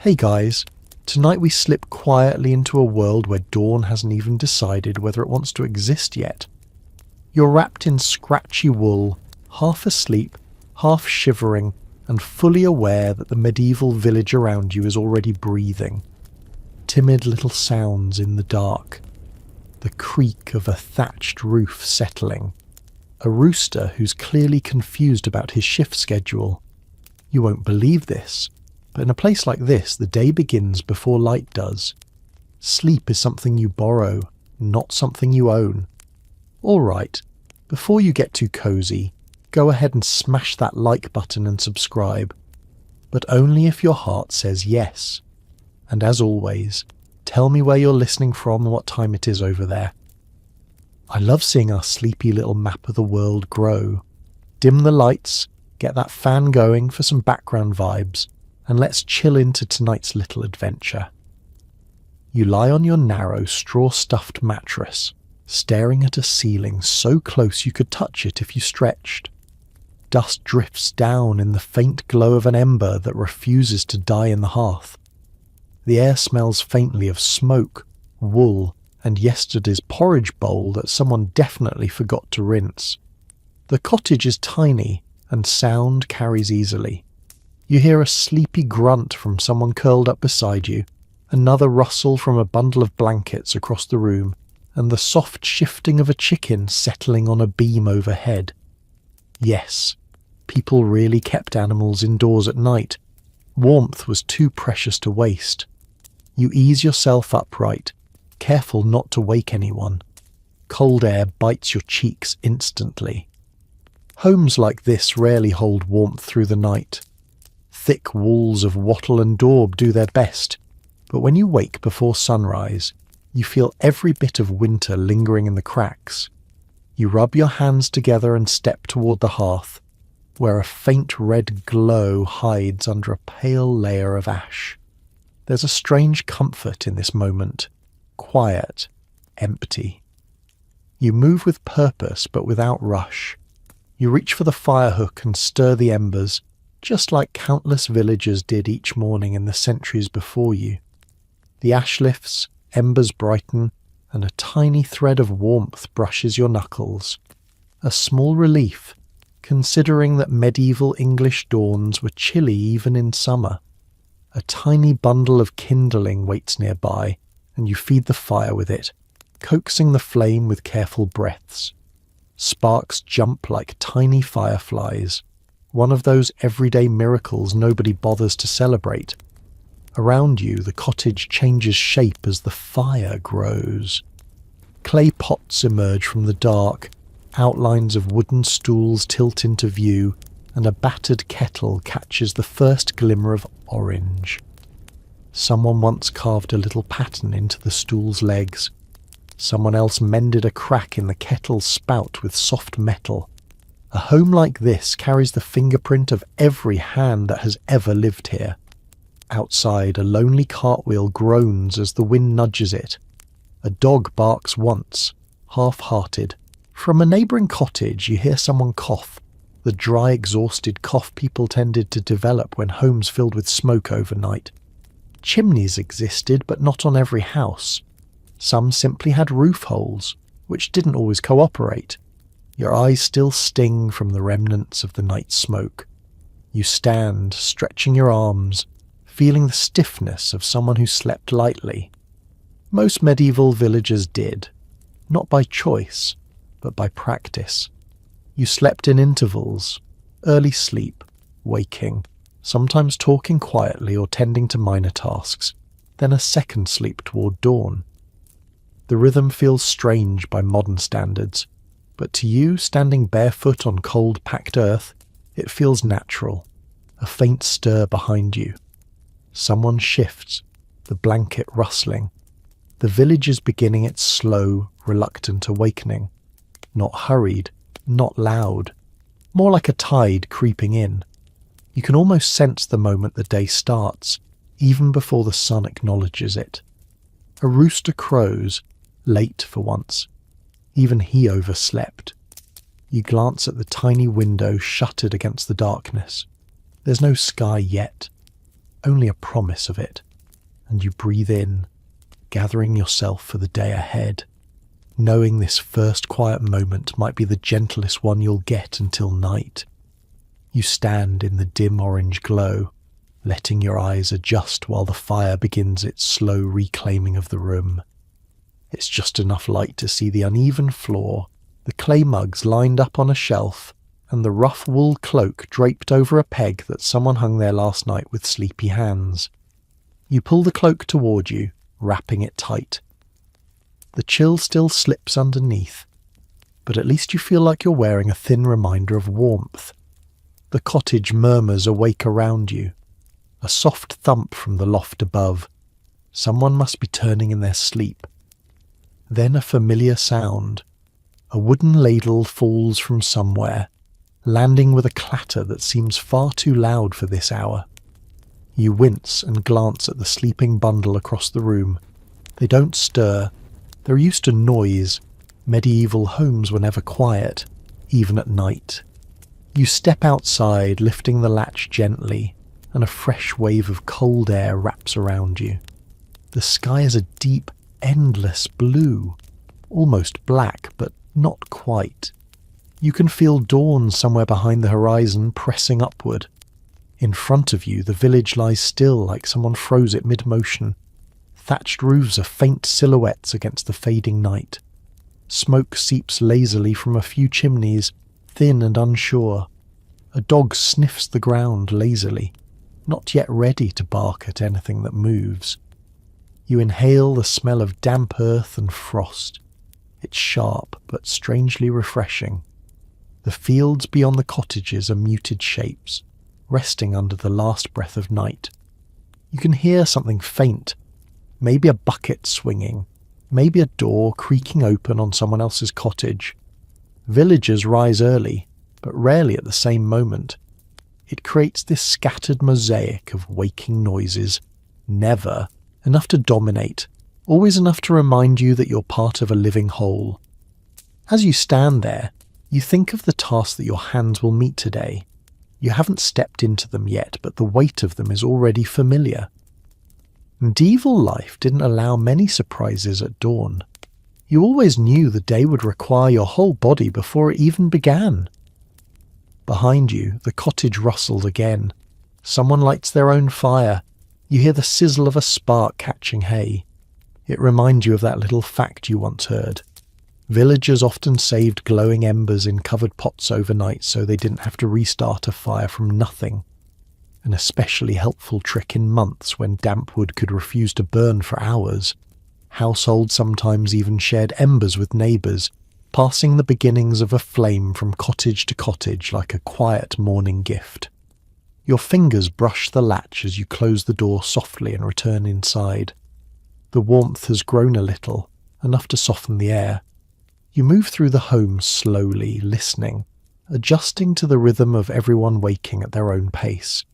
Hey guys, tonight we slip quietly into a world where dawn hasn't even decided whether it wants to exist yet. You're wrapped in scratchy wool, half asleep, half shivering, and fully aware that the medieval village around you is already breathing. Timid little sounds in the dark. The creak of a thatched roof settling. A rooster who's clearly confused about his shift schedule. You won't believe this, but in a place like this, the day begins before light does. Sleep is something you borrow, not something you own. All right, before you get too cozy, go ahead and smash that like button and subscribe, but only if your heart says yes. And as always, tell me where you're listening from and what time it is over there. I love seeing our sleepy little map of the world grow. Dim the lights, get that fan going for some background vibes, and let's chill into tonight's little adventure. You lie on your narrow, straw-stuffed mattress, staring at a ceiling so close you could touch it if you stretched. Dust drifts down in the faint glow of an ember that refuses to die in the hearth. The air smells faintly of smoke, wool, and yesterday's porridge bowl that someone definitely forgot to rinse. The cottage is tiny, and sound carries easily. You hear a sleepy grunt from someone curled up beside you, another rustle from a bundle of blankets across the room, and the soft shifting of a chicken settling on a beam overhead. Yes, people really kept animals indoors at night. Warmth was too precious to waste. You ease yourself upright, careful not to wake anyone. Cold air bites your cheeks instantly. Homes like this rarely hold warmth through the night. Thick walls of wattle and daub do their best, but when you wake before sunrise, you feel every bit of winter lingering in the cracks. You rub your hands together and step toward the hearth, where a faint red glow hides under a pale layer of ash. There's a strange comfort in this moment, quiet, empty. You move with purpose but without rush. You reach for the fire hook and stir the embers, just like countless villagers did each morning in the centuries before you. The ash lifts, embers brighten, and a tiny thread of warmth brushes your knuckles. A small relief, considering that medieval English dawns were chilly even in summer. A tiny bundle of kindling waits nearby, and you feed the fire with it, coaxing the flame with careful breaths. Sparks jump like tiny fireflies, one of those everyday miracles nobody bothers to celebrate. Around you, the cottage changes shape as the fire grows. Clay pots emerge from the dark, outlines of wooden stools tilt into view, and a battered kettle catches the first glimmer of orange. Someone once carved a little pattern into the stool's legs. Someone else mended a crack in the kettle's spout with soft metal. A home like this carries the fingerprint of every hand that has ever lived here. Outside, a lonely cartwheel groans as the wind nudges it. A dog barks once, half-hearted. From a neighbouring cottage, you hear someone cough, the dry, exhausted cough people tended to develop when homes filled with smoke overnight. Chimneys existed, but not on every house. Some simply had roof holes, which didn't always cooperate. Your eyes still sting from the remnants of the night smoke. You stand, stretching your arms, feeling the stiffness of someone who slept lightly. Most medieval villagers did, not by choice, but by practice. You slept in intervals, early sleep, waking, sometimes talking quietly or tending to minor tasks, then a second sleep toward dawn. The rhythm feels strange by modern standards, but to you, standing barefoot on cold, packed earth, it feels natural, a faint stir behind you. Someone shifts, the blanket rustling. The village is beginning its slow, reluctant awakening. Not hurried, not loud, more like a tide creeping in. You can almost sense the moment the day starts, even before the sun acknowledges it. A rooster crows, late for once. Even he overslept. You glance at the tiny window shuttered against the darkness. There's no sky yet. only a promise of it, and you breathe in, gathering yourself for the day ahead, knowing this first quiet moment might be the gentlest one you'll get until night. You stand in the dim orange glow, letting your eyes adjust while the fire begins its slow reclaiming of the room. It's just enough light to see the uneven floor, the clay mugs lined up on a shelf, and the rough wool cloak draped over a peg that someone hung there last night with sleepy hands. You pull the cloak toward you, wrapping it tight. The chill still slips underneath, but at least you feel like you're wearing a thin reminder of warmth. The cottage murmurs awake around you, a soft thump from the loft above. Someone must be turning in their sleep. Then a familiar sound. A wooden ladle falls from somewhere, landing with a clatter that seems far too loud for this hour. You wince and glance at the sleeping bundle across the room. They don't stir. They're used to noise. Medieval homes were never quiet, even at night. You step outside, lifting the latch gently, and a fresh wave of cold air wraps around you. The sky is a deep, endless blue, almost black, but not quite. You can feel dawn somewhere behind the horizon pressing upward. In front of you, the village lies still like someone froze it mid-motion. Thatched roofs are faint silhouettes against the fading night. Smoke seeps lazily from a few chimneys, thin and unsure. A dog sniffs the ground lazily, not yet ready to bark at anything that moves. You inhale the smell of damp earth and frost. It's sharp, but strangely refreshing. The fields beyond the cottages are muted shapes, resting under the last breath of night. You can hear something faint, maybe a bucket swinging, maybe a door creaking open on someone else's cottage. Villagers rise early, but rarely at the same moment. It creates this scattered mosaic of waking noises, never enough to dominate, always enough to remind you that you're part of a living whole. As you stand there, you think of the tasks that your hands will meet today. You haven't stepped into them yet, but the weight of them is already familiar. Medieval life didn't allow many surprises at dawn. You always knew the day would require your whole body before it even began. Behind you, the cottage rustled again. Someone lights their own fire. You hear the sizzle of a spark catching hay. It reminds you of that little fact you once heard. Villagers often saved glowing embers in covered pots overnight so they didn't have to restart a fire from nothing. An especially helpful trick in months when damp wood could refuse to burn for hours. Households sometimes even shared embers with neighbours, passing the beginnings of a flame from cottage to cottage like a quiet morning gift. Your fingers brush the latch as you close the door softly and return inside. The warmth has grown a little, enough to soften the air. You move through the home slowly, listening, adjusting to the rhythm of everyone waking at their own pace.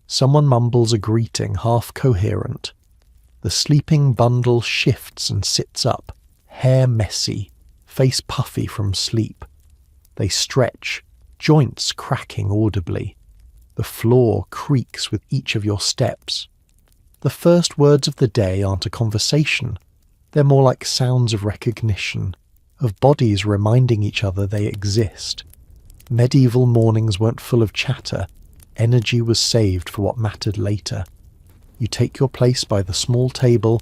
Someone mumbles a greeting, half coherent. The sleeping bundle shifts and sits up, hair messy, face puffy from sleep. They stretch, joints cracking audibly. The floor creaks with each of your steps. The first words of the day aren't a conversation. They're more like sounds of recognition, of bodies reminding each other they exist. Medieval mornings weren't full of chatter. Energy was saved for what mattered later. You take your place by the small table,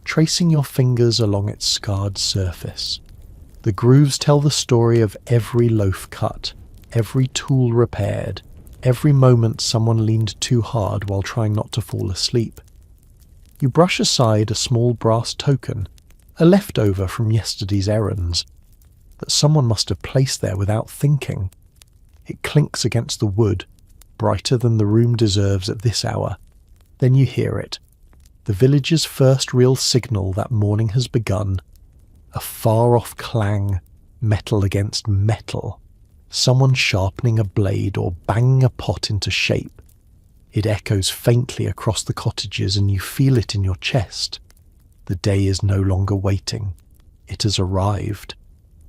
tracing your fingers along its scarred surface. The grooves tell the story of every loaf cut, every tool repaired, every moment someone leaned too hard while trying not to fall asleep. You brush aside a small brass token, a leftover from yesterday's errands, that someone must have placed there without thinking. It clinks against the wood, brighter than the room deserves at this hour. Then you hear it, the village's first real signal that morning has begun. A far-off clang, metal against metal, someone sharpening a blade or banging a pot into shape. It echoes faintly across the cottages and you feel it in your chest. The day is no longer waiting. It has arrived.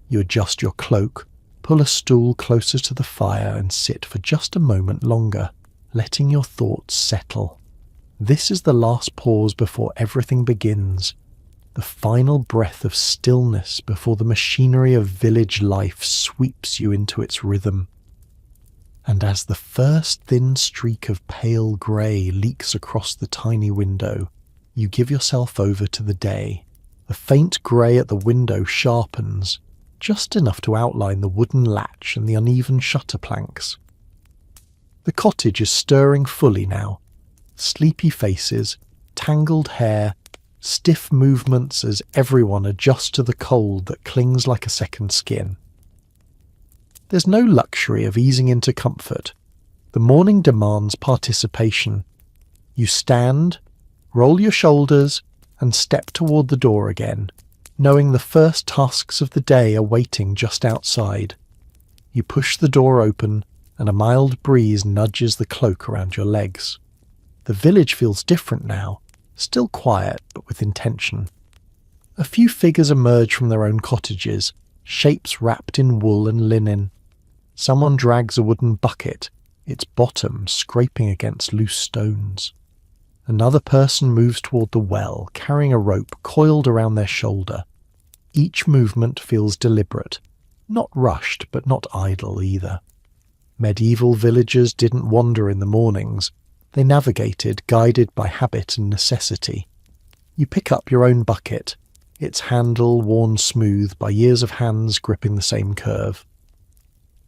You adjust your cloak, pull a stool closer to the fire and sit for just a moment longer, letting your thoughts settle. This is the last pause before everything begins, the final breath of stillness before the machinery of village life sweeps you into its rhythm. And as the first thin streak of pale grey leaks across the tiny window, you give yourself over to the day. The faint grey at the window sharpens, just enough to outline the wooden latch and the uneven shutter planks. The cottage is stirring fully now. Sleepy faces, tangled hair, stiff movements as everyone adjusts to the cold that clings like a second skin. There's no luxury of easing into comfort. The morning demands participation. You stand, roll your shoulders, and step toward the door again, knowing the first tasks of the day are waiting just outside. You push the door open, and a mild breeze nudges the cloak around your legs. The village feels different now, still quiet but with intention. A few figures emerge from their own cottages, shapes wrapped in wool and linen. Someone drags a wooden bucket, its bottom scraping against loose stones. Another person moves toward the well, carrying a rope coiled around their shoulder. Each movement feels deliberate, not rushed but not idle either. Medieval villagers didn't wander in the mornings. They navigated, guided by habit and necessity. You pick up your own bucket, its handle worn smooth by years of hands gripping the same curve.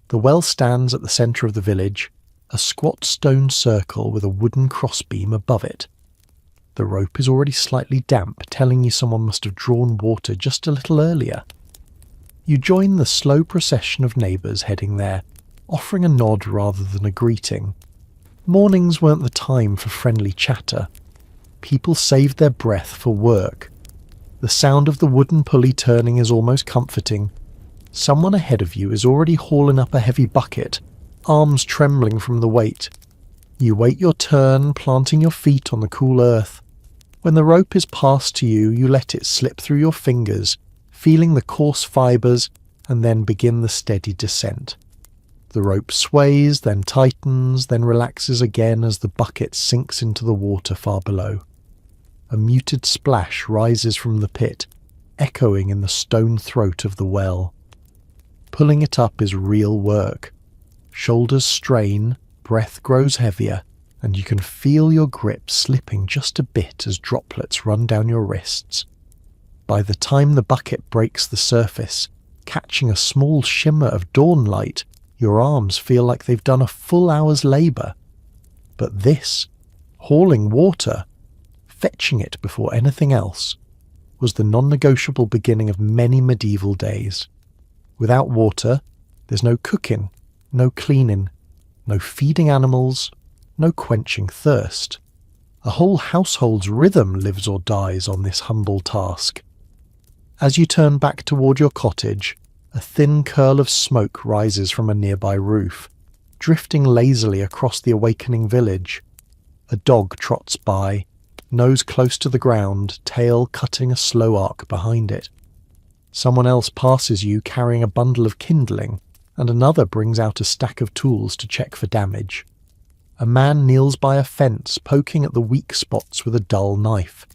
The well stands at the centre of the village, a squat stone circle with a wooden crossbeam above it. The rope is already slightly damp, telling you someone must have drawn water just a little earlier. You join the slow procession of neighbours heading there, offering a nod rather than a greeting. Mornings weren't the time for friendly chatter. People saved their breath for work. The sound of the wooden pulley turning is almost comforting. Someone ahead of you is already hauling up a heavy bucket, arms trembling from the weight. You wait your turn, planting your feet on the cool earth. When the rope is passed to you, you let it slip through your fingers, feeling the coarse fibres, and then begin the steady descent. The rope sways, then tightens, then relaxes again as the bucket sinks into the water far below. A muted splash rises from the pit, echoing in the stone throat of the well. Pulling it up is real work. Shoulders strain, breath grows heavier, and you can feel your grip slipping just a bit as droplets run down your wrists. By the time the bucket breaks the surface, catching a small shimmer of dawn light, your arms feel like they've done a full hour's labour. But this, hauling water, fetching it before anything else, was the non-negotiable beginning of many medieval days. Without water, there's no cooking, no cleaning, no feeding animals, no quenching thirst. A whole household's rhythm lives or dies on this humble task. As you turn back toward your cottage, a thin curl of smoke rises from a nearby roof, drifting lazily across the awakening village. A dog trots by, nose close to the ground, tail cutting a slow arc behind it. Someone else passes you carrying a bundle of kindling, and another brings out a stack of tools to check for damage. A man kneels by a fence, poking at the weak spots with a dull knife.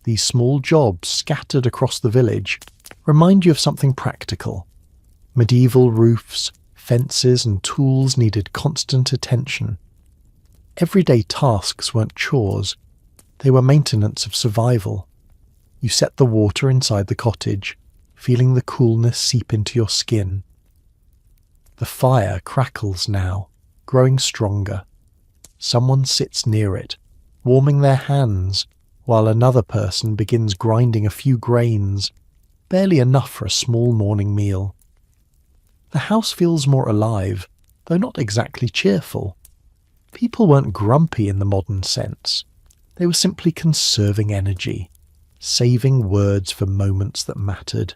These small jobs scattered across the village remind you of something practical. Medieval roofs, fences and tools needed constant attention. Everyday tasks weren't chores, they were maintenance of survival. You set the water inside the cottage, feeling the coolness seep into your skin. The fire crackles now, growing stronger. Someone sits near it, warming their hands, while another person begins grinding a few grains, barely enough for a small morning meal. The house feels more alive, though not exactly cheerful. People weren't grumpy in the modern sense. They were simply conserving energy, saving words for moments that mattered.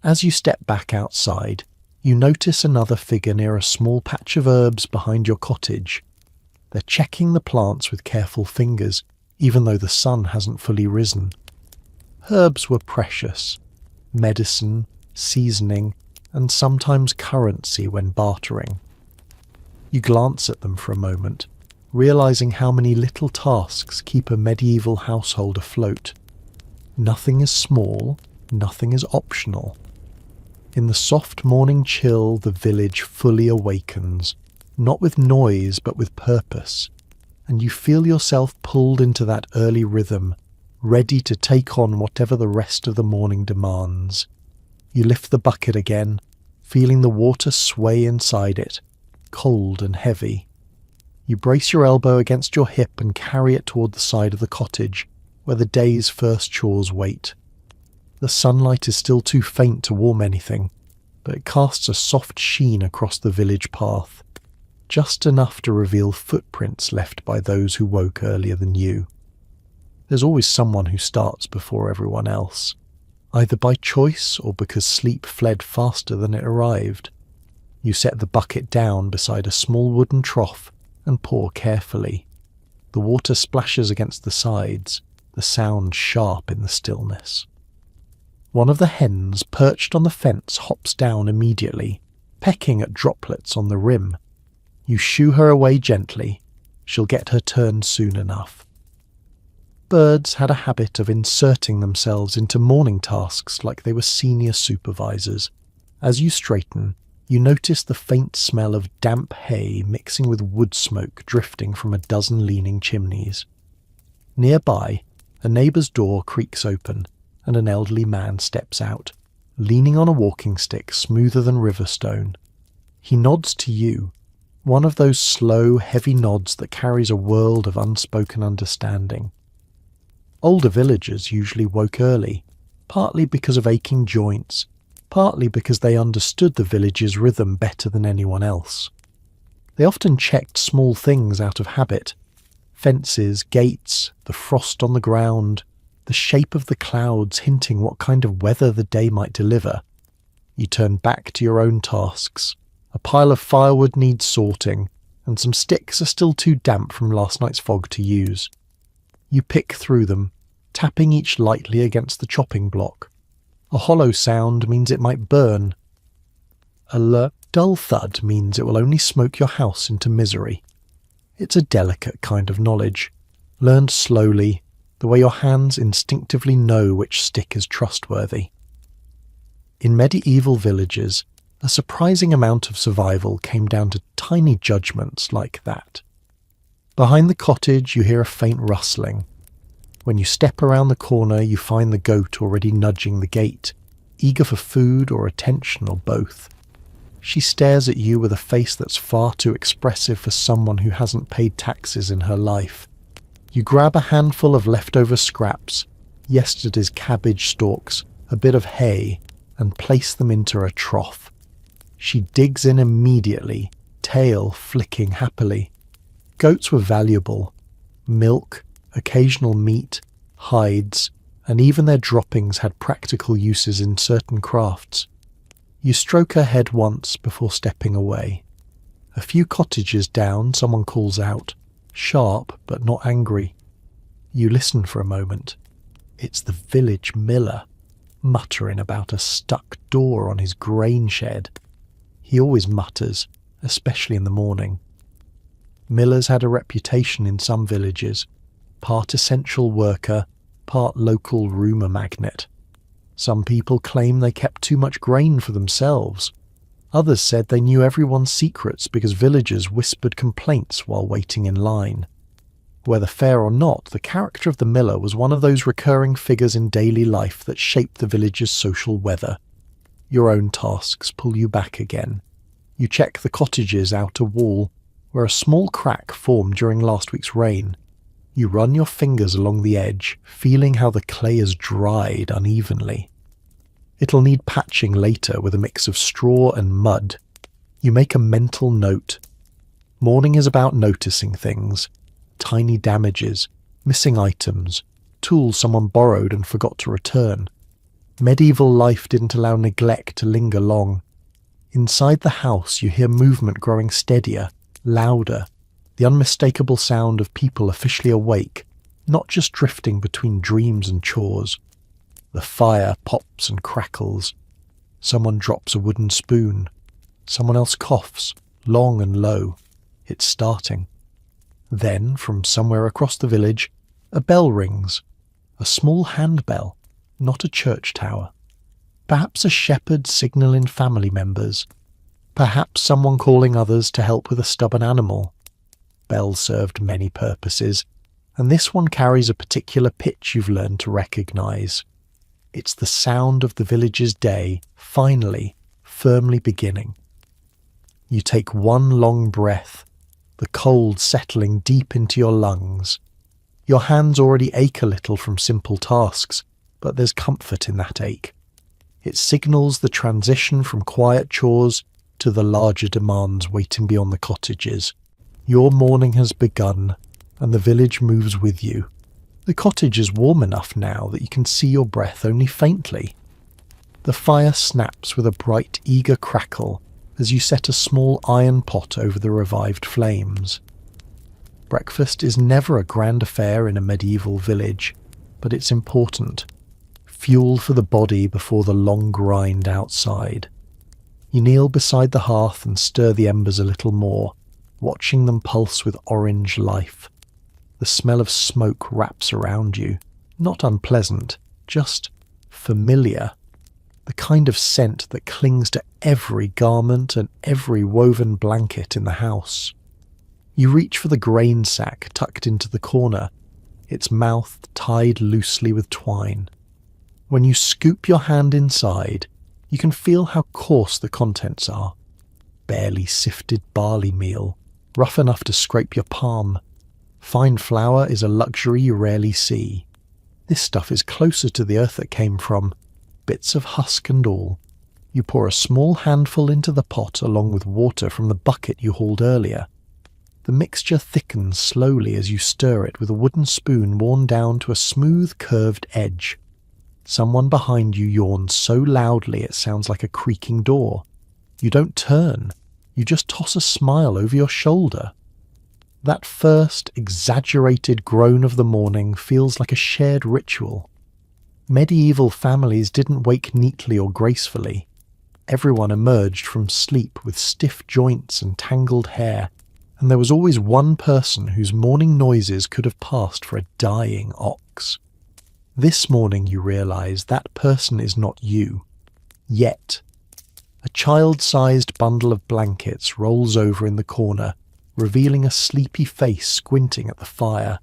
As you step back outside, you notice another figure near a small patch of herbs behind your cottage. They're checking the plants with careful fingers, even though the sun hasn't fully risen. Herbs were precious, medicine, seasoning, and sometimes currency when bartering. You glance at them for a moment, realizing how many little tasks keep a medieval household afloat. Nothing is small, nothing is optional. In the soft morning chill, the village fully awakens, not with noise but with purpose, and you feel yourself pulled into that early rhythm, ready to take on whatever the rest of the morning demands. You lift the bucket again, feeling the water sway inside it, cold and heavy. You brace your elbow against your hip and carry it toward the side of the cottage, where the day's first chores wait. The sunlight is still too faint to warm anything, but it casts a soft sheen across the village path, just enough to reveal footprints left by those who woke earlier than you. There's always someone who starts before everyone else, either by choice or because sleep fled faster than it arrived. You set the bucket down beside a small wooden trough and pour carefully. The water splashes against the sides, the sound sharp in the stillness. One of the hens perched on the fence hops down immediately, pecking at droplets on the rim. You shoo her away gently. She'll get her turn soon enough. Birds had a habit of inserting themselves into morning tasks like they were senior supervisors. As you straighten, you notice the faint smell of damp hay mixing with wood smoke drifting from a dozen leaning chimneys. Nearby, a neighbour's door creaks open, and an elderly man steps out, leaning on a walking stick smoother than river stone. He nods to you, one of those slow, heavy nods that carries a world of unspoken understanding. Older villagers usually woke early, partly because of aching joints, partly because they understood the village's rhythm better than anyone else. They often checked small things out of habit: fences, gates, the frost on the ground, the shape of the clouds hinting what kind of weather the day might deliver. You turn back to your own tasks. A pile of firewood needs sorting, and some sticks are still too damp from last night's fog to use. You pick through them, tapping each lightly against the chopping block. A hollow sound means it might burn. A dull thud means it will only smoke your house into misery. It's a delicate kind of knowledge, learned slowly, the way your hands instinctively know which stick is trustworthy. In medieval villages, a surprising amount of survival came down to tiny judgments like that. Behind the cottage you hear a faint rustling. When you step around the corner you find the goat already nudging the gate, eager for food or attention or both. She stares at you with a face that's far too expressive for someone who hasn't paid taxes in her life. You grab a handful of leftover scraps, yesterday's cabbage stalks, a bit of hay, and place them into a trough. She digs in immediately, tail flicking happily. Goats were valuable. Milk, occasional meat, hides, and even their droppings had practical uses in certain crafts. You stroke her head once before stepping away. A few cottages down, someone calls out, sharp but not angry. You listen for a moment. It's the village miller, muttering about a stuck door on his grain shed. He always mutters, especially in the morning. Millers had a reputation in some villages, part essential worker, part local rumour magnet. Some people claim they kept too much grain for themselves. Others said they knew everyone's secrets because villagers whispered complaints while waiting in line. Whether fair or not, the character of the miller was one of those recurring figures in daily life that shaped the village's social weather. Your own tasks pull you back again. You check the cottage's outer wall, where a small crack formed during last week's rain. You run your fingers along the edge, feeling how the clay has dried unevenly. It'll need patching later with a mix of straw and mud. You make a mental note. Morning is about noticing things. Tiny damages, missing items, tools someone borrowed and forgot to return. Medieval life didn't allow neglect to linger long. Inside the house you hear movement growing steadier, louder, the unmistakable sound of people officially awake, not just drifting between dreams and chores. The fire pops and crackles. Someone drops a wooden spoon. Someone else coughs, long and low. It's starting. Then, from somewhere across the village, a bell rings. A small handbell, not a church tower. Perhaps a shepherd signalling family members. Perhaps someone calling others to help with a stubborn animal. Bells served many purposes, and this one carries a particular pitch you've learned to recognise. It's the sound of the village's day, finally, firmly beginning. You take one long breath, the cold settling deep into your lungs. Your hands already ache a little from simple tasks, but there's comfort in that ache. It signals the transition from quiet chores to the larger demands waiting beyond the cottages. Your morning has begun, and the village moves with you. The cottage is warm enough now that you can see your breath only faintly. The fire snaps with a bright, eager crackle as you set a small iron pot over the revived flames. Breakfast is never a grand affair in a medieval village, but it's important. Fuel for the body before the long grind outside. You kneel beside the hearth and stir the embers a little more, watching them pulse with orange life. The smell of smoke wraps around you, not unpleasant, just familiar. The kind of scent that clings to every garment and every woven blanket in the house. You reach for the grain sack tucked into the corner, its mouth tied loosely with twine. When you scoop your hand inside, you can feel how coarse the contents are. Barely sifted barley meal, rough enough to scrape your palm. Fine flour is a luxury you rarely see. This stuff is closer to the earth it came from, bits of husk and all. You pour a small handful into the pot along with water from the bucket you hauled earlier. The mixture thickens slowly as you stir it with a wooden spoon worn down to a smooth curved edge. Someone behind you yawns so loudly it sounds like a creaking door. You don't turn, you just toss a smile over your shoulder. That first, exaggerated groan of the morning feels like a shared ritual. Medieval families didn't wake neatly or gracefully. Everyone emerged from sleep with stiff joints and tangled hair, and there was always one person whose morning noises could have passed for a dying ox. This morning you realise that person is not you. Yet. A child-sized bundle of blankets rolls over in the corner, revealing a sleepy face squinting at the fire.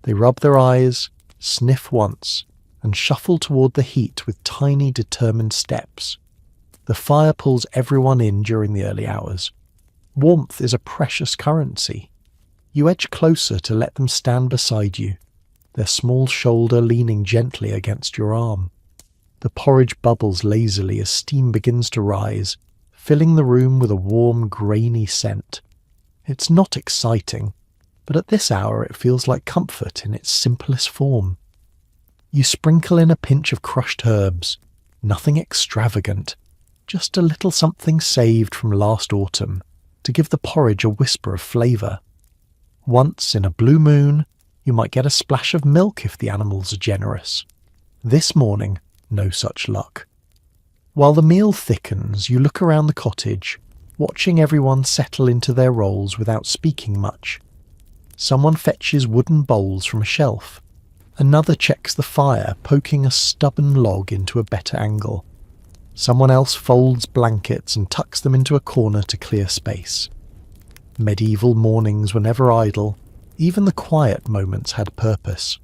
They rub their eyes, sniff once, and shuffle toward the heat with tiny, determined steps. The fire pulls everyone in during the early hours. Warmth is a precious currency. You edge closer to let them stand beside you, their small shoulder leaning gently against your arm. The porridge bubbles lazily as steam begins to rise, filling the room with a warm, grainy scent. It's not exciting, but at this hour it feels like comfort in its simplest form. You sprinkle in a pinch of crushed herbs, nothing extravagant, just a little something saved from last autumn, to give the porridge a whisper of flavour. Once in a blue moon, you might get a splash of milk if the animals are generous. This morning, no such luck. While the meal thickens, you look around the cottage, watching everyone settle into their roles without speaking much. Someone fetches wooden bowls from a shelf. Another checks the fire, poking a stubborn log into a better angle. Someone else folds blankets and tucks them into a corner to clear space. Medieval mornings were never idle. Even the quiet moments had purpose.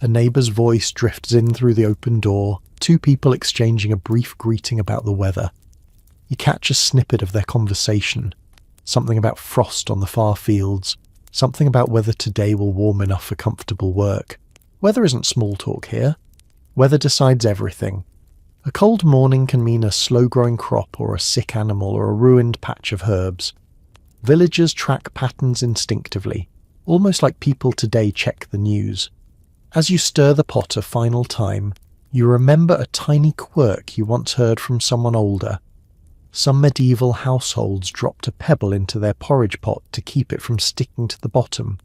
A neighbour's voice drifts in through the open door, two people exchanging a brief greeting about the weather. You catch a snippet of their conversation, something about frost on the far fields, something about whether today will warm enough for comfortable work. Weather isn't small talk here. Weather decides everything. A cold morning can mean a slow-growing crop or a sick animal or a ruined patch of herbs. Villagers track patterns instinctively, almost like people today check the news. As you stir the pot a final time, you remember a tiny quirk you once heard from someone older. Some medieval households dropped a pebble into their porridge pot to keep it from sticking to the bottom.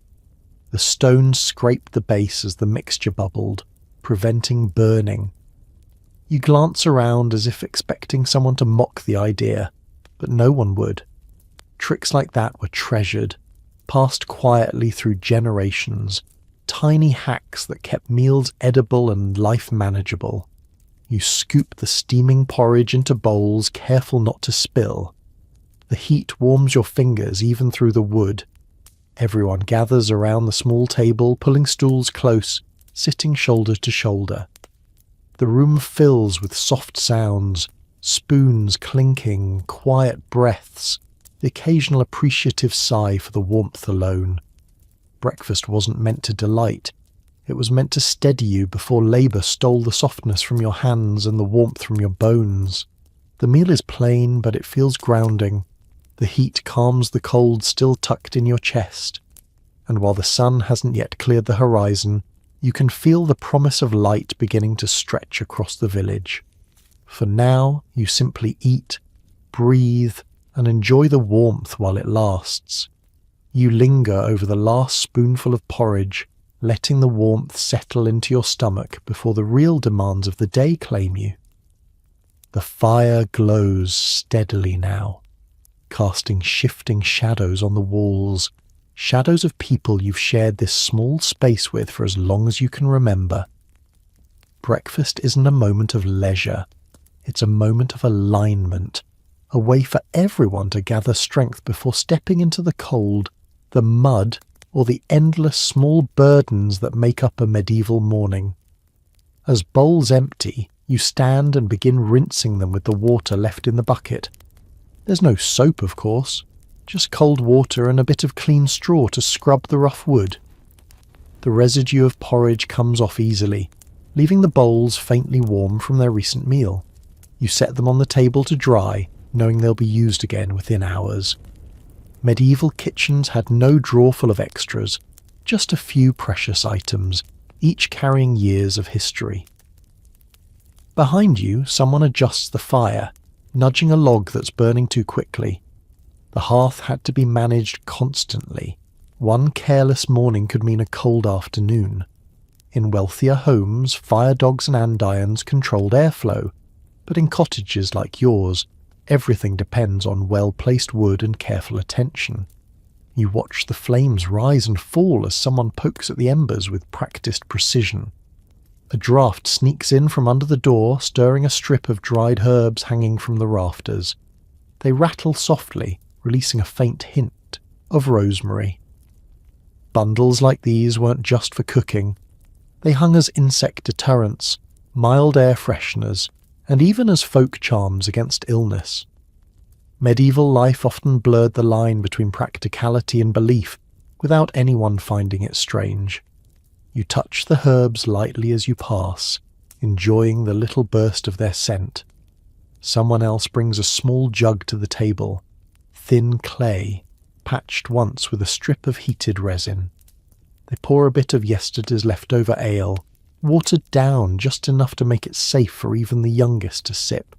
The stones scraped the base as the mixture bubbled, preventing burning. You glance around as if expecting someone to mock the idea, but no one would. Tricks like that were treasured. passed quietly through generations, tiny hacks that kept meals edible and life manageable. You scoop the steaming porridge into bowls, careful not to spill. The heat warms your fingers even through the wood. Everyone gathers around the small table, pulling stools close, sitting shoulder to shoulder. The room fills with soft sounds, spoons clinking, quiet breaths, the occasional appreciative sigh for the warmth alone. Breakfast wasn't meant to delight. It was meant to steady you before labour stole the softness from your hands and the warmth from your bones. The meal is plain, but it feels grounding. The heat calms the cold still tucked in your chest. And while the sun hasn't yet cleared the horizon, you can feel the promise of light beginning to stretch across the village. For now, you simply eat, breathe, and enjoy the warmth while it lasts. You linger over the last spoonful of porridge, letting the warmth settle into your stomach before the real demands of the day claim you. The fire glows steadily now, casting shifting shadows on the walls, shadows of people you've shared this small space with for as long as you can remember. Breakfast isn't a moment of leisure, it's a moment of alignment, a way for everyone to gather strength before stepping into the cold, the mud, or the endless small burdens that make up a medieval morning. As bowls empty, you stand and begin rinsing them with the water left in the bucket. There's no soap, of course, just cold water and a bit of clean straw to scrub the rough wood. The residue of porridge comes off easily, leaving the bowls faintly warm from their recent meal. You set them on the table to dry, knowing they'll be used again within hours. Medieval kitchens had no drawer full of extras, just a few precious items, each carrying years of history. Behind you, someone adjusts the fire, nudging a log that's burning too quickly. The hearth had to be managed constantly. One careless morning could mean a cold afternoon. In wealthier homes, fire dogs and andirons controlled airflow, but in cottages like yours, everything depends on well-placed wood and careful attention. You watch the flames rise and fall as someone pokes at the embers with practiced precision. A draught sneaks in from under the door, stirring a strip of dried herbs hanging from the rafters. They rattle softly, releasing a faint hint of rosemary. Bundles like these weren't just for cooking. They hung as insect deterrents, mild air fresheners, and even as folk charms against illness. Medieval life often blurred the line between practicality and belief, without anyone finding it strange. You touch the herbs lightly as you pass, enjoying the little burst of their scent. Someone else brings a small jug to the table, thin clay, patched once with a strip of heated resin. They pour a bit of yesterday's leftover ale, watered down just enough to make it safe for even the youngest to sip.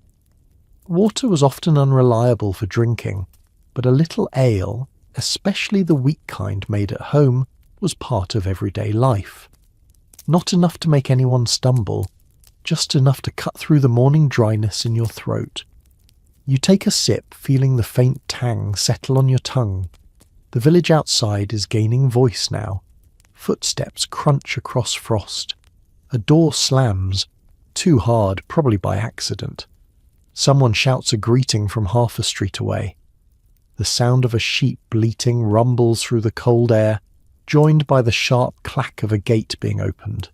Water was often unreliable for drinking, but a little ale, especially the weak kind made at home, was part of everyday life. Not enough to make anyone stumble, just enough to cut through the morning dryness in your throat. You take a sip, feeling the faint tang settle on your tongue. The village outside is gaining voice now. Footsteps crunch across frost. A door slams, too hard, probably by accident. Someone shouts a greeting from half a street away. The sound of a sheep bleating rumbles through the cold air, joined by the sharp clack of a gate being opened.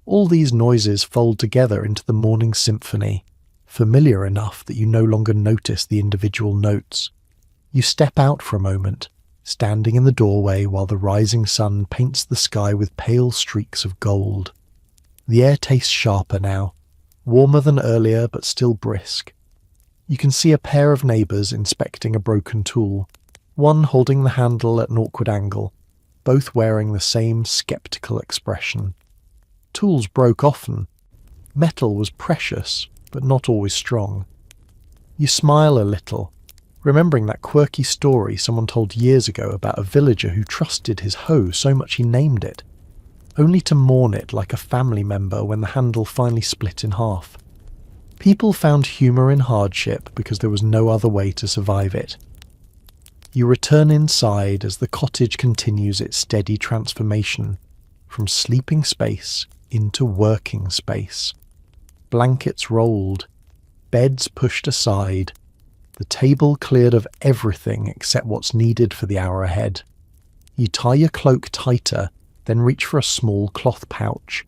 All these noises fold together into the morning symphony, familiar enough that you no longer notice the individual notes. You step out for a moment, standing in the doorway while the rising sun paints the sky with pale streaks of gold. The air tastes sharper now, warmer than earlier but still brisk. You can see a pair of neighbours inspecting a broken tool, one holding the handle at an awkward angle, both wearing the same sceptical expression. Tools broke often. Metal was precious, but not always strong. You smile a little, remembering that quirky story someone told years ago about a villager who trusted his hoe so much he named it, only to mourn it like a family member when the handle finally split in half. People found humour in hardship because there was no other way to survive it. You return inside as the cottage continues its steady transformation from sleeping space into working space. Blankets rolled, beds pushed aside, the table cleared of everything except what's needed for the hour ahead. You tie your cloak tighter, then reach for a small cloth pouch.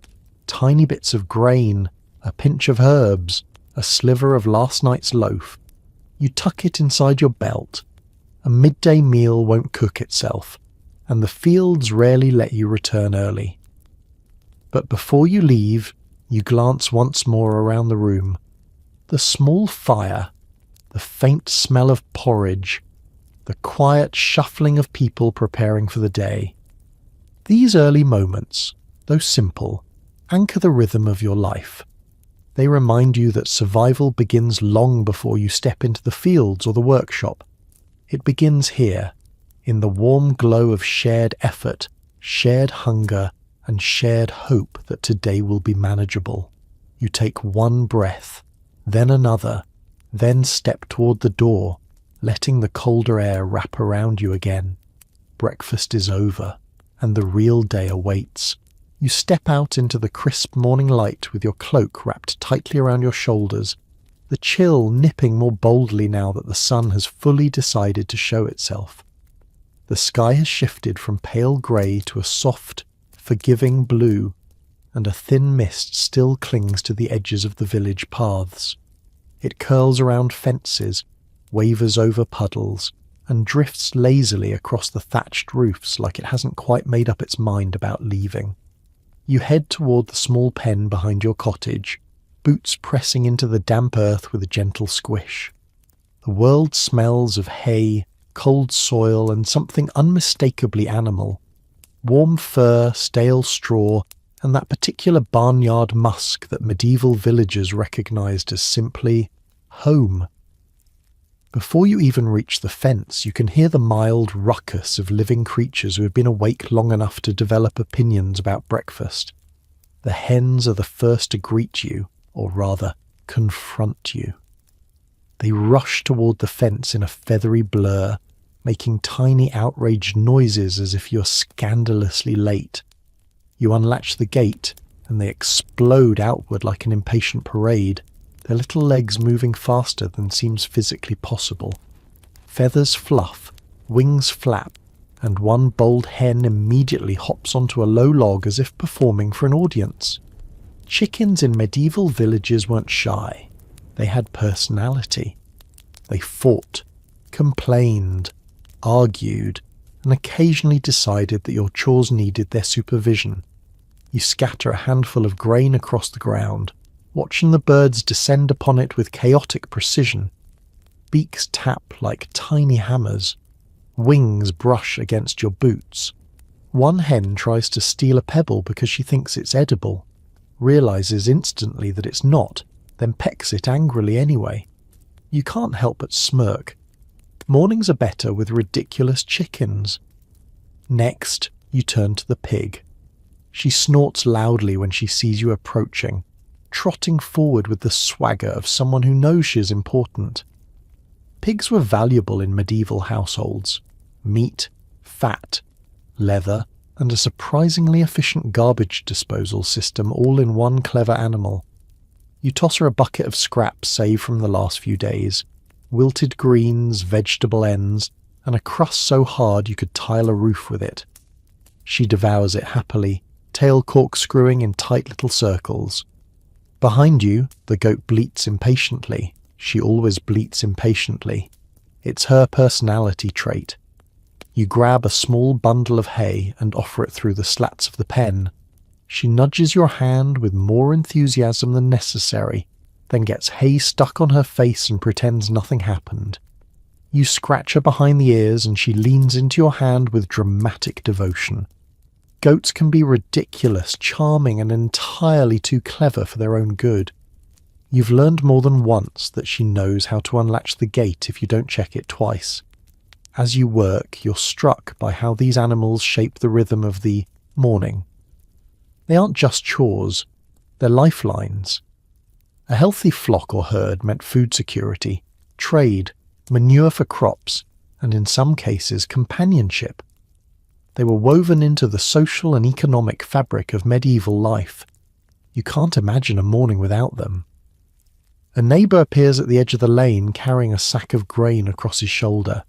Tiny bits of grain, a pinch of herbs, a sliver of last night's loaf. You tuck it inside your belt. A midday meal won't cook itself, and the fields rarely let you return early. But before you leave, you glance once more around the room. The small fire, the faint smell of porridge, the quiet shuffling of people preparing for the day. These early moments, though simple, anchor the rhythm of your life. They remind you that survival begins long before you step into the fields or the workshop. It begins here, in the warm glow of shared effort, shared hunger, and shared hope that today will be manageable. You take one breath, then another, then step toward the door, letting the colder air wrap around you again. Breakfast is over, and the real day awaits. You step out into the crisp morning light with your cloak wrapped tightly around your shoulders, the chill nipping more boldly now that the sun has fully decided to show itself. The sky has shifted from pale grey to a soft, forgiving blue, and a thin mist still clings to the edges of the village paths. It curls around fences, wavers over puddles, and drifts lazily across the thatched roofs like it hasn't quite made up its mind about leaving. You head toward the small pen behind your cottage, boots pressing into the damp earth with a gentle squish. The world smells of hay, cold soil, and something unmistakably animal. Warm fur, stale straw, and that particular barnyard musk that medieval villagers recognized as simply home. Before you even reach the fence, you can hear the mild ruckus of living creatures who have been awake long enough to develop opinions about breakfast. The hens are the first to greet you, or rather, confront you. They rush toward the fence in a feathery blur, making tiny outraged noises as if you're scandalously late. You unlatch the gate, and they explode outward like an impatient parade, their little legs moving faster than seems physically possible. Feathers fluff, wings flap, and one bold hen immediately hops onto a low log as if performing for an audience. Chickens in medieval villages weren't shy. They had personality. They fought, complained, argued, and occasionally decided that your chores needed their supervision. You scatter a handful of grain across the ground, watching the birds descend upon it with chaotic precision. Beaks tap like tiny hammers. Wings brush against your boots. One hen tries to steal a pebble because she thinks it's edible, realizes instantly that it's not, then pecks it angrily anyway. You can't help but smirk. Mornings are better with ridiculous chickens. Next, you turn to the pig. She snorts loudly when she sees you approaching, trotting forward with the swagger of someone who knows she's important. Pigs were valuable in medieval households. Meat, fat, leather, and a surprisingly efficient garbage disposal system all in one clever animal. You toss her a bucket of scraps saved from the last few days, wilted greens, vegetable ends, and a crust so hard you could tile a roof with it. She devours it happily, tail corkscrewing in tight little circles. Behind you, the goat bleats impatiently. She always bleats impatiently. It's her personality trait. You grab a small bundle of hay and offer it through the slats of the pen. She nudges your hand with more enthusiasm than necessary, then gets hay stuck on her face and pretends nothing happened. You scratch her behind the ears and she leans into your hand with dramatic devotion. Goats can be ridiculous, charming, and entirely too clever for their own good. You've learned more than once that she knows how to unlatch the gate if you don't check it twice. As you work, you're struck by how these animals shape the rhythm of the morning. They aren't just chores, they're lifelines. A healthy flock or herd meant food security, trade, manure for crops, and in some cases companionship. They were woven into the social and economic fabric of medieval life. You can't imagine a morning without them. A neighbour appears at the edge of the lane carrying a sack of grain across his shoulder.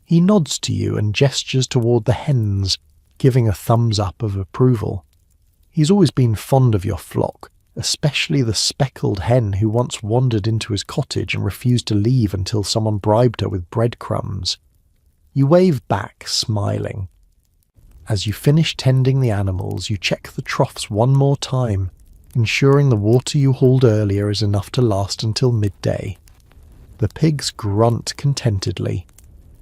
He nods to you and gestures toward the hens, giving a thumbs up of approval. He's always been fond of your flock, especially the speckled hen who once wandered into his cottage and refused to leave until someone bribed her with breadcrumbs. You wave back, smiling. As you finish tending the animals, you check the troughs one more time, ensuring the water you hauled earlier is enough to last until midday. The pigs grunt contentedly.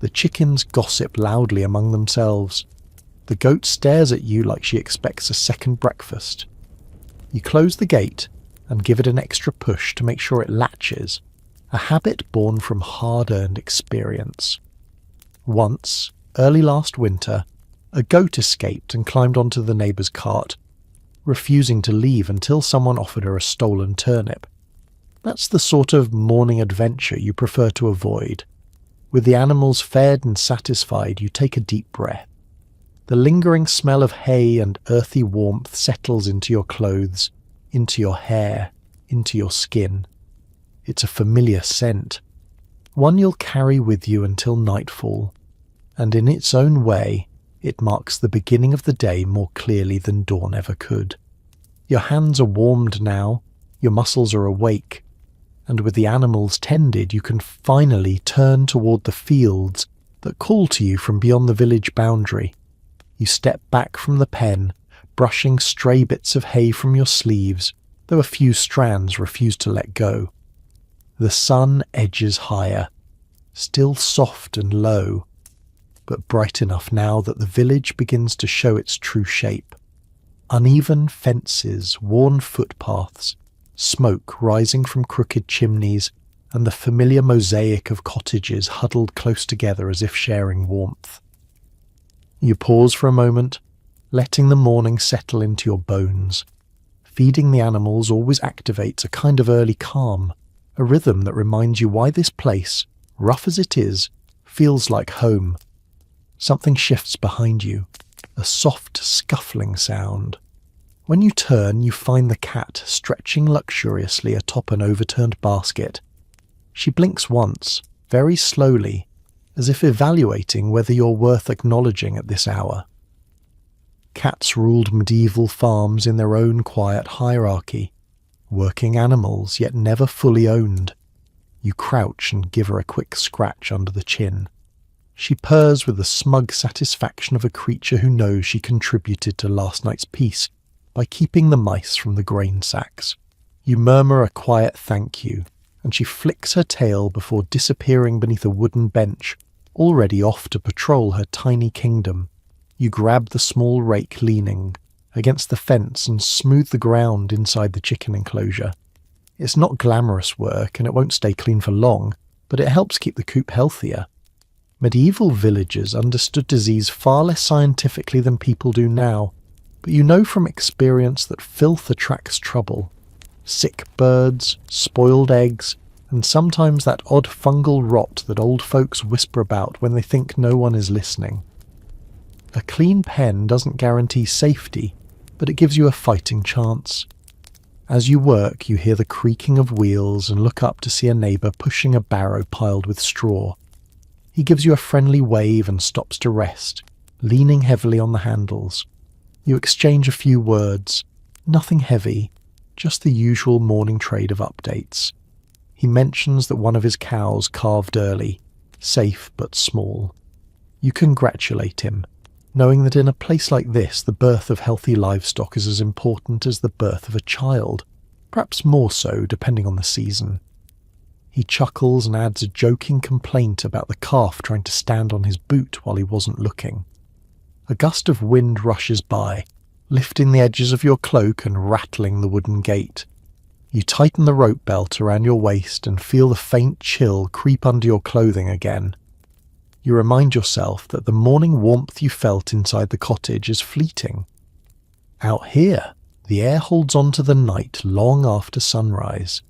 The chickens gossip loudly among themselves. The goat stares at you like she expects a second breakfast. You close the gate and give it an extra push to make sure it latches, a habit born from hard-earned experience. Once, early last winter, a goat escaped and climbed onto the neighbour's cart, refusing to leave until someone offered her a stolen turnip. That's the sort of morning adventure you prefer to avoid. With the animals fed and satisfied, you take a deep breath. The lingering smell of hay and earthy warmth settles into your clothes, into your hair, into your skin. It's a familiar scent, one you'll carry with you until nightfall, and in its own way, it marks the beginning of the day more clearly than dawn ever could. Your hands are warmed now, your muscles are awake, and with the animals tended, you can finally turn toward the fields that call to you from beyond the village boundary. You step back from the pen, brushing stray bits of hay from your sleeves, though a few strands refuse to let go. The sun edges higher, still soft and low, but bright enough now that the village begins to show its true shape. Uneven fences, worn footpaths, smoke rising from crooked chimneys, and the familiar mosaic of cottages huddled close together as if sharing warmth. You pause for a moment, letting the morning settle into your bones. Feeding the animals always activates a kind of early calm, a rhythm that reminds you why this place, rough as it is, feels like home. Something shifts behind you, a soft scuffling sound. When you turn, you find the cat stretching luxuriously atop an overturned basket. She blinks once, very slowly, as if evaluating whether you're worth acknowledging at this hour. Cats ruled medieval farms in their own quiet hierarchy, working animals yet never fully owned. You crouch and give her a quick scratch under the chin. She purrs with the smug satisfaction of a creature who knows she contributed to last night's peace by keeping the mice from the grain sacks. You murmur a quiet thank you, and she flicks her tail before disappearing beneath a wooden bench, already off to patrol her tiny kingdom. You grab the small rake leaning against the fence and smooth the ground inside the chicken enclosure. It's not glamorous work and it won't stay clean for long, but it helps keep the coop healthier. Medieval villagers understood disease far less scientifically than people do now, but you know from experience that filth attracts trouble. Sick birds, spoiled eggs, and sometimes that odd fungal rot that old folks whisper about when they think no one is listening. A clean pen doesn't guarantee safety, but it gives you a fighting chance. As you work, you hear the creaking of wheels and look up to see a neighbour pushing a barrow piled with straw. He gives you a friendly wave and stops to rest, leaning heavily on the handles. You exchange a few words, nothing heavy, just the usual morning trade of updates. He mentions that one of his cows calved early, safe but small. You congratulate him, knowing that in a place like this the birth of healthy livestock is as important as the birth of a child, perhaps more so depending on the season. He chuckles and adds a joking complaint about the calf trying to stand on his boot while he wasn't looking. A gust of wind rushes by, lifting the edges of your cloak and rattling the wooden gate. You tighten the rope belt around your waist and feel the faint chill creep under your clothing again. You remind yourself that the morning warmth you felt inside the cottage is fleeting. Out here, the air holds on to the night long after sunrise.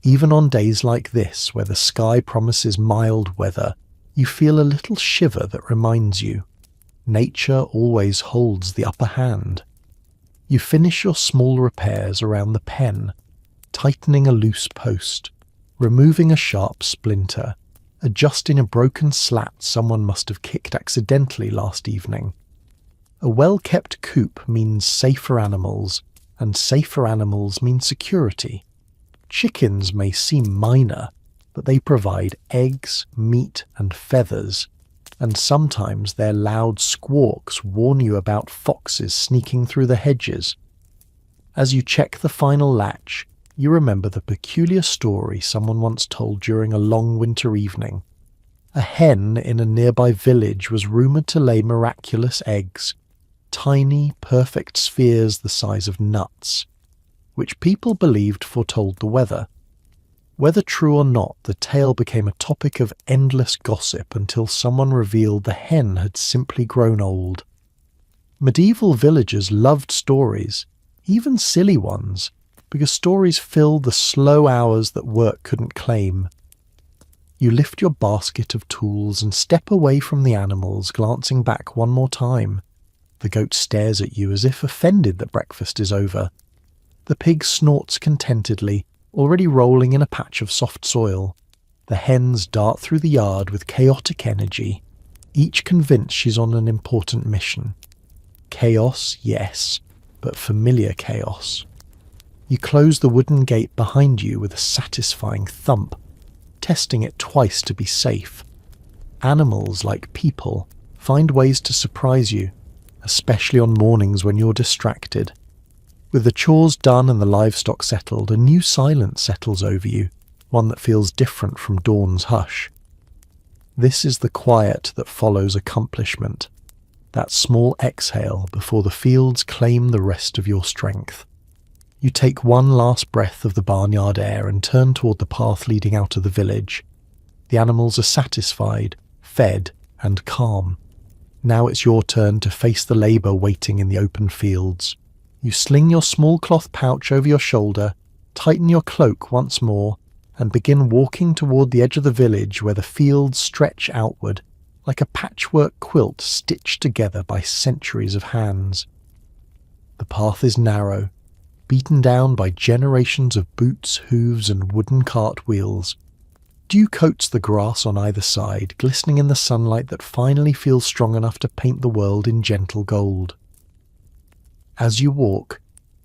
Even on days like this, where the sky promises mild weather, You feel a little shiver that reminds you, nature always holds the upper hand. You finish your small repairs around the pen, tightening a loose post, removing a sharp splinter, adjusting a broken slat someone must have kicked accidentally last evening. A well-kept coop means safer animals, and safer animals mean security. Chickens may seem minor, but they provide eggs, meat, and feathers, and sometimes their loud squawks warn you about foxes sneaking through the hedges. As you check the final latch, you remember the peculiar story someone once told during a long winter evening. A hen in a nearby village was rumoured to lay miraculous eggs, tiny, perfect spheres the size of nuts, which people believed foretold the weather. Whether true or not, the tale became a topic of endless gossip until someone revealed the hen had simply grown old. Medieval villagers loved stories, even silly ones, because stories filled the slow hours that work couldn't claim. You lift your basket of tools and step away from the animals, glancing back one more time. The goat stares at you as if offended that breakfast is over. The pig snorts contentedly, already rolling in a patch of soft soil. The hens dart through the yard with chaotic energy, each convinced she's on an important mission. Chaos, yes, but familiar chaos. You close the wooden gate behind you with a satisfying thump, testing it twice to be safe. Animals, like people, find ways to surprise you, especially on mornings when you're distracted. With the chores done and the livestock settled, a new silence settles over you, one that feels different from dawn's hush. This is the quiet that follows accomplishment, that small exhale before the fields claim the rest of your strength. You take one last breath of the barnyard air and turn toward the path leading out of the village. The animals are satisfied, fed, and calm. Now it's your turn to face the labour waiting in the open fields. You sling your small cloth pouch over your shoulder, tighten your cloak once more, and begin walking toward the edge of the village where the fields stretch outward, like a patchwork quilt stitched together by centuries of hands. The path is narrow, beaten down by generations of boots, hooves, and wooden cart wheels. Dew coats the grass on either side, glistening in the sunlight that finally feels strong enough to paint the world in gentle gold. As you walk,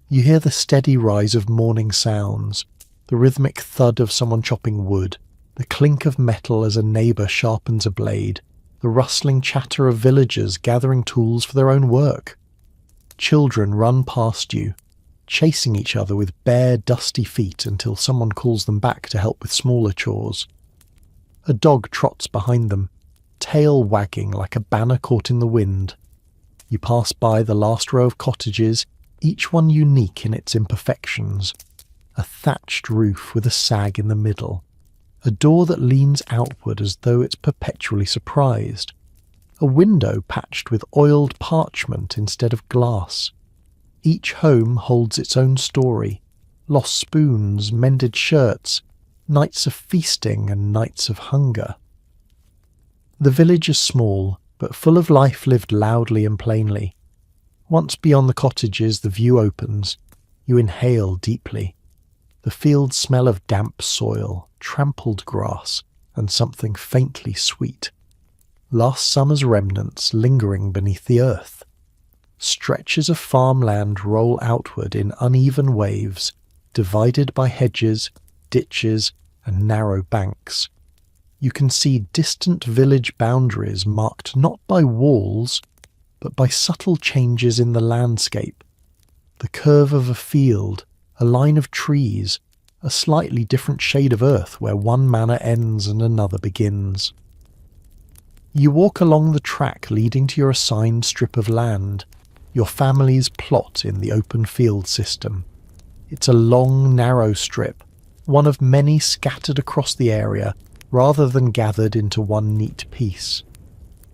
you hear the steady rise of morning sounds, the rhythmic thud of someone chopping wood, the clink of metal as a neighbour sharpens a blade, the rustling chatter of villagers gathering tools for their own work. Children run past you, chasing each other with bare, dusty feet until someone calls them back to help with smaller chores. A dog trots behind them, tail wagging like a banner caught in the wind. You pass by the last row of cottages, each one unique in its imperfections. A thatched roof with a sag in the middle. A door that leans outward as though it's perpetually surprised. A window patched with oiled parchment instead of glass. Each home holds its own story. Lost spoons, mended shirts, nights of feasting and nights of hunger. The village is small, but full of life lived loudly and plainly. Once beyond the cottages, the view opens. You inhale deeply. The fields smell of damp soil, trampled grass, and something faintly sweet. Last summer's remnants lingering beneath the earth. Stretches of farmland roll outward in uneven waves, divided by hedges, ditches, and narrow banks. You can see distant village boundaries marked not by walls, but by subtle changes in the landscape. The curve of a field, a line of trees, a slightly different shade of earth where one manor ends and another begins. You walk along the track leading to your assigned strip of land, your family's plot in the open field system. It's a long, narrow strip, one of many scattered across the area, rather than gathered into one neat piece.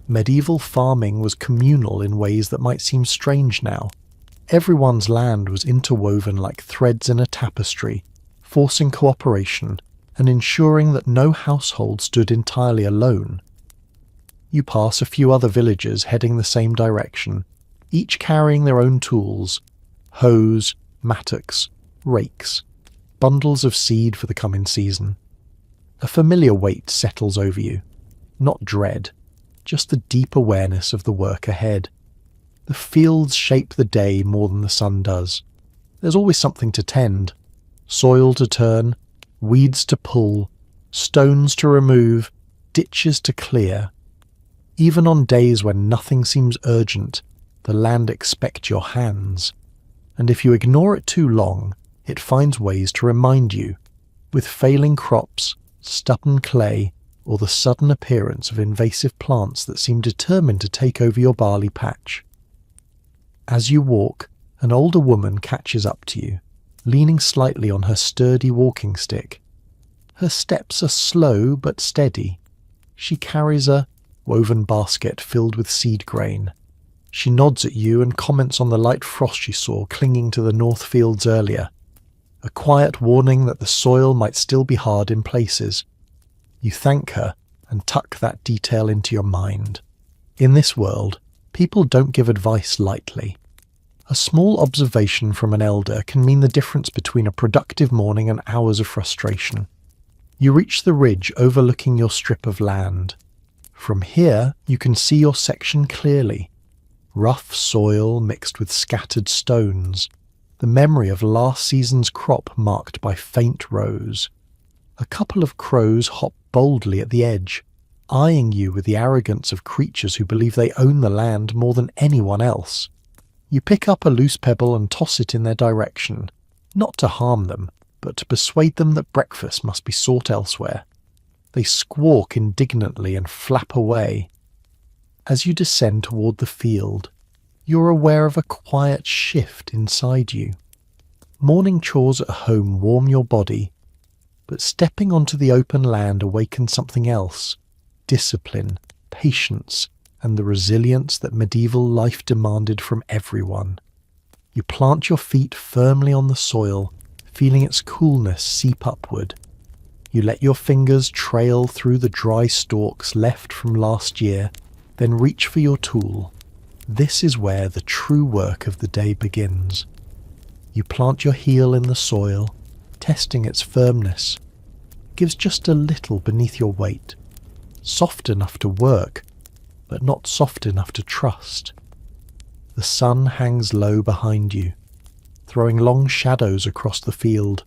Medieval farming was communal in ways that might seem strange now. Everyone's land was interwoven like threads in a tapestry, forcing cooperation and ensuring that no household stood entirely alone. You pass a few other villagers heading the same direction, each carrying their own tools: hoes, mattocks, rakes, bundles of seed for the coming season. A familiar weight settles over you. Not dread, just the deep awareness of the work ahead. The fields shape the day more than the sun does. There's always something to tend: soil to turn, weeds to pull, stones to remove, ditches to clear. Even on days when nothing seems urgent, the land expects your hands. And if you ignore it too long, it finds ways to remind you, with failing crops, stubborn clay, or the sudden appearance of invasive plants that seem determined to take over your barley patch. As you walk, an older woman catches up to you, leaning slightly on her sturdy walking stick. Her steps are slow but steady. She carries a woven basket filled with seed grain. She nods at you and comments on the light frost she saw clinging to the north fields earlier, a quiet warning that the soil might still be hard in places. You thank her and tuck that detail into your mind. In this world, people don't give advice lightly. A small observation from an elder can mean the difference between a productive morning and hours of frustration. You reach the ridge overlooking your strip of land. From here, you can see your section clearly. Rough soil mixed with scattered stones, the memory of last season's crop marked by faint rows. A couple of crows hop boldly at the edge, eyeing you with the arrogance of creatures who believe they own the land more than anyone else. You pick up a loose pebble and toss it in their direction, not to harm them, but to persuade them that breakfast must be sought elsewhere. They squawk indignantly and flap away. As you descend toward the field, you're aware of a quiet shift inside you. Morning chores at home warm your body, but stepping onto the open land awakens something else: discipline, patience, and the resilience that medieval life demanded from everyone. You plant your feet firmly on the soil, feeling its coolness seep upward. You let your fingers trail through the dry stalks left from last year, then reach for your tool. This is where the true work of the day begins. You plant your heel in the soil, testing its firmness. It gives just a little beneath your weight, soft enough to work, but not soft enough to trust. The sun hangs low behind you, throwing long shadows across the field,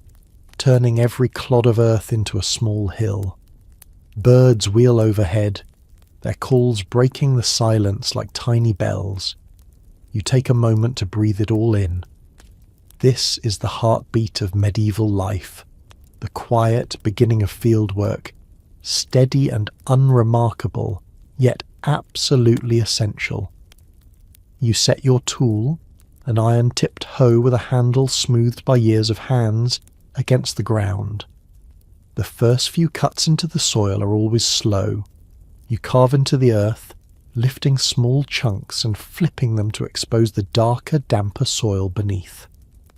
turning every clod of earth into a small hill. Birds wheel overhead, their calls breaking the silence like tiny bells. You take a moment to breathe it all in. This is the heartbeat of medieval life, the quiet beginning of fieldwork, steady and unremarkable, yet absolutely essential. You set your tool, an iron-tipped hoe with a handle smoothed by years of hands, against the ground. The first few cuts into the soil are always slow. You carve into the earth, lifting small chunks and flipping them to expose the darker, damper soil beneath.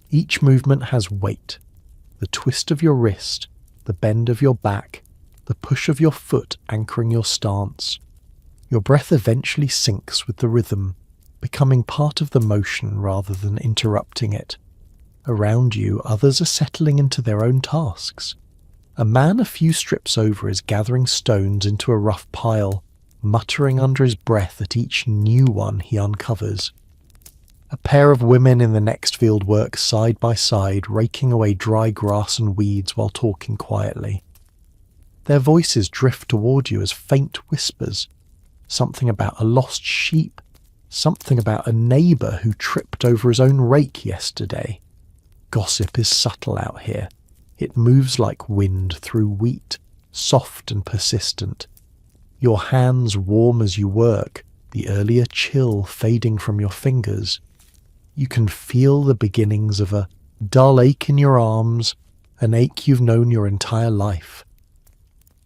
Each movement has weight: the twist of your wrist, the bend of your back, the push of your foot anchoring your stance. Your breath eventually syncs with the rhythm, becoming part of the motion rather than interrupting it. Around you, others are settling into their own tasks. A man a few strips over is gathering stones into a rough pile, muttering under his breath at each new one he uncovers. A pair of women in the next field work side by side, raking away dry grass and weeds while talking quietly. Their voices drift toward you as faint whispers, something about a lost sheep, something about a neighbour who tripped over his own rake yesterday. Gossip is subtle out here. It moves like wind through wheat, soft and persistent. Your hands warm as you work, the earlier chill fading from your fingers. You can feel the beginnings of a dull ache in your arms, an ache you've known your entire life.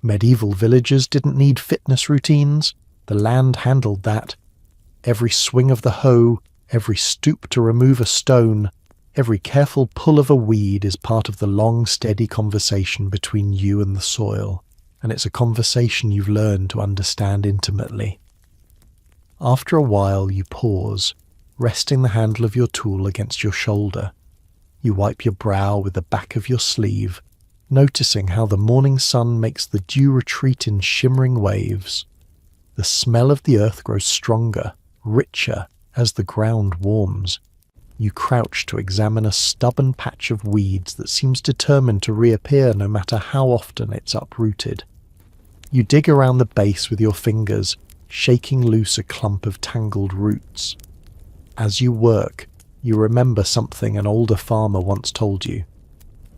Medieval villagers didn't need fitness routines. The land handled that. Every swing of the hoe, every stoop to remove a stone, every careful pull of a weed is part of the long, steady conversation between you and the soil, and it's a conversation you've learned to understand intimately. After a while you pause, resting the handle of your tool against your shoulder. You wipe your brow with the back of your sleeve, noticing how the morning sun makes the dew retreat in shimmering waves. The smell of the earth grows stronger, richer, as the ground warms. You crouch to examine a stubborn patch of weeds that seems determined to reappear no matter how often it's uprooted. You dig around the base with your fingers, shaking loose a clump of tangled roots. As you work, you remember something an older farmer once told you.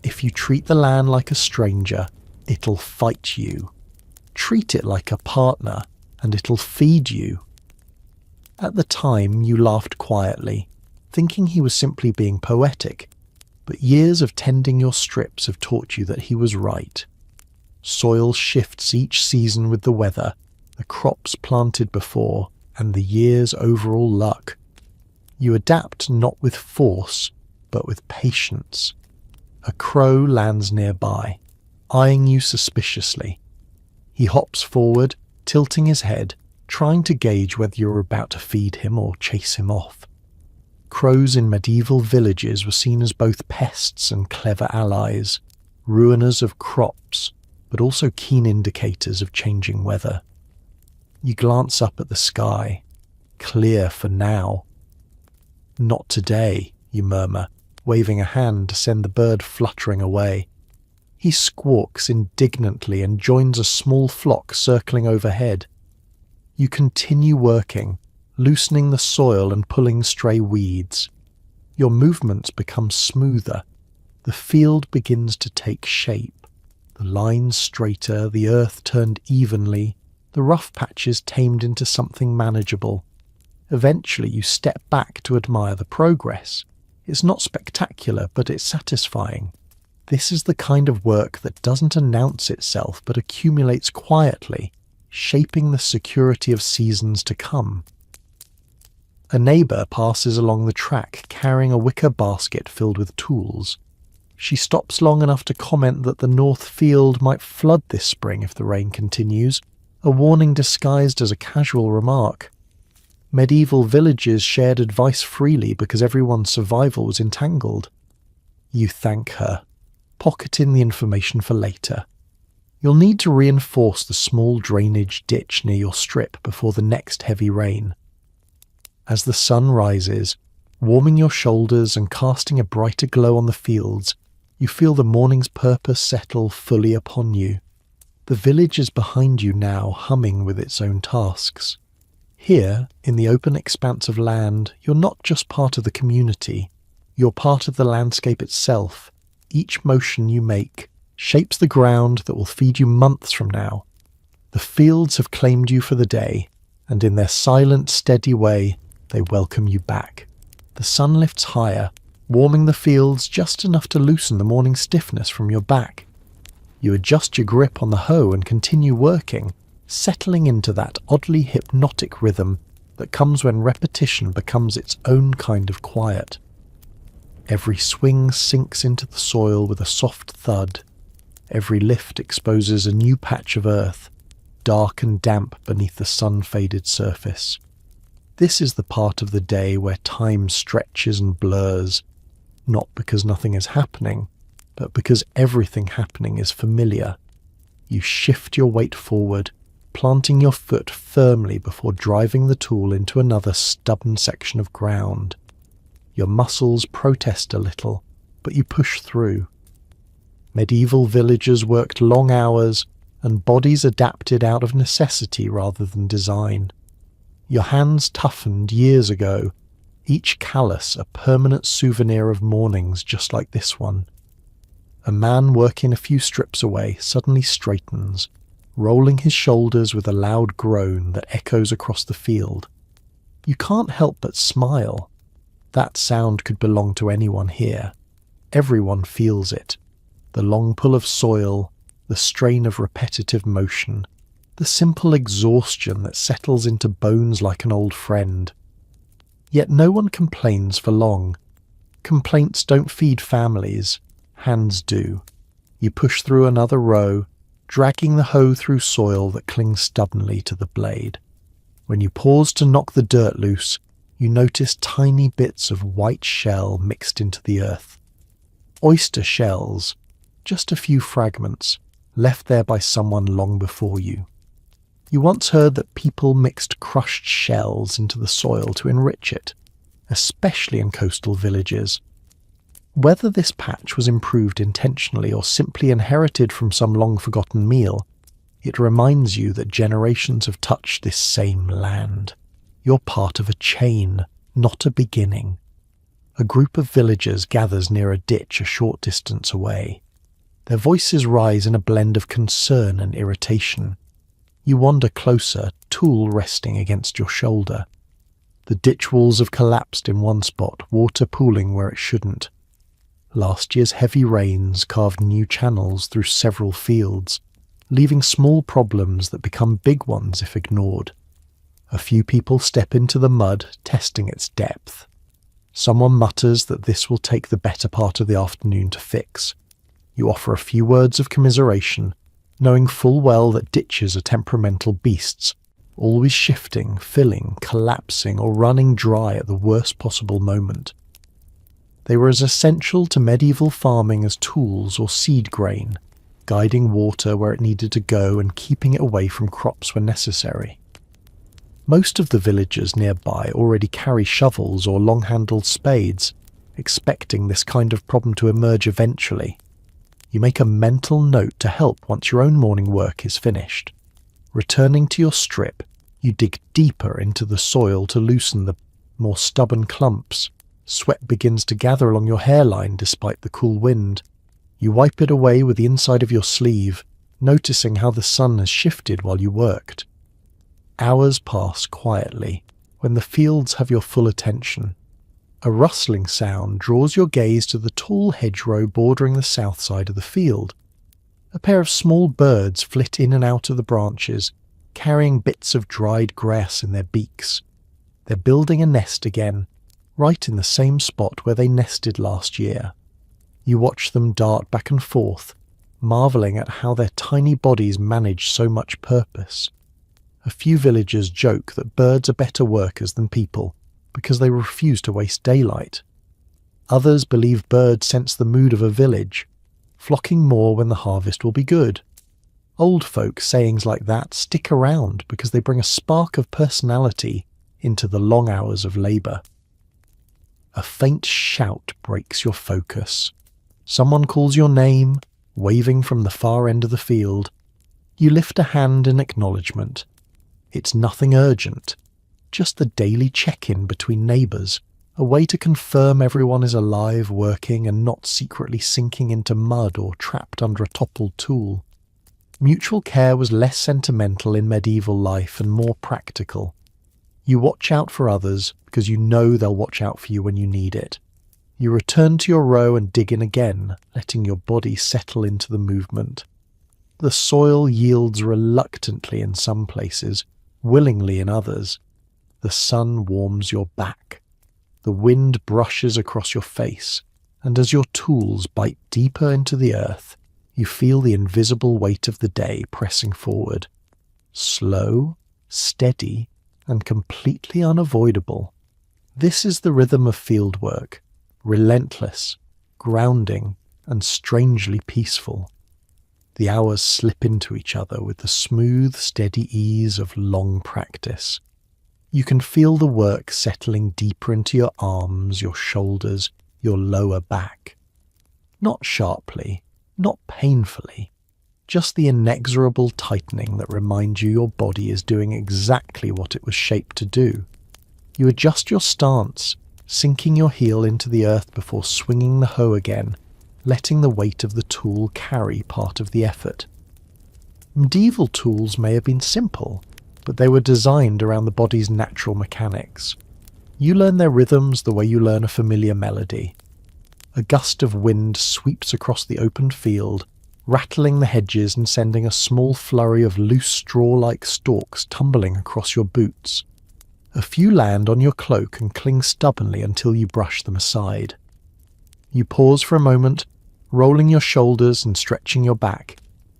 If you treat the land like a stranger, it'll fight you. Treat it like a partner, and it'll feed you. At the time, you laughed quietly, thinking he was simply being poetic, but years of tending your strips have taught you that he was right. Soil shifts each season with the weather, the crops planted before, and the year's overall luck. You adapt not with force, but with patience. A crow lands nearby, eyeing you suspiciously. He hops forward, tilting his head, trying to gauge whether you're about to feed him or chase him off. Crows in medieval villages were seen as both pests and clever allies, ruiners of crops, but also keen indicators of changing weather. You glance up at the sky, clear for now. Not today, you murmur, waving a hand to send the bird fluttering away. He squawks indignantly and joins a small flock circling overhead. You continue working, loosening the soil and pulling stray weeds. Your movements become smoother. The field begins to take shape. The lines straighter, the earth turned evenly, the rough patches tamed into something manageable. Eventually you step back to admire the progress. It's not spectacular, but it's satisfying. This is the kind of work that doesn't announce itself but accumulates quietly, shaping the security of seasons to come. A neighbour passes along the track carrying a wicker basket filled with tools. She stops long enough to comment that the north field might flood this spring if the rain continues, a warning disguised as a casual remark. Medieval villages shared advice freely because everyone's survival was entangled. You thank her, pocketing the information for later. You'll need to reinforce the small drainage ditch near your strip before the next heavy rain. As the sun rises, warming your shoulders and casting a brighter glow on the fields, you feel the morning's purpose settle fully upon you. The village is behind you now, humming with its own tasks. Here, in the open expanse of land, you're not just part of the community, you're part of the landscape itself. Each motion you make shapes the ground that will feed you months from now. The fields have claimed you for the day, and in their silent, steady way, they welcome you back. The sun lifts higher, warming the fields just enough to loosen the morning stiffness from your back. You adjust your grip on the hoe and continue working, settling into that oddly hypnotic rhythm that comes when repetition becomes its own kind of quiet. Every swing sinks into the soil with a soft thud. Every lift exposes a new patch of earth, dark and damp beneath the sun-faded surface. This is the part of the day where time stretches and blurs, not because nothing is happening, but because everything happening is familiar. You shift your weight forward, planting your foot firmly before driving the tool into another stubborn section of ground. Your muscles protest a little, but you push through. Medieval villagers worked long hours, and bodies adapted out of necessity rather than design. Your hands toughened years ago, each callus a permanent souvenir of mornings just like this one. A man working a few strips away suddenly straightens, rolling his shoulders with a loud groan that echoes across the field. You can't help but smile. That sound could belong to anyone here. Everyone feels it. The long pull of soil, the strain of repetitive motion, the simple exhaustion that settles into bones like an old friend. Yet no one complains for long. Complaints don't feed families. Hands do. You push through another row, dragging the hoe through soil that clings stubbornly to the blade. When you pause to knock the dirt loose, you notice tiny bits of white shell mixed into the earth. Oyster shells, just a few fragments, left there by someone long before you. You once heard that people mixed crushed shells into the soil to enrich it, especially in coastal villages. Whether this patch was improved intentionally or simply inherited from some long-forgotten meal, it reminds you that generations have touched this same land. You're part of a chain, not a beginning. A group of villagers gathers near a ditch a short distance away. Their voices rise in a blend of concern and irritation. You wander closer, tool resting against your shoulder. The ditch walls have collapsed in one spot, water pooling where it shouldn't. Last year's heavy rains carved new channels through several fields, leaving small problems that become big ones if ignored. A few people step into the mud, testing its depth. Someone mutters that this will take the better part of the afternoon to fix. You offer a few words of commiseration, knowing full well that ditches are temperamental beasts, always shifting, filling, collapsing, or running dry at the worst possible moment. They were as essential to medieval farming as tools or seed grain, guiding water where it needed to go and keeping it away from crops when necessary. Most of the villagers nearby already carry shovels or long-handled spades, expecting this kind of problem to emerge eventually. You make a mental note to help once your own morning work is finished. Returning to your strip, you dig deeper into the soil to loosen the more stubborn clumps. Sweat begins to gather along your hairline despite the cool wind. You wipe it away with the inside of your sleeve, noticing how the sun has shifted while you worked. Hours pass quietly, when the fields have your full attention. A rustling sound draws your gaze to the tall hedgerow bordering the south side of the field. A pair of small birds flit in and out of the branches, carrying bits of dried grass in their beaks. They're building a nest again, right in the same spot where they nested last year. You watch them dart back and forth, marvelling at how their tiny bodies manage so much purpose. A few villagers joke that birds are better workers than people because they refuse to waste daylight. Others believe birds sense the mood of a village, flocking more when the harvest will be good. Old folk sayings like that stick around because they bring a spark of personality into the long hours of labour. A faint shout breaks your focus. Someone calls your name, waving from the far end of the field. You lift a hand in acknowledgement. It's nothing urgent, just the daily check-in between neighbours, a way to confirm everyone is alive, working, and not secretly sinking into mud or trapped under a toppled tool. Mutual care was less sentimental in medieval life and more practical. You watch out for others because you know they'll watch out for you when you need it. You return to your row and dig in again, letting your body settle into the movement. The soil yields reluctantly in some places, willingly in others. The sun warms your back. The wind brushes across your face, and as your tools bite deeper into the earth, you feel the invisible weight of the day pressing forward. Slow, steady, and completely unavoidable. This is the rhythm of fieldwork, relentless, grounding, and strangely peaceful. The hours slip into each other with the smooth, steady ease of long practice. You can feel the work settling deeper into your arms, your shoulders, your lower back. Not sharply, not painfully, just the inexorable tightening that reminds you your body is doing exactly what it was shaped to do. You adjust your stance, sinking your heel into the earth before swinging the hoe again, letting the weight of the tool carry part of the effort. Medieval tools may have been simple, but they were designed around the body's natural mechanics. You learn their rhythms the way you learn a familiar melody. A gust of wind sweeps across the open field, rattling the hedges and sending a small flurry of loose straw-like stalks tumbling across your boots. A few land on your cloak and cling stubbornly until you brush them aside. You pause for a moment, rolling your shoulders and stretching your back,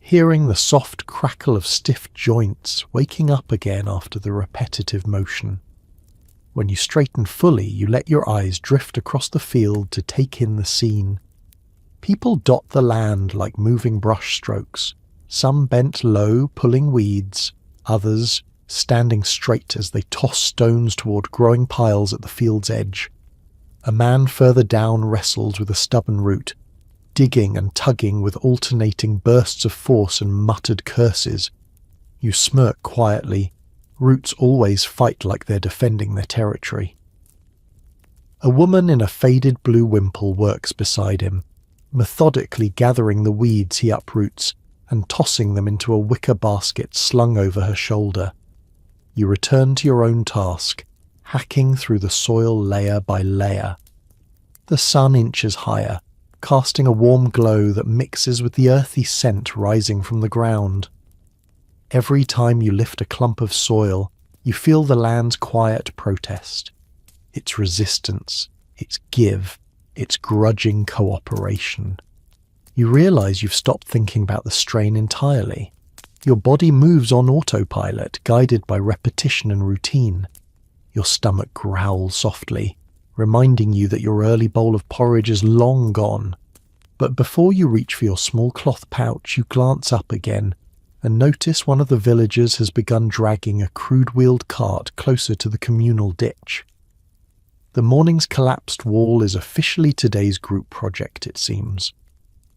hearing the soft crackle of stiff joints, waking up again after the repetitive motion. When you straighten fully, you let your eyes drift across the field to take in the scene. People dot the land like moving brush strokes, some bent low, pulling weeds, others standing straight as they toss stones toward growing piles at the field's edge. A man further down wrestles with a stubborn root, digging and tugging with alternating bursts of force and muttered curses. You smirk quietly. Roots always fight like they're defending their territory. A woman in a faded blue wimple works beside him, methodically gathering the weeds he uproots and tossing them into a wicker basket slung over her shoulder. You return to your own task, hacking through the soil layer by layer. The sun inches higher, casting a warm glow that mixes with the earthy scent rising from the ground. Every time you lift a clump of soil, you feel the land's quiet protest, its resistance, its give, its grudging cooperation. You realize you've stopped thinking about the strain entirely. Your body moves on autopilot, guided by repetition and routine. Your stomach growls softly, reminding you that your early bowl of porridge is long gone. But before you reach for your small cloth pouch, you glance up again and notice one of the villagers has begun dragging a crude-wheeled cart closer to the communal ditch. The morning's collapsed wall is officially today's group project, it seems.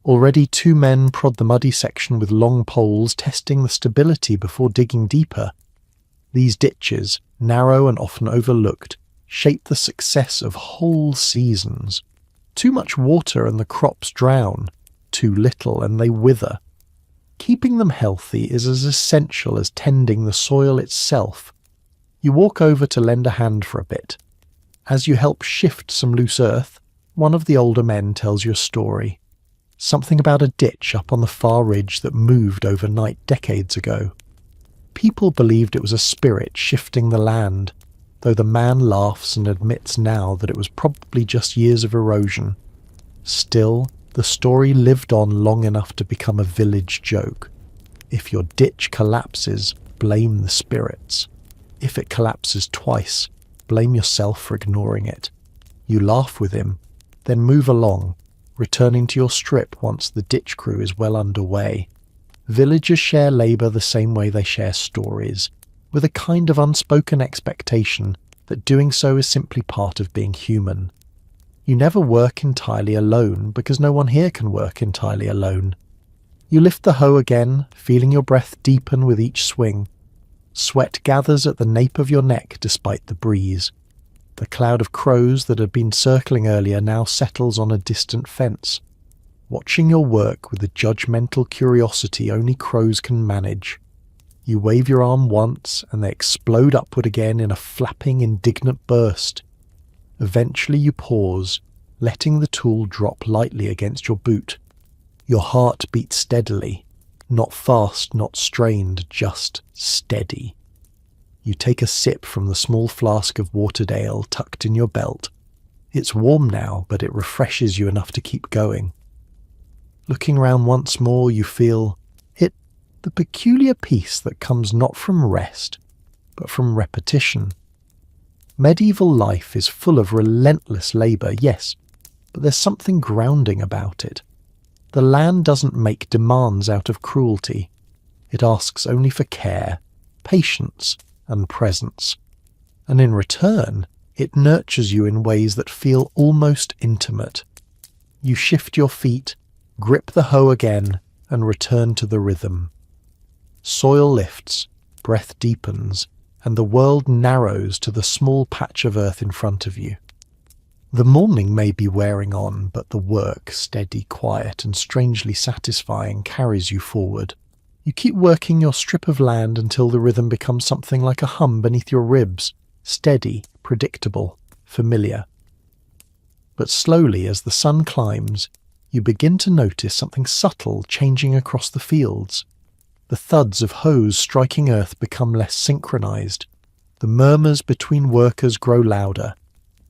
Already 2 men prod the muddy section with long poles, testing the stability before digging deeper. These ditches, narrow and often overlooked, shape the success of whole seasons. Too much water and the crops drown, too little and they wither. Keeping them healthy is as essential as tending the soil itself. You walk over to lend a hand for a bit. As you help shift some loose earth, one of the older men tells you a story. Something about a ditch up on the far ridge that moved overnight decades ago. People believed it was a spirit shifting the land, though the man laughs and admits now that it was probably just years of erosion. Still, the story lived on long enough to become a village joke. If your ditch collapses, blame the spirits. If it collapses twice, blame yourself for ignoring it. You laugh with him, then move along, returning to your strip once the ditch crew is well underway. Villagers share labour the same way they share stories, with a kind of unspoken expectation that doing so is simply part of being human. You never work entirely alone because no one here can work entirely alone. You lift the hoe again, feeling your breath deepen with each swing. Sweat gathers at the nape of your neck despite the breeze. The cloud of crows that had been circling earlier now settles on a distant fence, watching your work with the judgmental curiosity only crows can manage. You wave your arm once and they explode upward again in a flapping, indignant burst. Eventually you pause, letting the tool drop lightly against your boot. Your heart beats steadily, not fast, not strained, just steady. You take a sip from the small flask of watered ale tucked in your belt. It's warm now, but it refreshes you enough to keep going. Looking round once more, you feel it, the peculiar peace that comes not from rest, but from repetition. Medieval life is full of relentless labour, yes, but there's something grounding about it. The land doesn't make demands out of cruelty. It asks only for care, patience, and presence. And in return, it nurtures you in ways that feel almost intimate. You shift your feet, grip the hoe again, and return to the rhythm. Soil lifts, breath deepens, and the world narrows to the small patch of earth in front of you. The morning may be wearing on, but the work, steady, quiet, and strangely satisfying, carries you forward. You keep working your strip of land until the rhythm becomes something like a hum beneath your ribs, steady, predictable, familiar. But slowly, as the sun climbs, you begin to notice something subtle changing across the fields. The thuds of hoes striking earth become less synchronized. The murmurs between workers grow louder.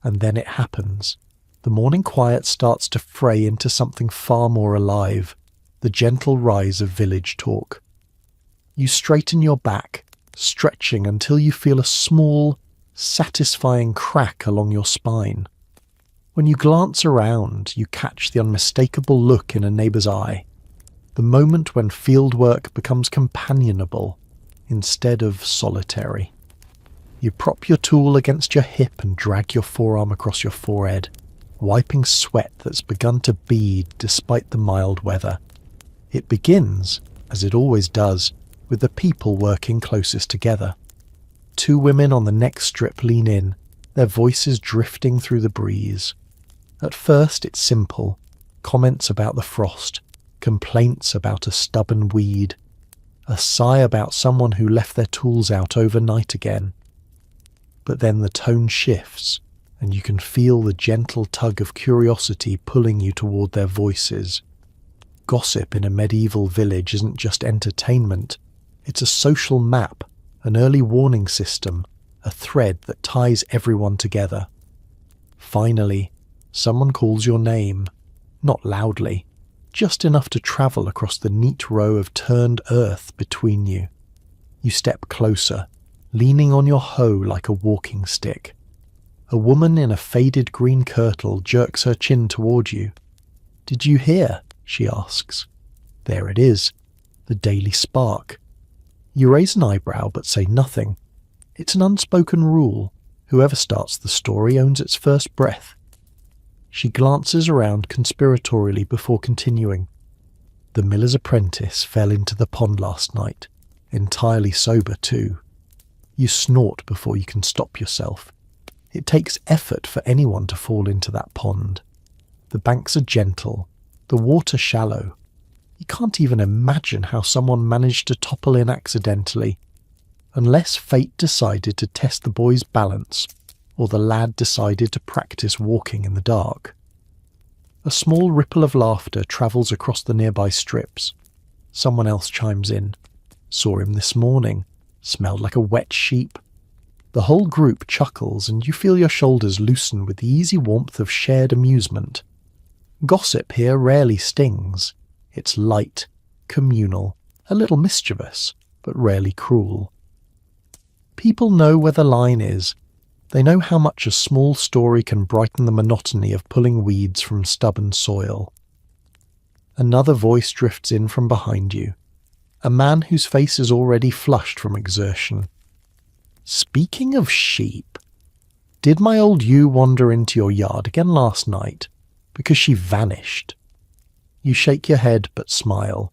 And then it happens. The morning quiet starts to fray into something far more alive. the gentle rise of village talk. You straighten your back, stretching until you feel a small, satisfying crack along your spine. When you glance around, you catch the unmistakable look in a neighbour's eye, the moment when fieldwork becomes companionable instead of solitary. You prop your tool against your hip and drag your forearm across your forehead, wiping sweat that's begun to bead despite the mild weather. It begins, as it always does, with the people working closest together. Two women on the next strip lean in, their voices drifting through the breeze. At first it's simple, comments about the frost, complaints about a stubborn weed, a sigh about someone who left their tools out overnight again. But then the tone shifts, and you can feel the gentle tug of curiosity pulling you toward their voices. Gossip in a medieval village isn't just entertainment, it's a social map, an early warning system, a thread that ties everyone together. Finally, someone calls your name, not loudly, just enough to travel across the neat row of turned earth between you. You step closer, leaning on your hoe like a walking stick. A woman in a faded green kirtle jerks her chin toward you. "Did you hear?" she asks. There it is, the daily spark. You raise an eyebrow but say nothing. It's an unspoken rule. Whoever starts the story owns its first breath. She glances around conspiratorially before continuing. "The miller's apprentice fell into the pond last night, entirely sober too." You snort before you can stop yourself. It takes effort for anyone to fall into that pond. The banks are gentle, the water shallow. You can't even imagine how someone managed to topple in accidentally, unless fate decided to test the boy's balance, or the lad decided to practice walking in the dark. A small ripple of laughter travels across the nearby strips. Someone else chimes in. "Saw him this morning. Smelled like a wet sheep." The whole group chuckles and you feel your shoulders loosen with the easy warmth of shared amusement. Gossip here rarely stings. It's light, communal, a little mischievous, but rarely cruel. People know where the line is. They know how much a small story can brighten the monotony of pulling weeds from stubborn soil. Another voice drifts in from behind you. A man whose face is already flushed from exertion. "Speaking of sheep, did my old ewe wander into your yard again last night? Because she vanished." You shake your head but smile.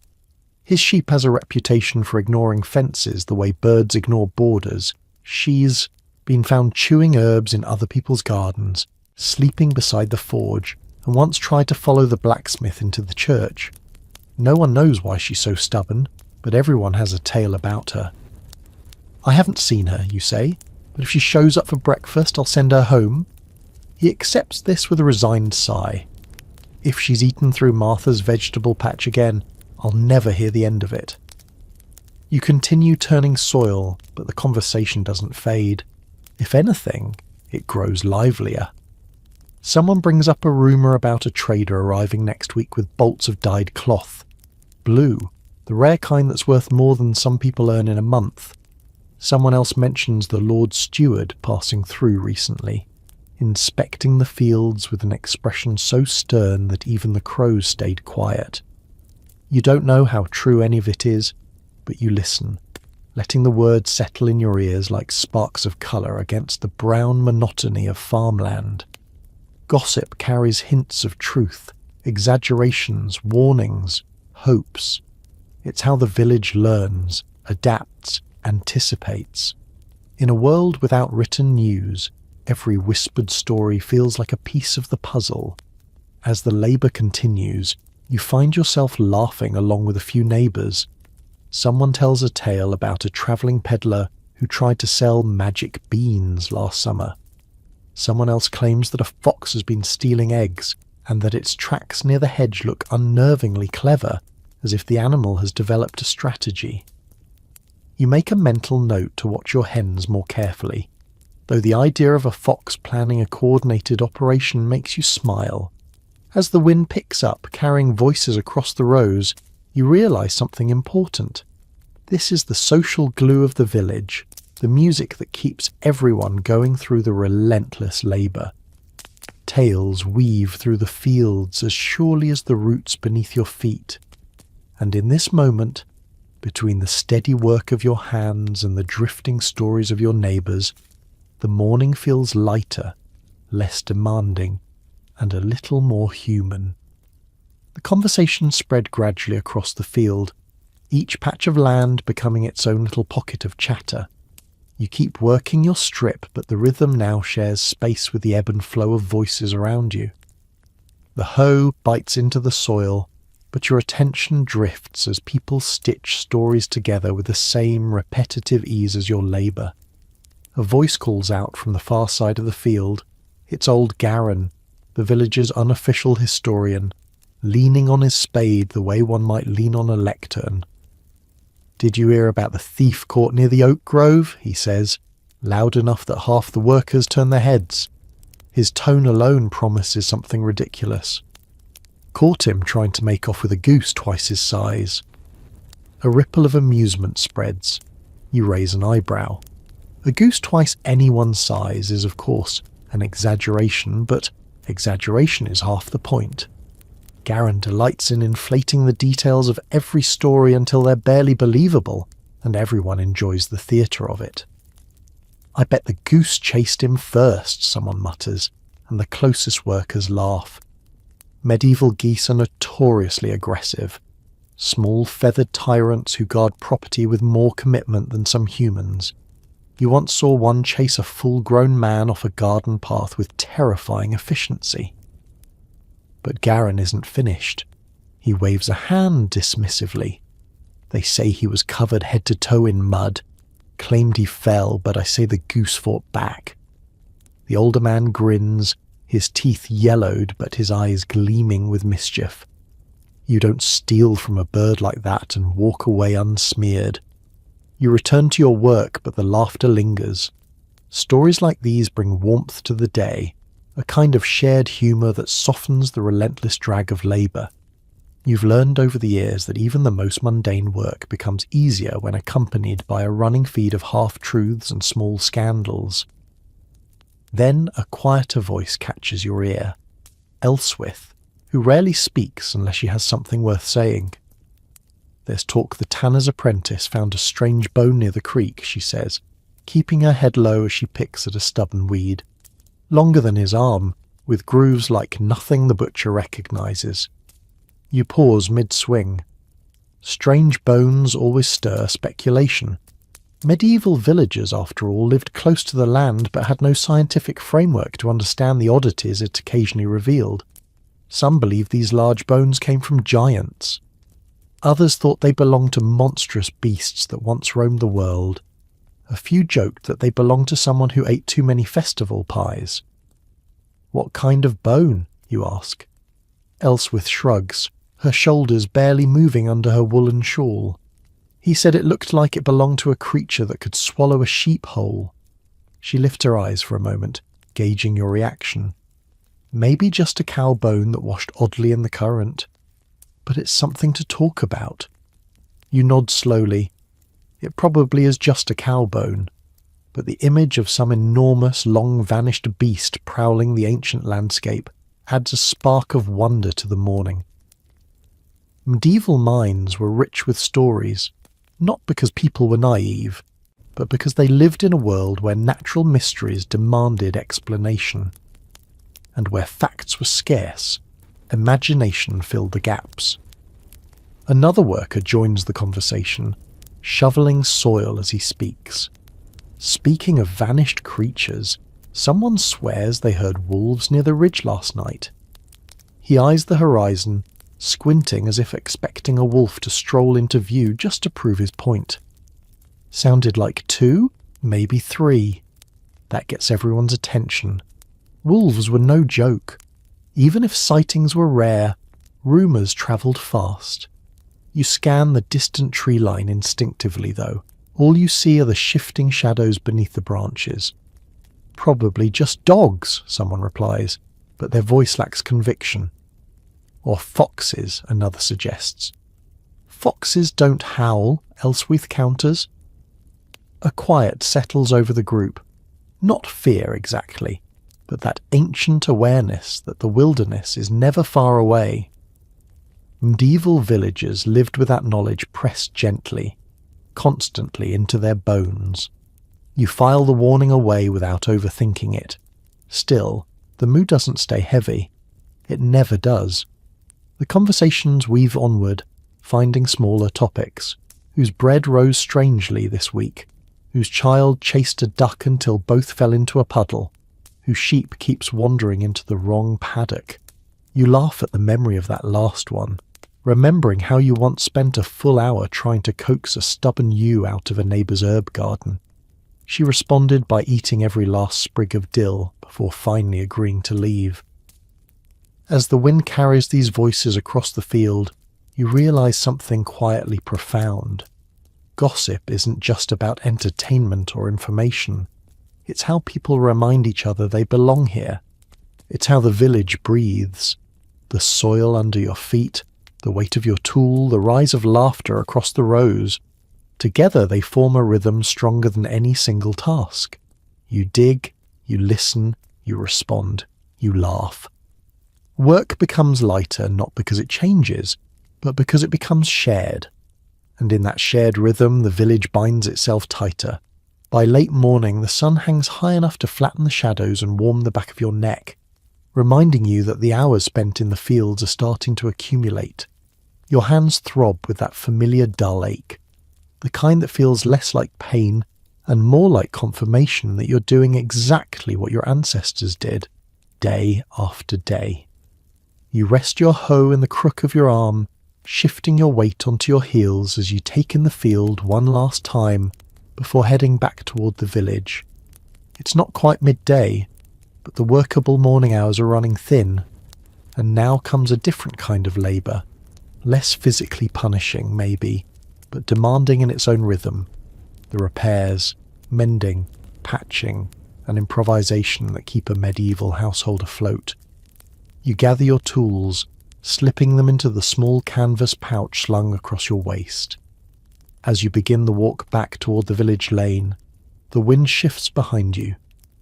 His sheep has a reputation for ignoring fences the way birds ignore borders. She's been found chewing herbs in other people's gardens, sleeping beside the forge, and once tried to follow the blacksmith into the church. No one knows why she's so stubborn, but everyone has a tale about her. "I haven't seen her," you say, "but if she shows up for breakfast, I'll send her home." He accepts this with a resigned sigh. "If she's eaten through Martha's vegetable patch again, I'll never hear the end of it." You continue turning soil, but the conversation doesn't fade. If anything, it grows livelier. Someone brings up a rumour about a trader arriving next week with bolts of dyed cloth. Blue, the rare kind that's worth more than some people earn in a month. Someone else mentions the Lord Steward passing through recently, inspecting the fields with an expression so stern that even the crows stayed quiet. You don't know how true any of it is, but you listen, letting the words settle in your ears like sparks of colour against the brown monotony of farmland. Gossip carries hints of truth, exaggerations, warnings, hopes. It's how the village learns, adapts, anticipates. In a world without written news, every whispered story feels like a piece of the puzzle. As the labour continues, you find yourself laughing along with a few neighbours. Someone tells a tale about a travelling peddler who tried to sell magic beans last summer. Someone else claims that a fox has been stealing eggs and that its tracks near the hedge look unnervingly clever, as if the animal has developed a strategy. You make a mental note to watch your hens more carefully, though the idea of a fox planning a coordinated operation makes you smile. As the wind picks up, carrying voices across the rows, you realise something important. This is the social glue of the village, the music that keeps everyone going through the relentless labour. Tales weave through the fields as surely as the roots beneath your feet. And in this moment, between the steady work of your hands and the drifting stories of your neighbours, the morning feels lighter, less demanding, and a little more human. The conversation spread gradually across the field, each patch of land becoming its own little pocket of chatter. You keep working your strip, but the rhythm now shares space with the ebb and flow of voices around you. The hoe bites into the soil, but your attention drifts as people stitch stories together with the same repetitive ease as your labour. A voice calls out from the far side of the field. It's old Garin, the village's unofficial historian, leaning on his spade the way one might lean on a lectern. "Did you hear about the thief caught near the oak grove?" he says, loud enough that half the workers turn their heads. His tone alone promises something ridiculous. "Caught him trying to make off with a goose twice his size." A ripple of amusement spreads. You raise an eyebrow. A goose twice anyone's size is, of course, an exaggeration, but exaggeration is half the point. Garin delights in inflating the details of every story until they're barely believable, and everyone enjoys the theatre of it. "I bet the goose chased him first," someone mutters, and the closest workers laugh. Medieval geese are notoriously aggressive, small feathered tyrants who guard property with more commitment than some humans. You once saw one chase a full-grown man off a garden path with terrifying efficiency. But Garin isn't finished. He waves a hand dismissively. "They say he was covered head to toe in mud. Claimed he fell, but I say the goose fought back." The older man grins, his teeth yellowed but his eyes gleaming with mischief. You don't steal from a bird like that and walk away unsmeared. You return to your work, but the laughter lingers. Stories like these bring warmth to the day, a kind of shared humour that softens the relentless drag of labour. You've learned over the years that even the most mundane work becomes easier when accompanied by a running feed of half-truths and small scandals. Then a quieter voice catches your ear. Elswith, who rarely speaks unless she has something worth saying. "There's talk the tanner's apprentice found a strange bone near the creek," she says, keeping her head low as she picks at a stubborn weed. "Longer than his arm, with grooves like nothing the butcher recognises." You pause mid-swing. Strange bones always stir speculation. Medieval villagers, after all, lived close to the land but had no scientific framework to understand the oddities it occasionally revealed. Some believed these large bones came from giants. Others thought they belonged to monstrous beasts that once roamed the world. A few joked that they belonged to someone who ate too many festival pies. "What kind of bone?" you ask. Elswith shrugs, her shoulders barely moving under her woolen shawl. "He said it looked like it belonged to a creature that could swallow a sheep whole." She lifts her eyes for a moment, gauging your reaction. "Maybe just a cow bone that washed oddly in the current. But it's something to talk about." You nod slowly. It probably is just a cow bone, but the image of some enormous, long-vanished beast prowling the ancient landscape adds a spark of wonder to the morning. Medieval minds were rich with stories, not because people were naive, but because they lived in a world where natural mysteries demanded explanation. And where facts were scarce, imagination filled the gaps. Another worker joins the conversation, shoveling soil as he speaks. Speaking of vanished creatures, someone swears they heard wolves near the ridge last night. He eyes the horizon, squinting as if expecting a wolf to stroll into view just to prove his point. Sounded like 2, maybe 3. That gets everyone's attention. Wolves were no joke. Even if sightings were rare, rumours travelled fast. You scan the distant tree line instinctively, though. All you see are the shifting shadows beneath the branches. "Probably just dogs," someone replies, but their voice lacks conviction. "Or foxes," another suggests. Foxes don't howl, Elswyth counters. A quiet settles over the group. Not fear exactly, but that ancient awareness that the wilderness is never far away. Medieval villagers lived with that knowledge pressed gently, constantly into their bones. You file the warning away without overthinking it. Still, the mood doesn't stay heavy. It never does. The conversations weave onward, finding smaller topics. Whose bread rose strangely this week? Whose child chased a duck until both fell into a puddle? Whose sheep keeps wandering into the wrong paddock? You laugh at the memory of that last one, remembering how you once spent a full hour trying to coax a stubborn ewe out of a neighbour's herb garden. She responded by eating every last sprig of dill before finally agreeing to leave. As the wind carries these voices across the field, you realise something quietly profound. Gossip isn't just about entertainment or information. It's how people remind each other they belong here. It's how the village breathes. The soil under your feet, the weight of your tool, the rise of laughter across the rows. Together they form a rhythm stronger than any single task. You dig, you listen, you respond, you laugh. Work becomes lighter not because it changes, but because it becomes shared. And in that shared rhythm the village binds itself tighter. By late morning the sun hangs high enough to flatten the shadows and warm the back of your neck, reminding you that the hours spent in the fields are starting to accumulate. Your hands throb with that familiar dull ache, the kind that feels less like pain and more like confirmation that you're doing exactly what your ancestors did, day after day. You rest your hoe in the crook of your arm, shifting your weight onto your heels as you take in the field one last time before heading back toward the village. It's not quite midday, but the workable morning hours are running thin, and now comes a different kind of labour, less physically punishing maybe, but demanding in its own rhythm. The repairs, mending, patching, and improvisation that keep a medieval household afloat. You gather your tools, slipping them into the small canvas pouch slung across your waist. As you begin the walk back toward the village lane, the wind shifts behind you,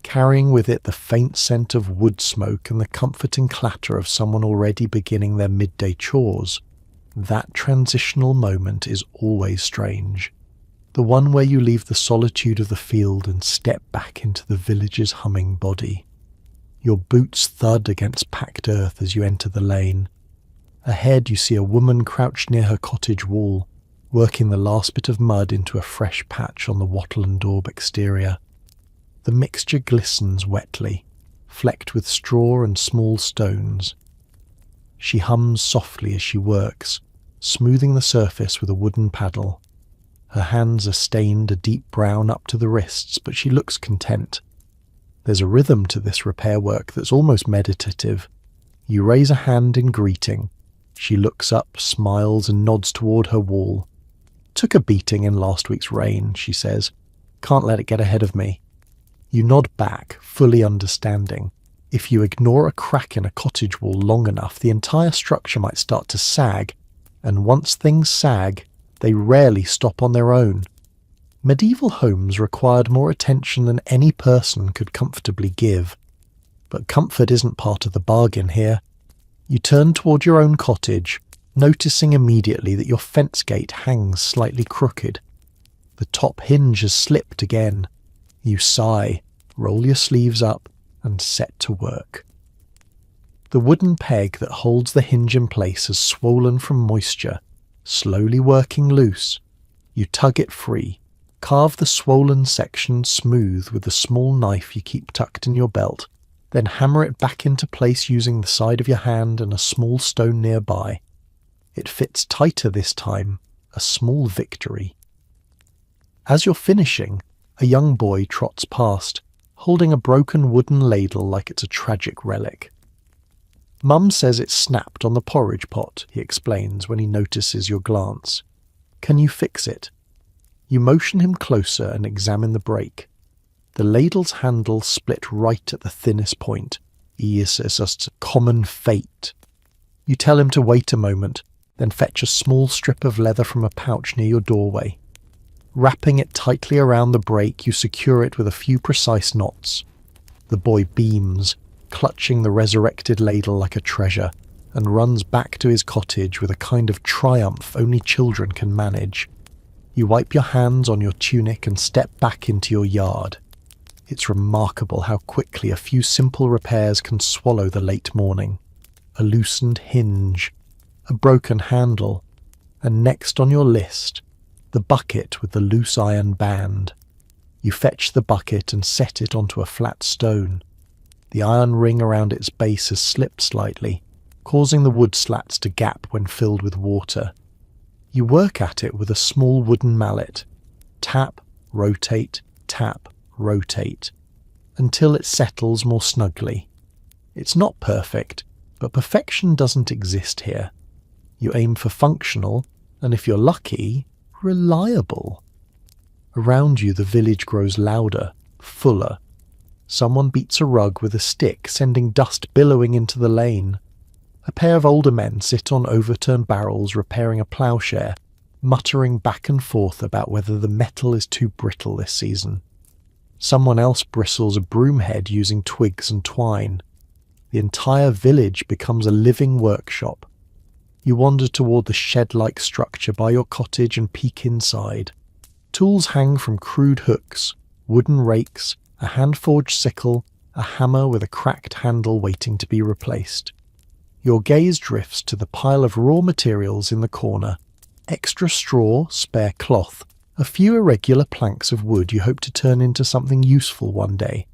carrying with it the faint scent of wood smoke and the comforting clatter of someone already beginning their midday chores. That transitional moment is always strange. The one where you leave the solitude of the field and step back into the village's humming body. Your boots thud against packed earth as you enter the lane. Ahead you see a woman crouched near her cottage wall, working the last bit of mud into a fresh patch on the wattle and daub exterior. The mixture glistens wetly, flecked with straw and small stones. She hums softly as she works, smoothing the surface with a wooden paddle. Her hands are stained a deep brown up to the wrists, but she looks content. There's a rhythm to this repair work that's almost meditative. You raise a hand in greeting. She looks up, smiles, and nods toward her wall. "Took a beating in last week's rain," she says. "Can't let it get ahead of me." You nod back, fully understanding. If you ignore a crack in a cottage wall long enough, the entire structure might start to sag, and once things sag, they rarely stop on their own. Medieval homes required more attention than any person could comfortably give. But comfort isn't part of the bargain here. You turn toward your own cottage, noticing immediately that your fence gate hangs slightly crooked. The top hinge has slipped again. You sigh, roll your sleeves up, and set to work. The wooden peg that holds the hinge in place has swollen from moisture, slowly working loose. You tug it free, carve the swollen section smooth with the small knife you keep tucked in your belt, then hammer it back into place using the side of your hand and a small stone nearby. It fits tighter this time, a small victory. As you're finishing, a young boy trots past, holding a broken wooden ladle like it's a tragic relic. "Mum says it's snapped on the porridge pot," he explains when he notices your glance. "Can you fix it?" You motion him closer and examine the break. The ladle's handle split right at the thinnest point. Is just a common fate. You tell him to wait a moment, Then fetch a small strip of leather from a pouch near your doorway. Wrapping it tightly around the break, you secure it with a few precise knots. The boy beams, clutching the resurrected ladle like a treasure, and runs back to his cottage with a kind of triumph only children can manage. You wipe your hands on your tunic and step back into your yard. It's remarkable how quickly a few simple repairs can swallow the late morning. A loosened hinge, a broken handle, and next on your list, the bucket with the loose iron band. You fetch the bucket and set it onto a flat stone. The iron ring around its base has slipped slightly, causing the wood slats to gap when filled with water. You work at it with a small wooden mallet. Tap, rotate, until it settles more snugly. It's not perfect, but perfection doesn't exist here. You aim for functional, and if you're lucky, reliable. Around you the village grows louder, fuller. Someone beats a rug with a stick, sending dust billowing into the lane. A pair of older men sit on overturned barrels repairing a ploughshare, muttering back and forth about whether the metal is too brittle this season. Someone else bristles a broom head using twigs and twine. The entire village becomes a living workshop. You wander toward the shed-like structure by your cottage and peek inside. Tools hang from crude hooks, wooden rakes, a hand-forged sickle, a hammer with a cracked handle waiting to be replaced. Your gaze drifts to the pile of raw materials in the corner. Extra straw, spare cloth, a few irregular planks of wood you hope to turn into something useful one day.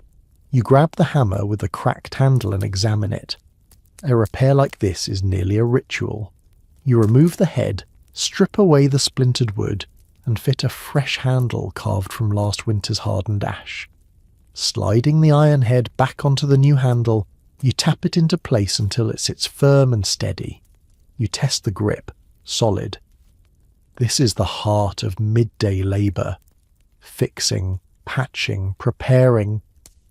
You grab the hammer with the cracked handle and examine it. A repair like this is nearly a ritual. You remove the head, strip away the splintered wood, and fit a fresh handle carved from last winter's hardened ash. Sliding the iron head back onto the new handle, you tap it into place until it sits firm and steady. You test the grip, solid. This is the heart of midday labour. Fixing, patching, preparing,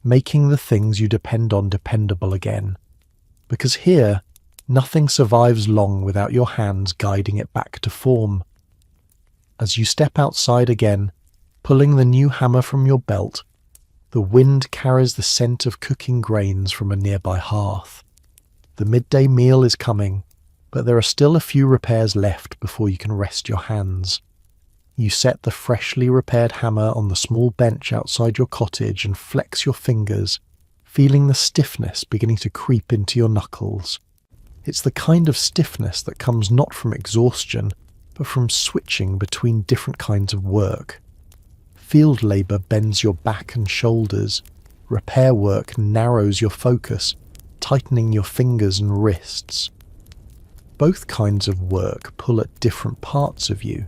making the things you depend on dependable again. Because here, nothing survives long without your hands guiding it back to form. As you step outside again, pulling the new hammer from your belt, the wind carries the scent of cooking grains from a nearby hearth. The midday meal is coming, but there are still a few repairs left before you can rest your hands. You set the freshly repaired hammer on the small bench outside your cottage and flex your fingers, feeling the stiffness beginning to creep into your knuckles. It's the kind of stiffness that comes not from exhaustion, but from switching between different kinds of work. Field labour bends your back and shoulders. Repair work narrows your focus, tightening your fingers and wrists. Both kinds of work pull at different parts of you,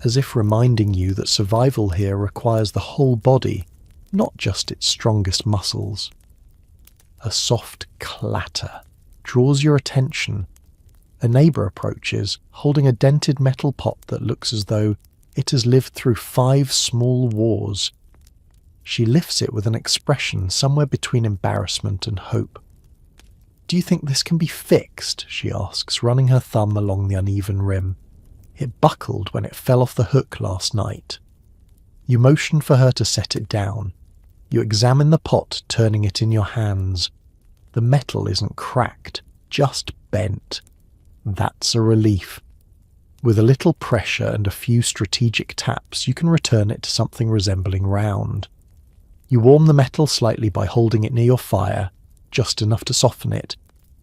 as if reminding you that survival here requires the whole body, not just its strongest muscles. A soft clatter draws your attention. A neighbour approaches, holding a dented metal pot that looks as though it has lived through 5 small wars. She lifts it with an expression somewhere between embarrassment and hope. "Do you think this can be fixed?" she asks, running her thumb along the uneven rim. "It buckled when it fell off the hook last night." You motion for her to set it down. You examine the pot, turning it in your hands. The metal isn't cracked, just bent. That's a relief. With a little pressure and a few strategic taps, you can return it to something resembling round. You warm the metal slightly by holding it near your fire, just enough to soften it,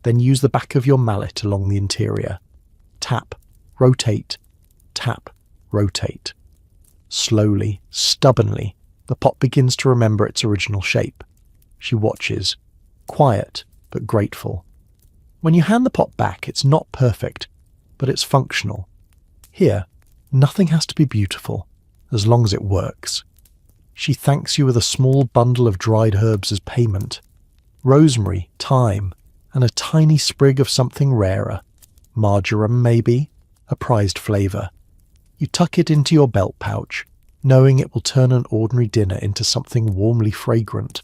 then use the back of your mallet along the interior. Tap, rotate, tap, rotate. Slowly, stubbornly, the pot begins to remember its original shape. She watches, quiet but grateful. When you hand the pot back, it's not perfect, but it's functional. Here, nothing has to be beautiful, as long as it works. She thanks you with a small bundle of dried herbs as payment. Rosemary, thyme, and a tiny sprig of something rarer. Marjoram, maybe, a prized flavour. You tuck it into your belt pouch, knowing it will turn an ordinary dinner into something warmly fragrant.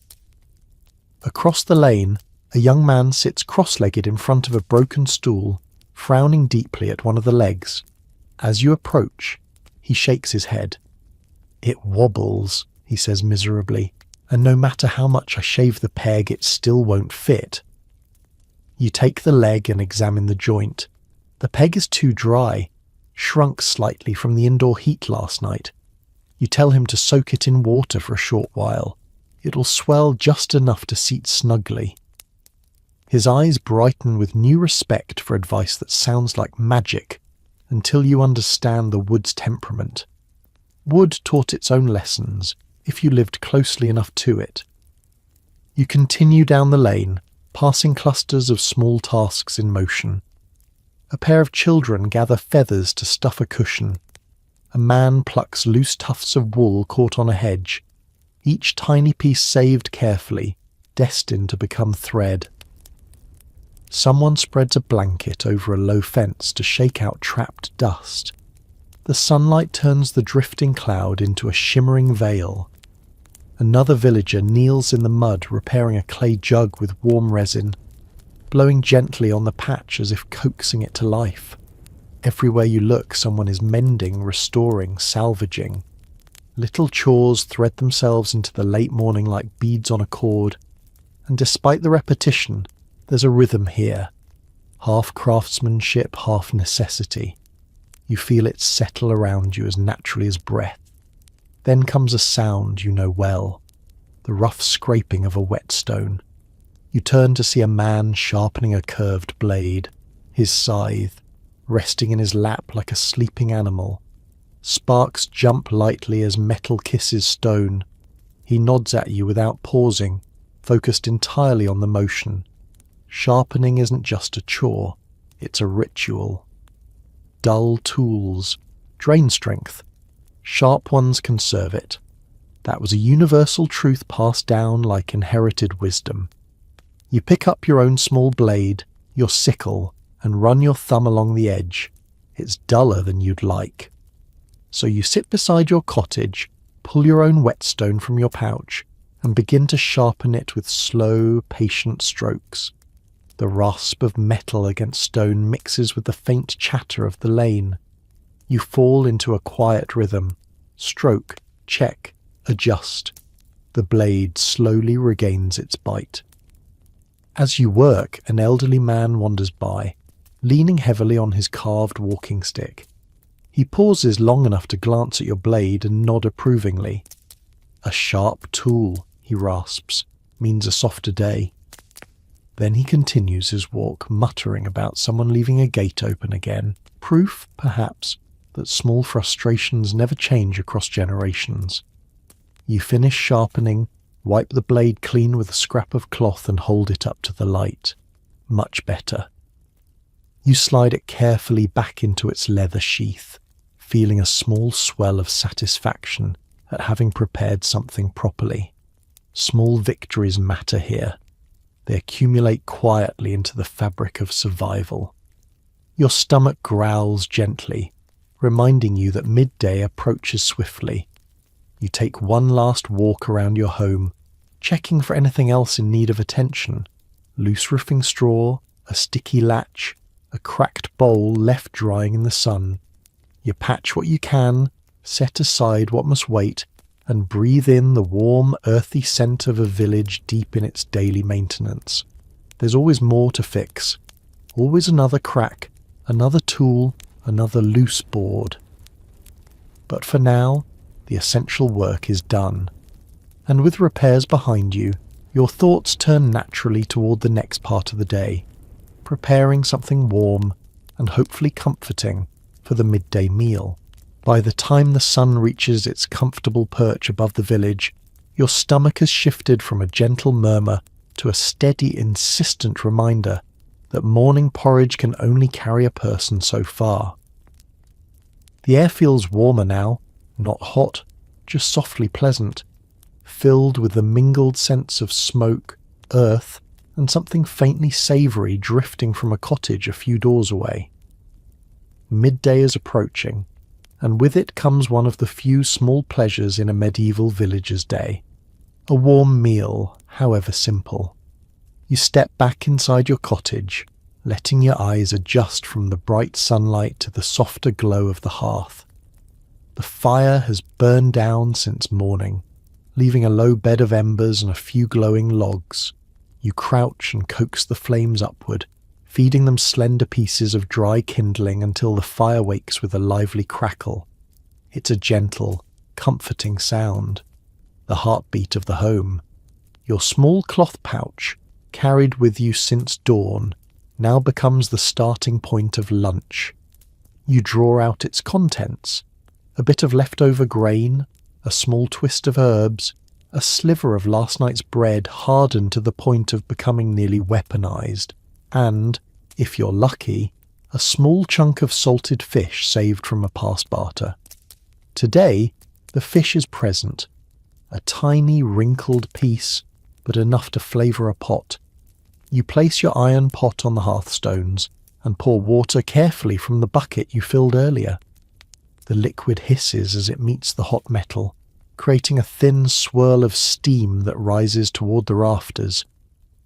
Across the lane, a young man sits cross-legged in front of a broken stool, frowning deeply at one of the legs. As you approach, he shakes his head. "It wobbles," he says miserably, "and no matter how much I shave the peg, it still won't fit." You take the leg and examine the joint. The peg is too dry, shrunk slightly from the indoor heat last night. You tell him to soak it in water for a short while. It'll swell just enough to seat snugly. His eyes brighten with new respect for advice that sounds like magic, until you understand the wood's temperament. Wood taught its own lessons, if you lived closely enough to it. You continue down the lane, passing clusters of small tasks in motion. A pair of children gather feathers to stuff a cushion. A man plucks loose tufts of wool caught on a hedge, each tiny piece saved carefully, destined to become thread. Someone spreads a blanket over a low fence to shake out trapped dust. The sunlight turns the drifting cloud into a shimmering veil. Another villager kneels in the mud repairing a clay jug with warm resin, blowing gently on the patch as if coaxing it to life. Everywhere you look, someone is mending, restoring, salvaging. Little chores thread themselves into the late morning like beads on a cord, and despite the repetition, there's a rhythm here. Half craftsmanship, half necessity. You feel it settle around you as naturally as breath. Then comes a sound you know well, the rough scraping of a whetstone. You turn to see a man sharpening a curved blade, his scythe, resting in his lap like a sleeping animal. Sparks jump lightly as metal kisses stone. He nods at you without pausing, focused entirely on the motion. Sharpening isn't just a chore, it's a ritual. Dull tools drain strength. Sharp ones conserve it. That was a universal truth passed down like inherited wisdom. You pick up your own small blade, your sickle, and run your thumb along the edge. It's duller than you'd like. So you sit beside your cottage, pull your own whetstone from your pouch, and begin to sharpen it with slow, patient strokes. The rasp of metal against stone mixes with the faint chatter of the lane. You fall into a quiet rhythm. Stroke, check, adjust. The blade slowly regains its bite. As you work, an elderly man wanders by, leaning heavily on his carved walking stick. He pauses long enough to glance at your blade and nod approvingly. "A sharp tool," he rasps, "means a softer day." Then he continues his walk, muttering about someone leaving a gate open again. Proof, perhaps, that small frustrations never change across generations. You finish sharpening, wipe the blade clean with a scrap of cloth and hold it up to the light. Much better. You slide it carefully back into its leather sheath, feeling a small swell of satisfaction at having prepared something properly. Small victories matter here. They accumulate quietly into the fabric of survival. Your stomach growls gently, reminding you that midday approaches swiftly. You take one last walk around your home, checking for anything else in need of attention. Loose roofing straw, a sticky latch, a cracked bowl left drying in the sun. You patch what you can, set aside what must wait, and breathe in the warm, earthy scent of a village deep in its daily maintenance. There's always more to fix. Always another crack, another tool, another loose board. But for now, the essential work is done. And with repairs behind you, your thoughts turn naturally toward the next part of the day, preparing something warm and hopefully comforting for the midday meal. By the time the sun reaches its comfortable perch above the village, your stomach has shifted from a gentle murmur to a steady, insistent reminder that morning porridge can only carry a person so far. The air feels warmer now, not hot, just softly pleasant, filled with the mingled sense of smoke, earth, and something faintly savoury drifting from a cottage a few doors away. Midday is approaching, and with it comes one of the few small pleasures in a medieval villager's day. A warm meal, however simple. You step back inside your cottage, letting your eyes adjust from the bright sunlight to the softer glow of the hearth. The fire has burned down since morning, leaving a low bed of embers and a few glowing logs. You crouch and coax the flames upward, feeding them slender pieces of dry kindling until the fire wakes with a lively crackle. It's a gentle, comforting sound, the heartbeat of the home. Your small cloth pouch, carried with you since dawn, now becomes the starting point of lunch. You draw out its contents: a bit of leftover grain, a small twist of herbs, a sliver of last night's bread hardened to the point of becoming nearly weaponized, and, if you're lucky, a small chunk of salted fish saved from a past barter. Today, the fish is present, a tiny wrinkled piece, but enough to flavour a pot. You place your iron pot on the hearthstones and pour water carefully from the bucket you filled earlier. The liquid hisses as it meets the hot metal, creating a thin swirl of steam that rises toward the rafters.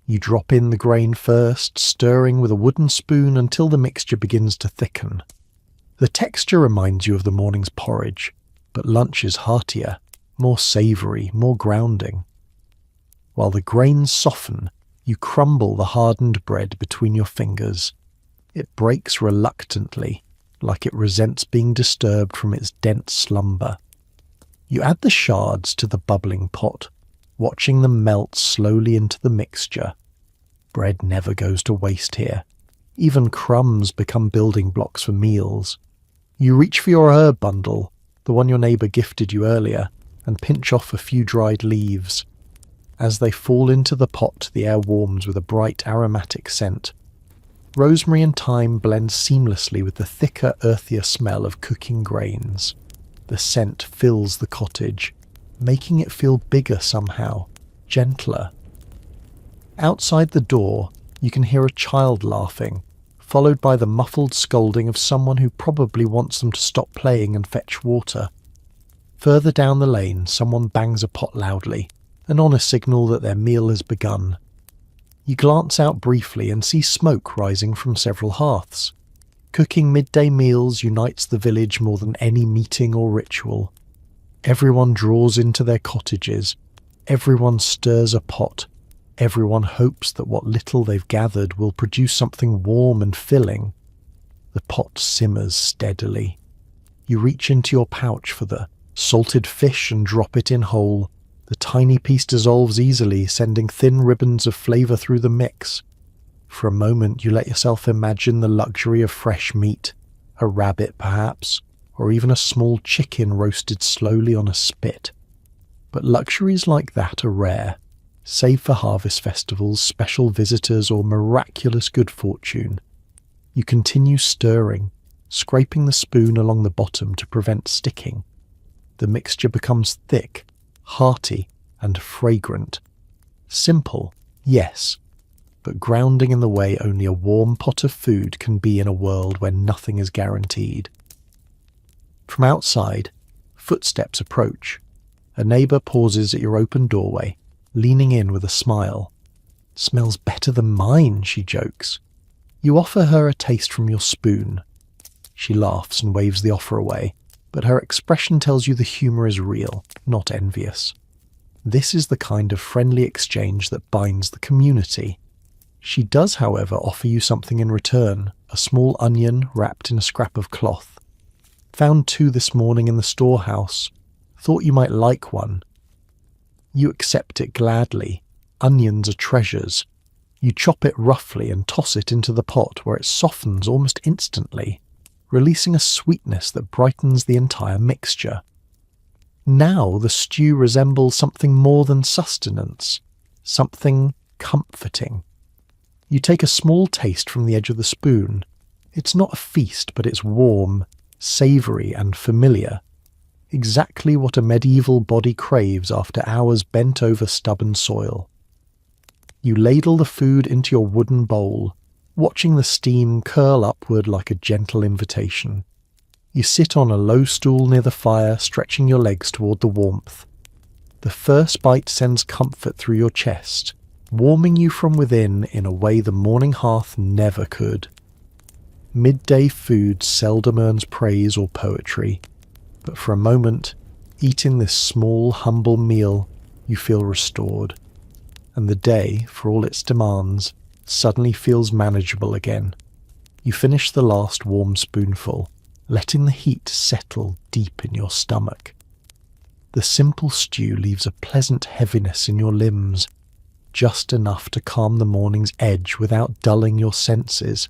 You drop in the grain first, stirring with a wooden spoon until the mixture begins to thicken. The texture reminds you of the morning's porridge, but lunch is heartier, more savoury, more grounding. While the grains soften, you crumble the hardened bread between your fingers. It breaks reluctantly, like it resents being disturbed from its dense slumber. You add the shards to the bubbling pot, watching them melt slowly into the mixture. Bread never goes to waste here. Even crumbs become building blocks for meals. You reach for your herb bundle, the one your neighbour gifted you earlier, and pinch off a few dried leaves. As they fall into the pot, the air warms with a bright aromatic scent. Rosemary and thyme blend seamlessly with the thicker, earthier smell of cooking grains. The scent fills the cottage, making it feel bigger somehow, gentler. Outside the door, you can hear a child laughing, followed by the muffled scolding of someone who probably wants them to stop playing and fetch water. Further down the lane, someone bangs a pot loudly, an honest signal that their meal has begun. You glance out briefly and see smoke rising from several hearths. Cooking midday meals unites the village more than any meeting or ritual. Everyone draws into their cottages. Everyone stirs a pot. Everyone hopes that what little they've gathered will produce something warm and filling. The pot simmers steadily. You reach into your pouch for the salted fish and drop it in whole. The tiny piece dissolves easily, sending thin ribbons of flavour through the mix. For a moment you let yourself imagine the luxury of fresh meat, a rabbit perhaps, or even a small chicken roasted slowly on a spit. But luxuries like that are rare, save for harvest festivals, special visitors, or miraculous good fortune. You continue stirring, scraping the spoon along the bottom to prevent sticking. The mixture becomes thick, hearty, and fragrant. Simple, yes, but grounding in the way only a warm pot of food can be in a world where nothing is guaranteed. From outside, footsteps approach. A neighbour pauses at your open doorway, leaning in with a smile. "Smells better than mine," she jokes. You offer her a taste from your spoon. She laughs and waves the offer away, but her expression tells you the humour is real, not envious. This is the kind of friendly exchange that binds the community. She does, however, offer you something in return, a small onion wrapped in a scrap of cloth. "Found 2 this morning in the storehouse. Thought you might like one." You accept it gladly. Onions are treasures. You chop it roughly and toss it into the pot, where it softens almost instantly, releasing a sweetness that brightens the entire mixture. Now the stew resembles something more than sustenance, something comforting. You take a small taste from the edge of the spoon. It's not a feast, but it's warm, savoury and familiar. Exactly what a medieval body craves after hours bent over stubborn soil. You ladle the food into your wooden bowl, watching the steam curl upward like a gentle invitation. You sit on a low stool near the fire, stretching your legs toward the warmth. The first bite sends comfort through your chest. warming you from within in a way the morning hearth never could. Midday food seldom earns praise or poetry, but for a moment, eating this small, humble meal, you feel restored, and the day, for all its demands, suddenly feels manageable again. You finish the last warm spoonful, letting the heat settle deep in your stomach. The simple stew leaves a pleasant heaviness in your limbs, just enough to calm the morning's edge without dulling your senses.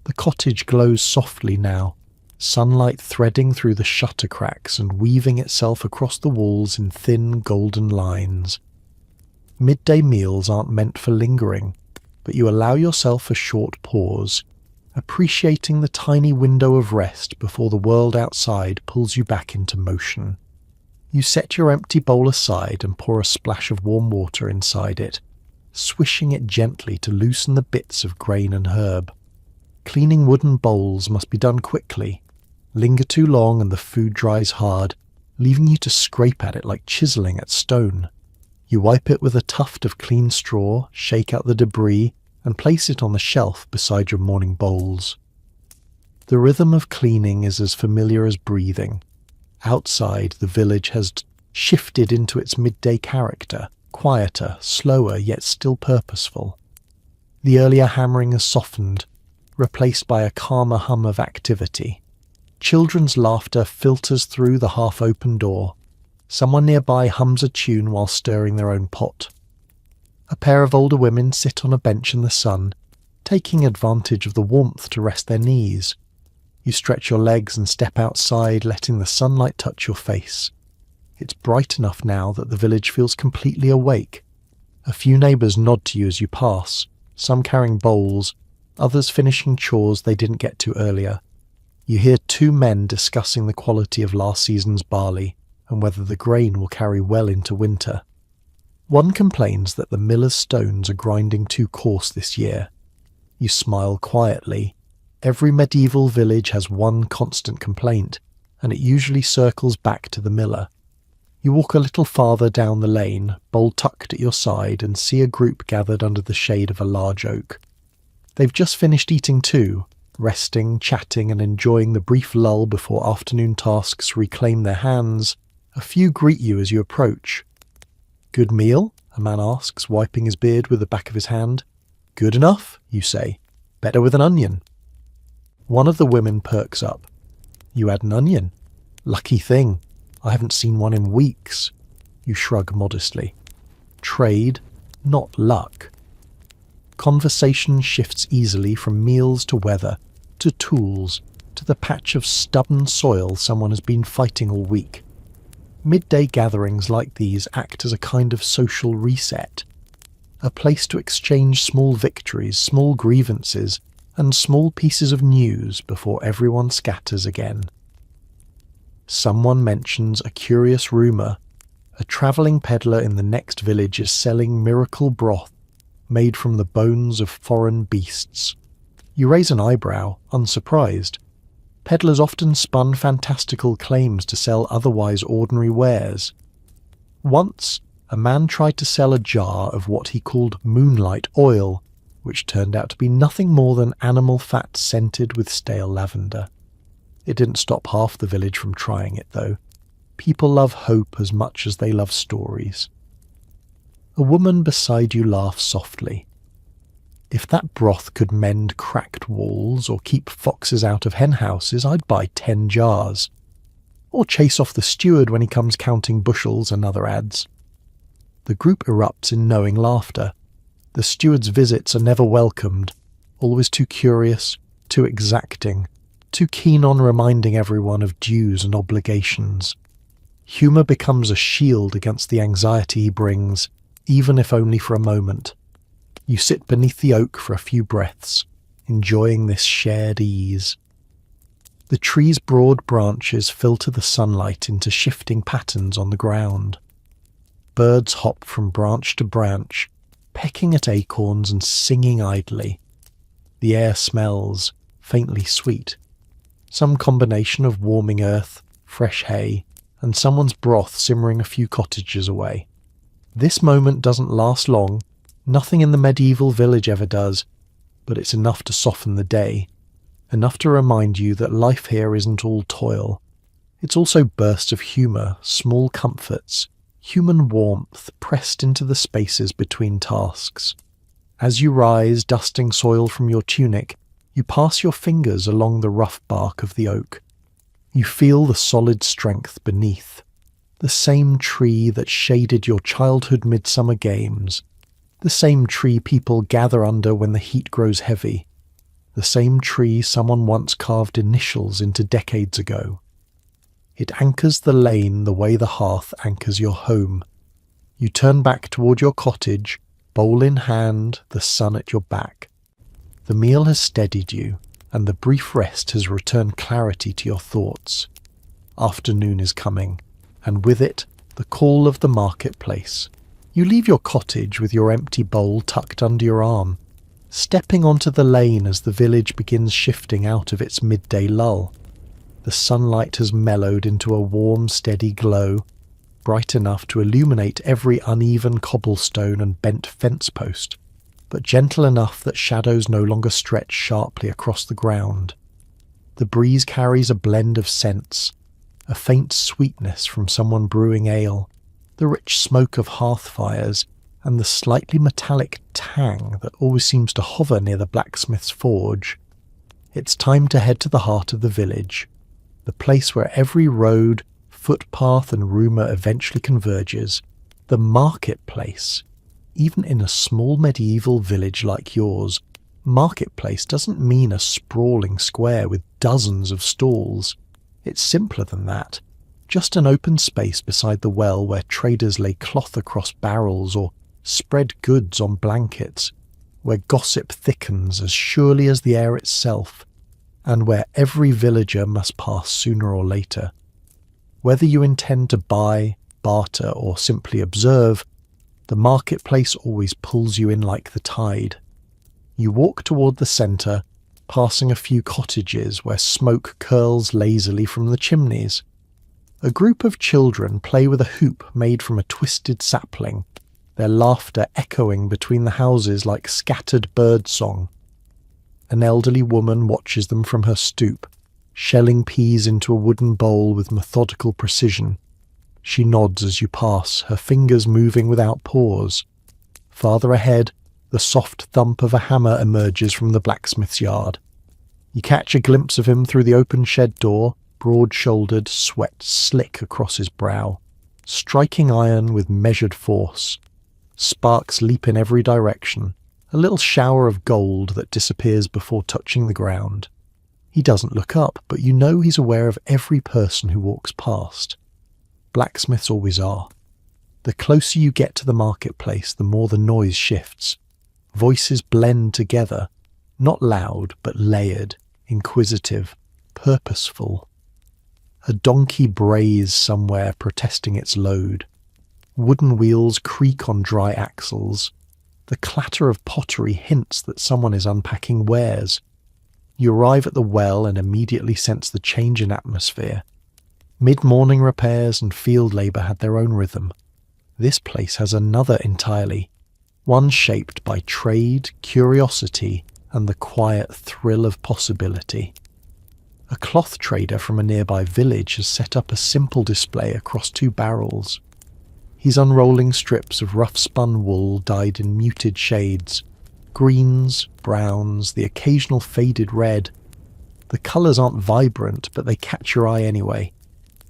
The cottage glows softly now, sunlight threading through the shutter cracks and weaving itself across the walls in thin golden lines. Midday meals aren't meant for lingering, but you allow yourself a short pause, appreciating the tiny window of rest before the world outside pulls you back into motion. You set your empty bowl aside and pour a splash of warm water inside it, swishing it gently to loosen the bits of grain and herb. Cleaning wooden bowls must be done quickly. Linger too long and the food dries hard, leaving you to scrape at it like chiseling at stone. You wipe it with a tuft of clean straw, shake out the debris, and place it on the shelf beside your morning bowls. The rhythm of cleaning is as familiar as breathing. Outside, the village has shifted into its midday character, quieter, slower, yet still purposeful. The earlier hammering has softened, replaced by a calmer hum of activity. Children's laughter filters through the half-open door. Someone nearby hums a tune while stirring their own pot. A pair of older women sit on a bench in the sun, taking advantage of the warmth to rest their knees. You stretch your legs and step outside, letting the sunlight touch your face. It's bright enough now that the village feels completely awake. A few neighbours nod to you as you pass, some carrying bowls, others finishing chores they didn't get to earlier. You hear two men discussing the quality of last season's barley and whether the grain will carry well into winter. One complains that the miller's stones are grinding too coarse this year. You smile quietly. Every medieval village has one constant complaint, and it usually circles back to the miller. You walk a little farther down the lane, bowl tucked at your side, and see a group gathered under the shade of a large oak. They've just finished eating too, resting, chatting, and enjoying the brief lull before afternoon tasks reclaim their hands. A few greet you as you approach. "Good meal?" a man asks, wiping his beard with the back of his hand. "Good enough," you say. "Better with an onion." One of the women perks up. "You had an onion? Lucky thing. I haven't seen one in weeks." You shrug modestly. Trade, not luck. Conversation shifts easily from meals to weather, to tools, to the patch of stubborn soil someone has been fighting all week. Midday gatherings like these act as a kind of social reset, a place to exchange small victories, small grievances, and small pieces of news before everyone scatters again. Someone mentions a curious rumour. A travelling peddler in the next village is selling miracle broth made from the bones of foreign beasts. You raise an eyebrow, unsurprised. Peddlers often spun fantastical claims to sell otherwise ordinary wares. Once, a man tried to sell a jar of what he called moonlight oil, which turned out to be nothing more than animal fat scented with stale lavender. It didn't stop half the village from trying it, though. People love hope as much as they love stories. A woman beside you laughs softly. "If that broth could mend cracked walls or keep foxes out of henhouses, I'd buy 10 jars. Or chase off the steward when he comes counting bushels," another adds. The group erupts in knowing laughter. The steward's visits are never welcomed, always too curious, too exacting, too keen on reminding everyone of dues and obligations. Humour becomes a shield against the anxiety he brings, even if only for a moment. You sit beneath the oak for a few breaths, enjoying this shared ease. The tree's broad branches filter the sunlight into shifting patterns on the ground. Birds hop from branch to branch, pecking at acorns and singing idly. The air smells, faintly sweet. Some combination of warming earth, fresh hay, and someone's broth simmering a few cottages away. This moment doesn't last long. Nothing in the medieval village ever does, but it's enough to soften the day, enough to remind you that life here isn't all toil. It's also bursts of humour, small comforts, human warmth pressed into the spaces between tasks. As you rise, dusting soil from your tunic, you pass your fingers along the rough bark of the oak. You feel the solid strength beneath. The same tree that shaded your childhood midsummer games. The same tree people gather under when the heat grows heavy. The same tree someone once carved initials into decades ago. It anchors the lane the way the hearth anchors your home. You turn back toward your cottage, bowl in hand, the sun at your back. The meal has steadied you, and the brief rest has returned clarity to your thoughts. Afternoon is coming, and with it, the call of the marketplace. You leave your cottage with your empty bowl tucked under your arm, stepping onto the lane as the village begins shifting out of its midday lull. The sunlight has mellowed into a warm, steady glow, bright enough to illuminate every uneven cobblestone and bent fence post, but gentle enough that shadows no longer stretch sharply across the ground. The breeze carries a blend of scents, a faint sweetness from someone brewing ale, the rich smoke of hearth fires, and the slightly metallic tang that always seems to hover near the blacksmith's forge. It's time to head to the heart of the village, the place where every road, footpath and rumour eventually converges, the marketplace. Even in a small medieval village like yours, marketplace doesn't mean a sprawling square with dozens of stalls. It's simpler than that. Just an open space beside the well where traders lay cloth across barrels or spread goods on blankets, where gossip thickens as surely as the air itself, and where every villager must pass sooner or later. Whether you intend to buy, barter, or simply observe, the marketplace always pulls you in like the tide. You walk toward the centre, passing a few cottages where smoke curls lazily from the chimneys. A group of children play with a hoop made from a twisted sapling, their laughter echoing between the houses like scattered birdsong. An elderly woman watches them from her stoop, shelling peas into a wooden bowl with methodical precision. She nods as you pass, her fingers moving without pause. Farther ahead, the soft thump of a hammer emerges from the blacksmith's yard. You catch a glimpse of him through the open shed door, broad-shouldered, sweat slick across his brow, striking iron with measured force. Sparks leap in every direction, a little shower of gold that disappears before touching the ground. He doesn't look up, but you know he's aware of every person who walks past. Blacksmiths always are. The closer you get to the marketplace, the more the noise shifts. Voices blend together, not loud, but layered, inquisitive, purposeful. A donkey brays somewhere protesting its load. Wooden wheels creak on dry axles. The clatter of pottery hints that someone is unpacking wares. You arrive at the well and immediately sense the change in atmosphere. Mid-morning repairs and field labour had their own rhythm. This place has another entirely, one shaped by trade, curiosity, and the quiet thrill of possibility. A cloth trader from a nearby village has set up a simple display across two barrels. He's unrolling strips of rough-spun wool dyed in muted shades, greens, browns, the occasional faded red. The colours aren't vibrant, but they catch your eye anyway.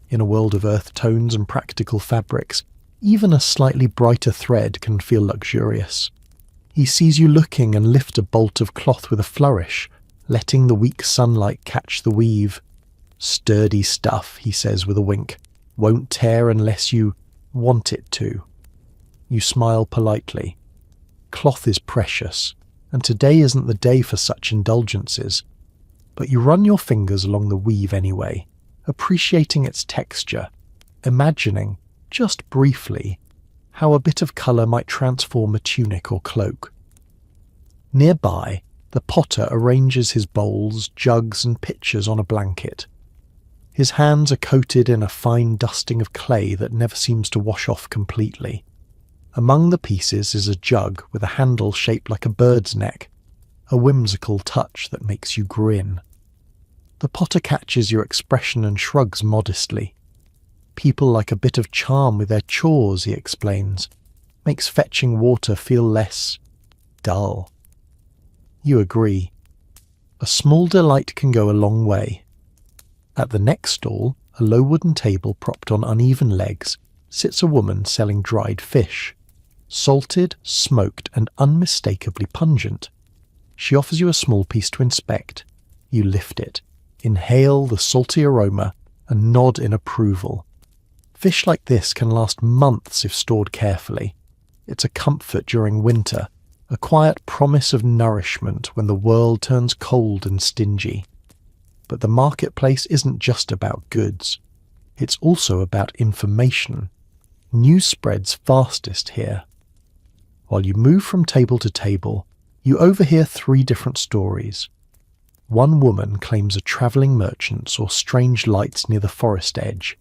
In a world of earth tones and practical fabrics, even a slightly brighter thread can feel luxurious. He sees you looking and lift a bolt of cloth with a flourish, letting the weak sunlight catch the weave. "Sturdy stuff," he says with a wink. "Won't tear unless you want it to." You smile politely. Cloth is precious, and today isn't the day for such indulgences. But you run your fingers along the weave anyway, appreciating its texture, imagining, just briefly, how a bit of colour might transform a tunic or cloak. Nearby, the potter arranges his bowls, jugs and pitchers on a blanket. His hands are coated in a fine dusting of clay that never seems to wash off completely. Among the pieces is a jug with a handle shaped like a bird's neck, a whimsical touch that makes you grin. The potter catches your expression and shrugs modestly. People like a bit of charm with their chores, he explains. Makes fetching water feel less dull. You agree. A small delight can go a long way. At the next stall, a low wooden table propped on uneven legs, sits a woman selling dried fish. Salted, smoked, and unmistakably pungent. She offers you a small piece to inspect. You lift it, inhale the salty aroma, and nod in approval. Fish like this can last months if stored carefully. It's a comfort during winter, a quiet promise of nourishment when the world turns cold and stingy. But the marketplace isn't just about goods. It's also about information. News spreads fastest here. While you move from table to table, you overhear 3 different stories. One woman claims a travelling merchant saw strange lights near the forest edge,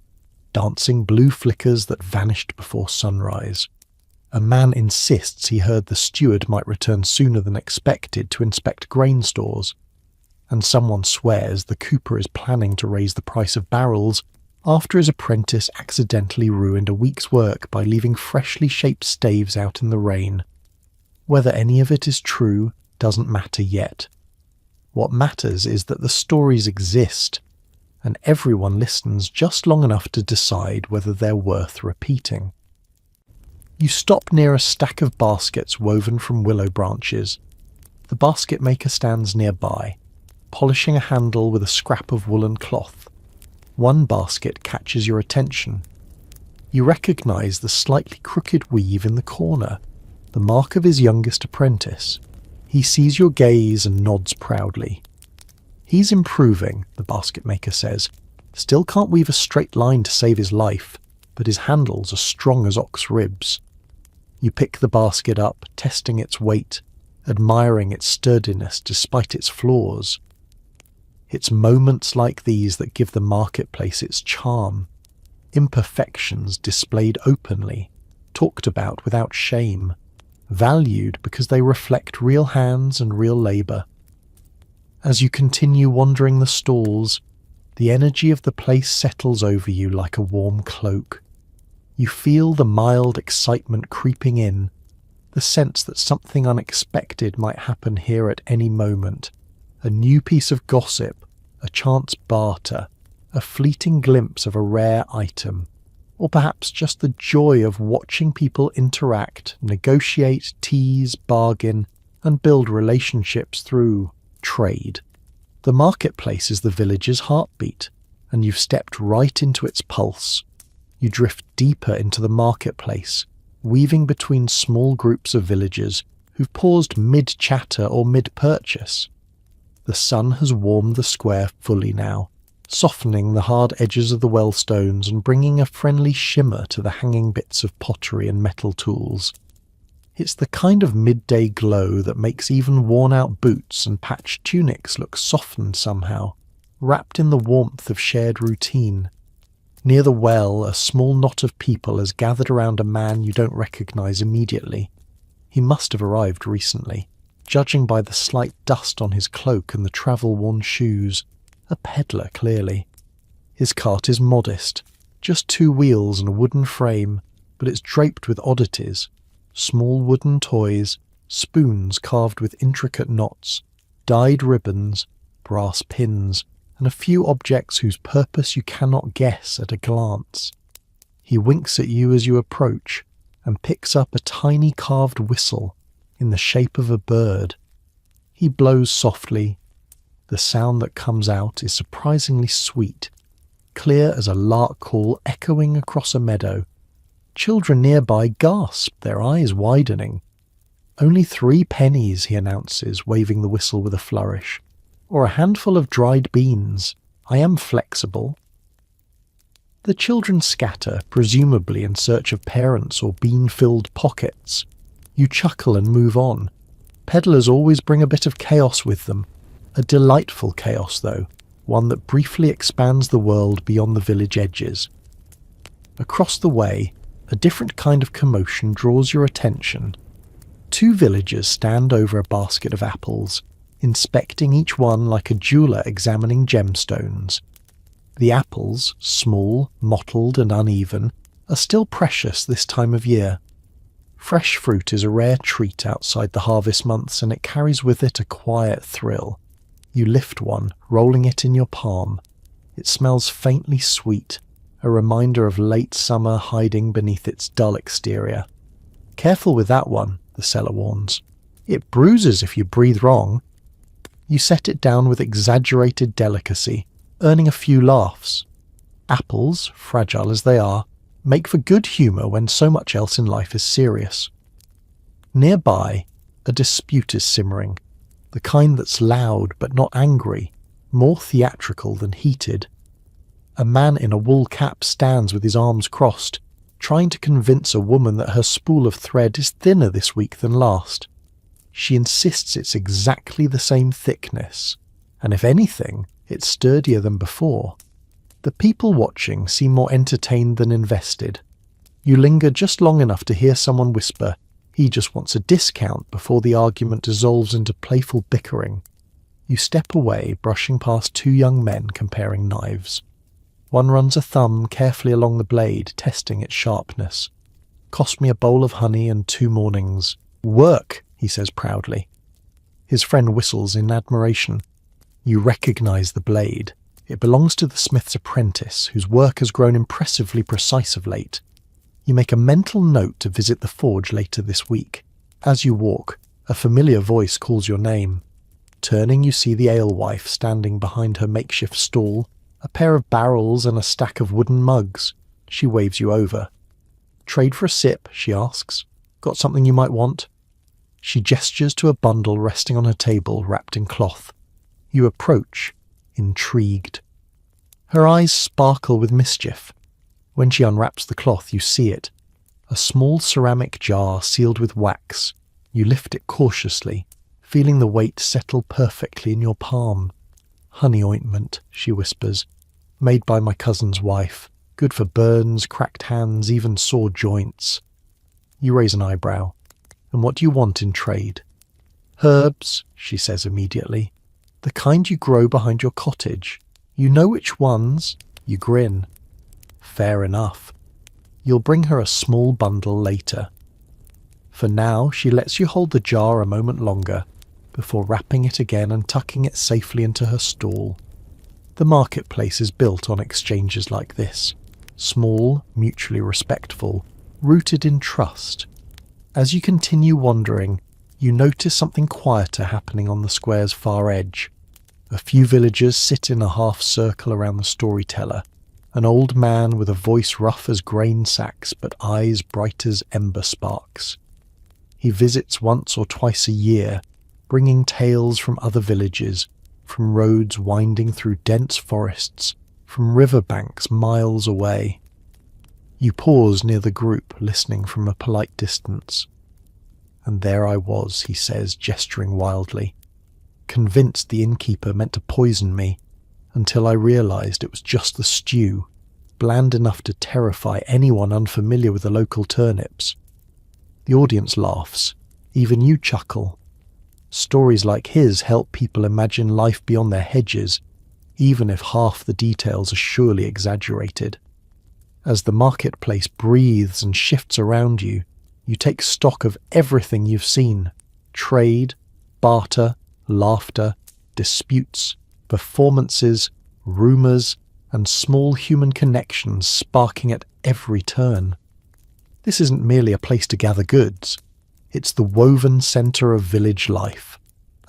dancing blue flickers that vanished before sunrise. A man insists he heard the steward might return sooner than expected to inspect grain stores, and someone swears the cooper is planning to raise the price of barrels after his apprentice accidentally ruined a week's work by leaving freshly shaped staves out in the rain. Whether any of it is true doesn't matter yet. What matters is that the stories exist, and everyone listens just long enough to decide whether they're worth repeating. You stop near a stack of baskets woven from willow branches. The basket maker stands nearby, polishing a handle with a scrap of woolen cloth. One basket catches your attention. You recognise the slightly crooked weave in the corner, the mark of his youngest apprentice. He sees your gaze and nods proudly. He's improving, the basket maker says. Still can't weave a straight line to save his life, but his handles are strong as ox ribs. You pick the basket up, testing its weight, admiring its sturdiness despite its flaws. It's moments like these that give the marketplace its charm. Imperfections displayed openly, talked about without shame, valued because they reflect real hands and real labour. As you continue wandering the stalls, the energy of the place settles over you like a warm cloak. You feel the mild excitement creeping in, the sense that something unexpected might happen here at any moment. A new piece of gossip, a chance barter, a fleeting glimpse of a rare item, or perhaps just the joy of watching people interact, negotiate, tease, bargain, and build relationships through trade. The marketplace is the village's heartbeat, and you've stepped right into its pulse. You drift deeper into the marketplace, weaving between small groups of villagers who've paused mid-chatter or mid-purchase. The sun has warmed the square fully now, softening the hard edges of the well stones and bringing a friendly shimmer to the hanging bits of pottery and metal tools. It's the kind of midday glow that makes even worn-out boots and patched tunics look softened somehow, wrapped in the warmth of shared routine. Near the well, a small knot of people has gathered around a man you don't recognise immediately. He must have arrived recently, judging by the slight dust on his cloak and the travel-worn shoes. A peddler, clearly. His cart is modest, just 2 wheels and a wooden frame, but it's draped with oddities. Small wooden toys, spoons carved with intricate knots, dyed ribbons, brass pins, and a few objects whose purpose you cannot guess at a glance. He winks at you as you approach, and picks up a tiny carved whistle in the shape of a bird. He blows softly. The sound that comes out is surprisingly sweet, clear as a lark call echoing across a meadow. Children nearby gasp, their eyes widening. "Only 3 pennies, he announces, waving the whistle with a flourish. "Or a handful of dried beans. I am flexible." The children scatter, presumably in search of parents or bean-filled pockets. You chuckle and move on. Peddlers always bring a bit of chaos with them. A delightful chaos, though, one that briefly expands the world beyond the village edges. Across the way, a different kind of commotion draws your attention. Two villagers stand over a basket of apples, inspecting each one like a jeweller examining gemstones. The apples, small, mottled and uneven, are still precious this time of year. Fresh fruit is a rare treat outside the harvest months, and it carries with it a quiet thrill. You lift one, rolling it in your palm. It smells faintly sweet, a reminder of late summer hiding beneath its dull exterior. Careful with that one, the seller warns. It bruises if you breathe wrong. You set it down with exaggerated delicacy, earning a few laughs. Apples, fragile as they are, make for good humour when so much else in life is serious. Nearby, a dispute is simmering, the kind that's loud but not angry, more theatrical than heated. A man in a wool cap stands with his arms crossed, trying to convince a woman that her spool of thread is thinner this week than last. She insists it's exactly the same thickness, and if anything, it's sturdier than before. The people watching seem more entertained than invested. You linger just long enough to hear someone whisper, "He just wants a discount," before the argument dissolves into playful bickering. You step away, brushing past two young men comparing knives. One runs a thumb carefully along the blade, testing its sharpness. "Cost me a bowl of honey and 2 mornings. Work," he says proudly. His friend whistles in admiration. You recognize the blade. It belongs to the smith's apprentice, whose work has grown impressively precise of late. You make a mental note to visit the forge later this week. As you walk, a familiar voice calls your name. Turning, you see the alewife standing behind her makeshift stall, a pair of barrels and a stack of wooden mugs. She waves you over. "Trade for a sip?" she asks. "Got something you might want?" She gestures to a bundle resting on her table, wrapped in cloth. You approach, intrigued. Her eyes sparkle with mischief. When she unwraps the cloth, you see it. A small ceramic jar sealed with wax. You lift it cautiously, feeling the weight settle perfectly in your palm. "Honey ointment," she whispers. "Made by my cousin's wife. Good for burns, cracked hands, even sore joints." You raise an eyebrow. "And what do you want in trade?" "Herbs," she says immediately. "The kind you grow behind your cottage. You know which ones?" You grin. "Fair enough." You'll bring her a small bundle later. For now, she lets you hold the jar a moment longer, before wrapping it again and tucking it safely into her stall. The marketplace is built on exchanges like this, small, mutually respectful, rooted in trust. As you continue wandering, you notice something quieter happening on the square's far edge. A few villagers sit in a half-circle around the storyteller, an old man with a voice rough as grain sacks but eyes bright as ember sparks. He visits once or twice a year, bringing tales from other villages, from roads winding through dense forests, from river banks miles away. You pause near the group, listening from a polite distance. "And there I was," he says, gesturing wildly, "convinced the innkeeper meant to poison me, until I realized it was just the stew, bland enough to terrify anyone unfamiliar with the local turnips." The audience laughs. Even you chuckle. Stories like his help people imagine life beyond their hedges, even if half the details are surely exaggerated. As the marketplace breathes and shifts around you, you take stock of everything you've seen: trade, barter, laughter, disputes, performances, rumours, and small human connections sparking at every turn. This isn't merely a place to gather goods. It's the woven centre of village life,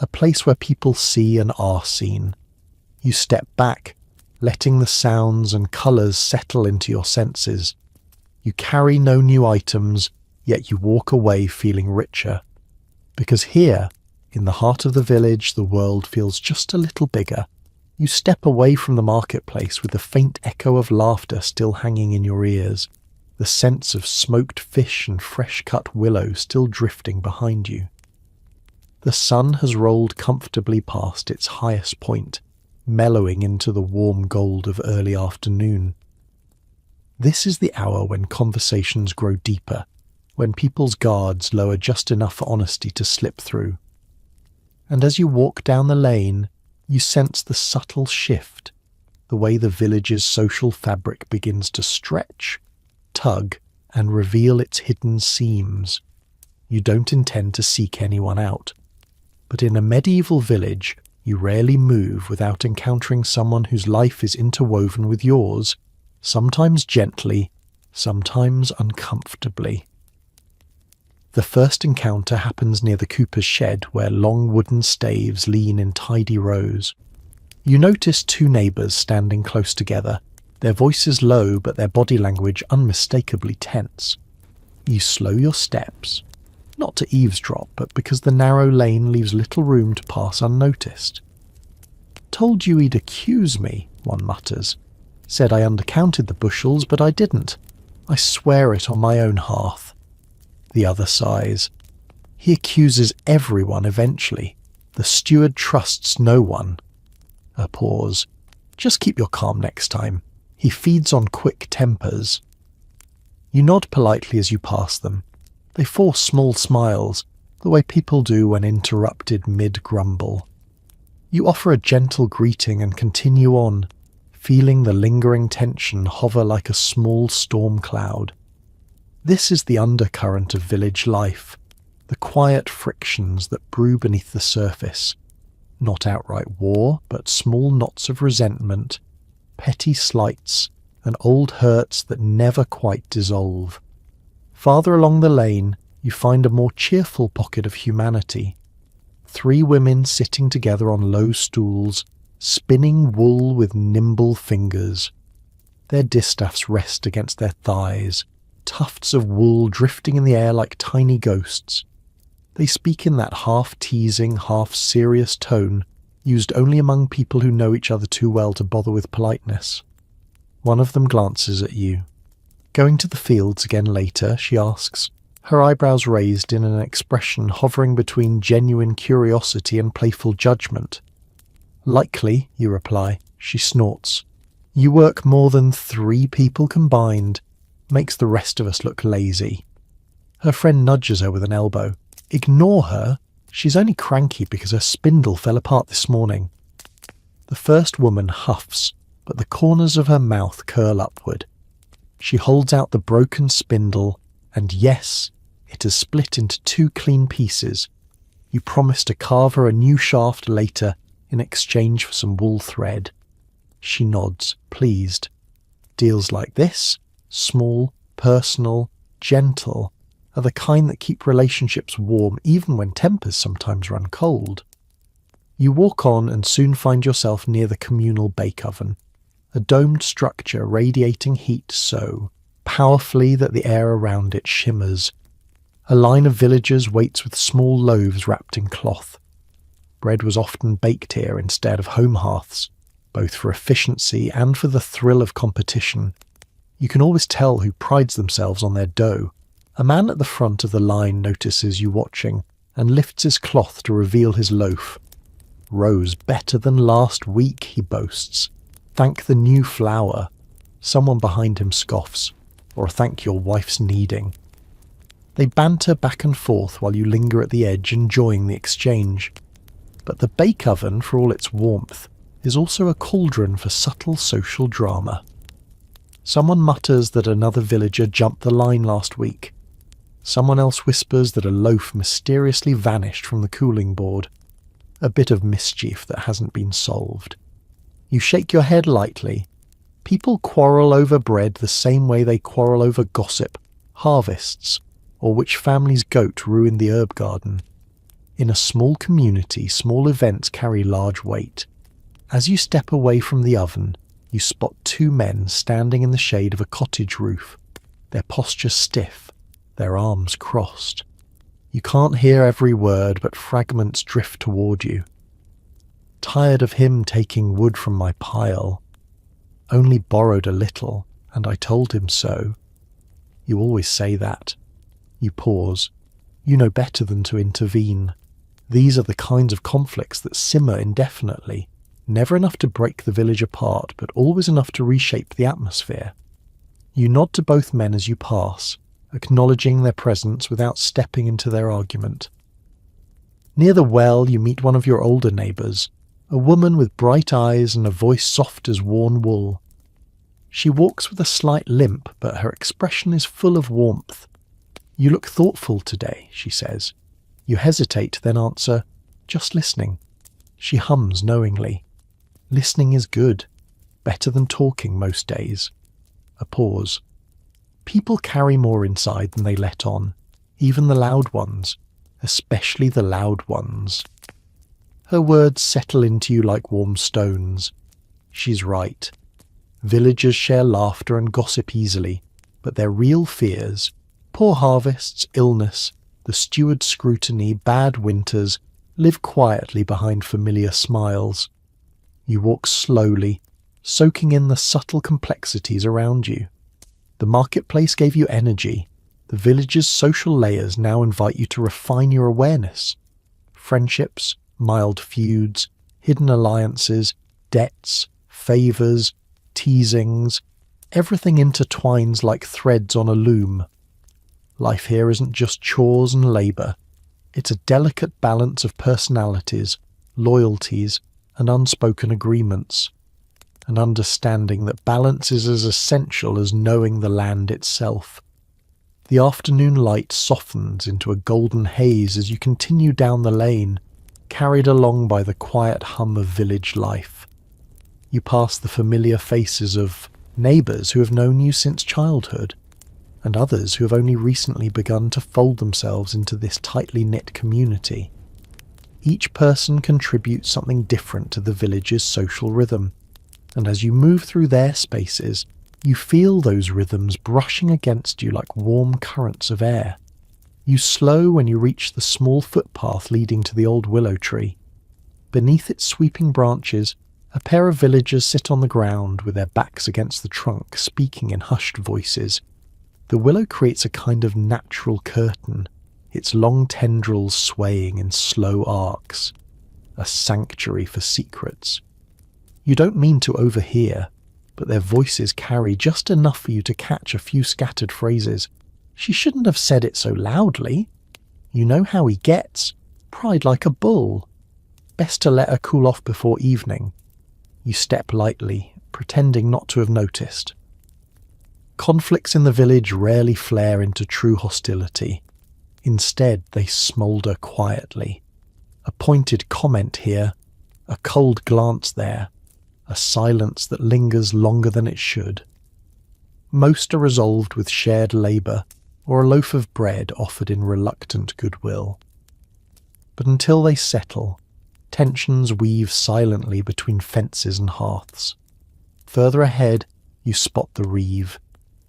a place where people see and are seen. You step back, letting the sounds and colours settle into your senses. You carry no new items, yet you walk away feeling richer. Because here, in the heart of the village, the world feels just a little bigger. You step away from the marketplace with the faint echo of laughter still hanging in your ears, the sense of smoked fish and fresh-cut willow still drifting behind you. The sun has rolled comfortably past its highest point, mellowing into the warm gold of early afternoon. This is the hour when conversations grow deeper, when people's guards lower just enough for honesty to slip through. And as you walk down the lane, you sense the subtle shift, the way the village's social fabric begins to stretch, tug, and reveal its hidden seams. You don't intend to seek anyone out, but in a medieval village, you rarely move without encountering someone whose life is interwoven with yours, sometimes gently, sometimes uncomfortably. The first encounter happens near the cooper's shed, where long wooden staves lean in tidy rows. You notice two neighbours standing close together, their voices low but their body language unmistakably tense. You slow your steps, not to eavesdrop, but because the narrow lane leaves little room to pass unnoticed. "Told you he'd accuse me," one mutters. "Said I undercounted the bushels, but I didn't. I swear it on my own hearth." The other sighs. "He accuses everyone eventually. The steward trusts no one." A pause. "Just keep your calm next time. He feeds on quick tempers." You nod politely as you pass them. They force small smiles, the way people do when interrupted mid-grumble. You offer a gentle greeting and continue on, feeling the lingering tension hover like a small storm cloud. This is the undercurrent of village life, the quiet frictions that brew beneath the surface. Not outright war, but small knots of resentment, petty slights, and old hurts that never quite dissolve. Farther along the lane, you find a more cheerful pocket of humanity. 3 women sitting together on low stools, spinning wool with nimble fingers. Their distaffs rest against their thighs, tufts of wool drifting in the air like tiny ghosts. They speak in that half-teasing, half-serious tone, used only among people who know each other too well to bother with politeness. One of them glances at you. "Going to the fields again later?" she asks, her eyebrows raised in an expression hovering between genuine curiosity and playful judgment. "Likely," you reply. She snorts. "You work more than 3 people combined. Makes the rest of us look lazy." Her friend nudges her with an elbow. "Ignore her. She's only cranky because her spindle fell apart this morning." The first woman huffs, but the corners of her mouth curl upward. She holds out the broken spindle, and yes, it has split into 2 clean pieces. You promise to carve her a new shaft later in exchange for some wool thread. She nods, pleased. Deals like this, small, personal, gentle, are the kind that keep relationships warm even when tempers sometimes run cold. You walk on and soon find yourself near the communal bake oven, a domed structure radiating heat so powerfully that the air around it shimmers. A line of villagers waits with small loaves wrapped in cloth. Bread was often baked here instead of home hearths, both for efficiency and for the thrill of competition. You can always tell who prides themselves on their dough. A man at the front of the line notices you watching and lifts his cloth to reveal his loaf. "Rose better than last week," he boasts. "Thank the new flour." Someone behind him scoffs, "Or thank your wife's kneading." They banter back and forth while you linger at the edge enjoying the exchange. But the bake oven, for all its warmth, is also a cauldron for subtle social drama. Someone mutters that another villager jumped the line last week. Someone else whispers that a loaf mysteriously vanished from the cooling board. A bit of mischief that hasn't been solved. You shake your head lightly. People quarrel over bread the same way they quarrel over gossip, harvests, or which family's goat ruined the herb garden. In a small community, small events carry large weight. As you step away from the oven, you spot 2 men standing in the shade of a cottage roof, their posture stiff, their arms crossed. You can't hear every word, but fragments drift toward you. "Tired of him taking wood from my pile. Only borrowed a little, and I told him so." You always say that. You pause. You know better than to intervene. These are the kinds of conflicts that simmer indefinitely, never enough to break the village apart, but always enough to reshape the atmosphere. You nod to both men as you pass, acknowledging their presence without stepping into their argument. Near the well, you meet one of your older neighbours, a woman with bright eyes and a voice soft as worn wool. She walks with a slight limp, but her expression is full of warmth. "You look thoughtful today," she says. You hesitate, then answer, "Just listening." She hums knowingly. "Listening is good. Better than talking most days." A pause. People carry more inside than they let on, even the loud ones, especially the loud ones. Her words settle into you like warm stones. She's right. Villagers share laughter and gossip easily, but their real fears, poor harvests, illness, the steward's scrutiny, bad winters, live quietly behind familiar smiles. You walk slowly, soaking in the subtle complexities around you. The marketplace gave you energy. The village's social layers now invite you to refine your awareness. Friendships, mild feuds, hidden alliances, debts, favours, teasings, everything intertwines like threads on a loom. Life here isn't just chores and labour. It's a delicate balance of personalities, loyalties, and unspoken agreements. An understanding that balance is as essential as knowing the land itself. The afternoon light softens into a golden haze as you continue down the lane, carried along by the quiet hum of village life. You pass the familiar faces of neighbours who have known you since childhood, and others who have only recently begun to fold themselves into this tightly knit community. Each person contributes something different to the village's social rhythm, and as you move through their spaces, you feel those rhythms brushing against you like warm currents of air. You slow when you reach the small footpath leading to the old willow tree. Beneath its sweeping branches, a pair of villagers sit on the ground with their backs against the trunk, speaking in hushed voices. The willow creates a kind of natural curtain, its long tendrils swaying in slow arcs, a sanctuary for secrets. You don't mean to overhear, but their voices carry just enough for you to catch a few scattered phrases. "She shouldn't have said it so loudly. You know how he gets. Pride like a bull. Best to let her cool off before evening." You step lightly, pretending not to have noticed. Conflicts in the village rarely flare into true hostility. Instead, they smoulder quietly. A pointed comment here, a cold glance there, a silence that lingers longer than it should. Most are resolved with shared labour or a loaf of bread offered in reluctant goodwill. But until they settle, tensions weave silently between fences and hearths. Further ahead, you spot the reeve,